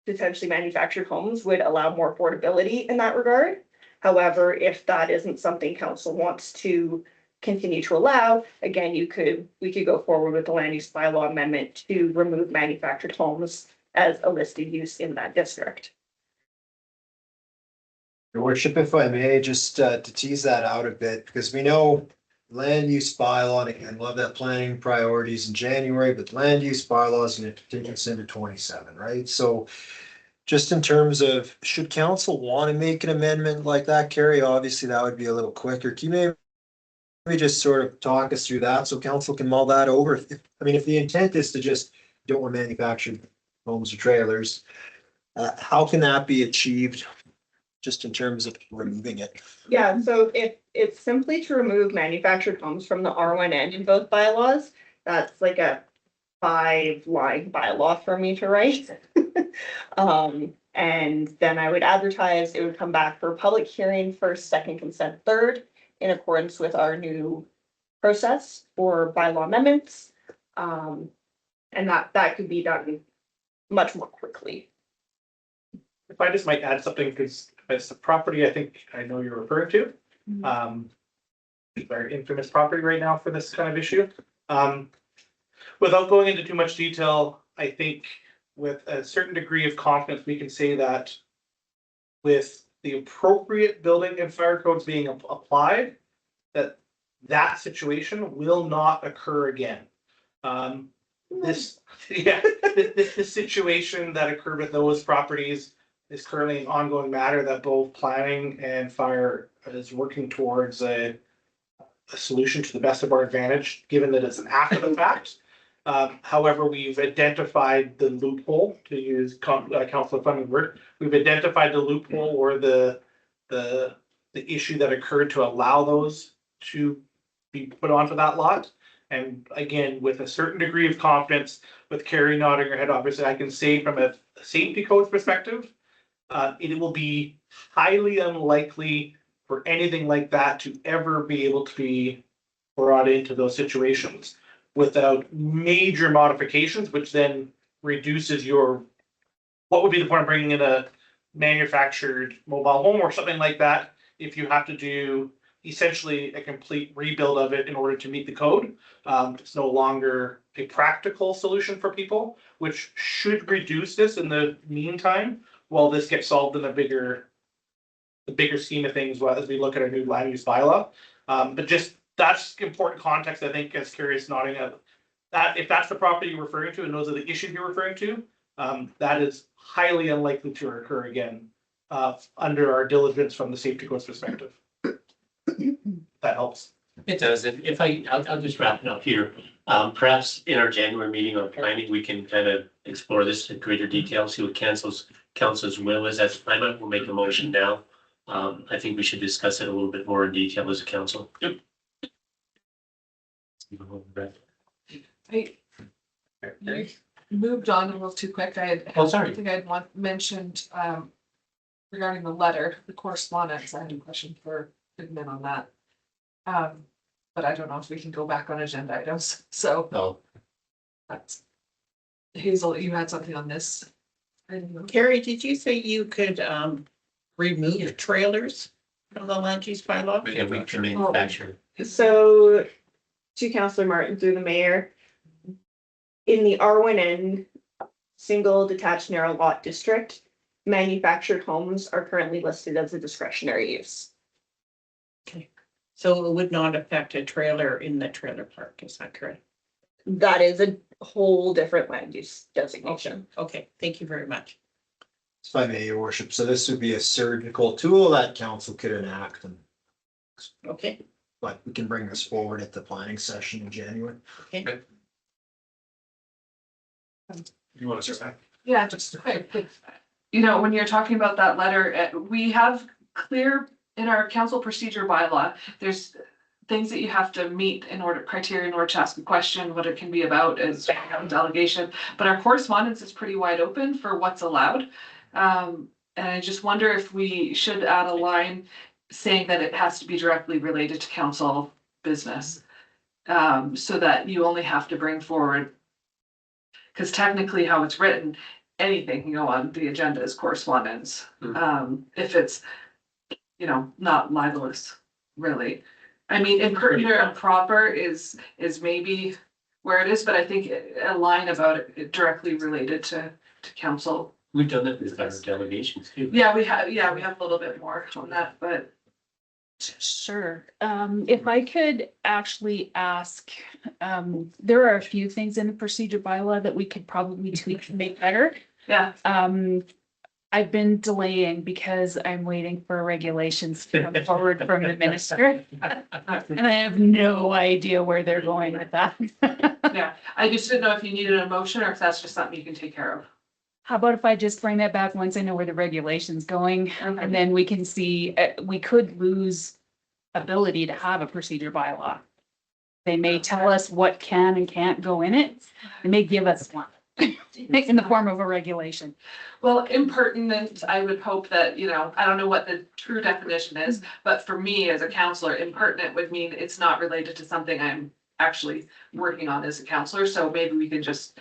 potentially manufactured homes would allow more affordability in that regard. However, if that isn't something council wants to continue to allow, again, we could go forward with the land use bylaw amendment to remove manufactured homes as a listed use in that district. Your worship, if I may, just to tease that out a bit, because we know land use bylaw, and again, love that planning priorities in January, but land use bylaw is going to take us into 27, right? So just in terms of, should council want to make an amendment like that, Carrie, obviously that would be a little quicker. Can you maybe just sort of talk us through that so council can mull that over? If the intent is to just don't want manufactured homes or trailers, how can that be achieved just in terms of removing it? Yeah, so if it's simply to remove manufactured homes from the R1N in both bylaws, that's like a 5-line bylaw for me to write. And then I would advertise, it would come back for public hearing first, second, consent, third, in accordance with our new process for bylaw amendments. And that could be done much more quickly. If I just might add something, because it's the property I think I know you're referring to. Very infamous property right now for this kind of issue. Without going into too much detail, I think with a certain degree of confidence, we can say that with the appropriate building and fire codes being applied, that situation will not occur again. This, yeah, this situation that occurred with those properties is currently an ongoing matter that both planning and fire is working towards a solution to the best of our advantage, given that it's an after the fact. However, we've identified the loophole, to use Councilor Fleming's word. We've identified the loophole or the issue that occurred to allow those to be put onto that lot. And again, with a certain degree of confidence, with Carrie nodding her head, obviously, I can say from a safety code perspective, it will be highly unlikely for anything like that to ever be able to be brought into those situations without major modifications, which then reduces your, what would be the point of bringing in a manufactured mobile home or something like that if you have to do essentially a complete rebuild of it in order to meet the code. It's no longer a practical solution for people, which should reduce this in the meantime while this gets solved in the bigger scheme of things as we look at our new land use bylaw. But just that's important context, I think, as Carrie is nodding at. That if that's the property you're referring to and those are the issues you're referring to, that is highly unlikely to occur again under our diligence from the safety codes perspective. That helps. It does. And if I'll just wrap it up here. Perhaps in our January meeting on planning, we can kind of explore this in greater detail, see what council's will is at the time. We'll make a motion now. I think we should discuss it a little bit more in detail as a council. Yep. I moved on a little too quick. I think I'd mentioned regarding the letter, the correspondence. I had a question for Goodman on that. But I don't know if we can go back on agenda items. So No. That's Hazel, you had something on this. I didn't know. Carrie, did you say you could remove trailers from the land use bylaw? Yeah, we can manufacture. So to Councillor Martin through the mayor, in the R1N single detached narrow lot district, manufactured homes are currently listed as a discretionary use. Okay, so it would not affect a trailer in the trailer park, is that correct? That is a whole different land use designation. Okay, thank you very much. If I may, your worship, so this would be a surgical tool that council could enact, and Okay, but we can bring this forward at the planning session in January. okay. You want to start? Yeah, just quick. You know, when you're talking about that letter, we have clear in our council procedure bylaw, there's things that you have to meet in order, criteria in order to ask a question, what it can be about as a delegation. But our correspondence is pretty wide open for what's allowed. And I just wonder if we should add a line saying that it has to be directly related to council business. So that you only have to bring forward. Because technically how it's written, anything can go on the agenda as correspondence. If it's, you know, not libelous, really. I mean, impertinent and proper is maybe where it is, but I think a line about it directly related to council. We've done that with our delegations too. Yeah, we have a little bit more on that, but. Sure. If I could actually ask, there are a few things in the procedure bylaw that we could probably tweak to make better. Yeah. I've been delaying because I'm waiting for regulations to come forward from the minister. And I have no idea where they're going with that. Yeah, I just didn't know if you needed a motion or if that's just something you can take care of. How about if I just bring that back once I know where the regulation's going, and then we can see, we could lose ability to have a procedure bylaw. They may tell us what can and can't go in it. They may give us one in the form of a regulation. Well, impertinent, I would hope that, you know, I don't know what the true definition is, but for me as a counselor, impertinent would mean it's not related to something I'm actually working on as a counselor. So maybe we can just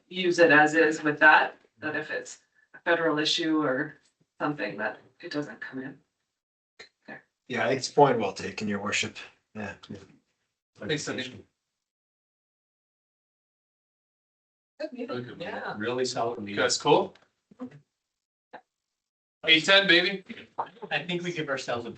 use it as is with that if it's a federal issue or something that it doesn't come in. Okay. Yeah, I think it's a point well taken, your worship. Yeah. Thanks, Cindy. Good meeting. Yeah. Really solid. You guys cool? 8:10, baby. I think we give ourselves a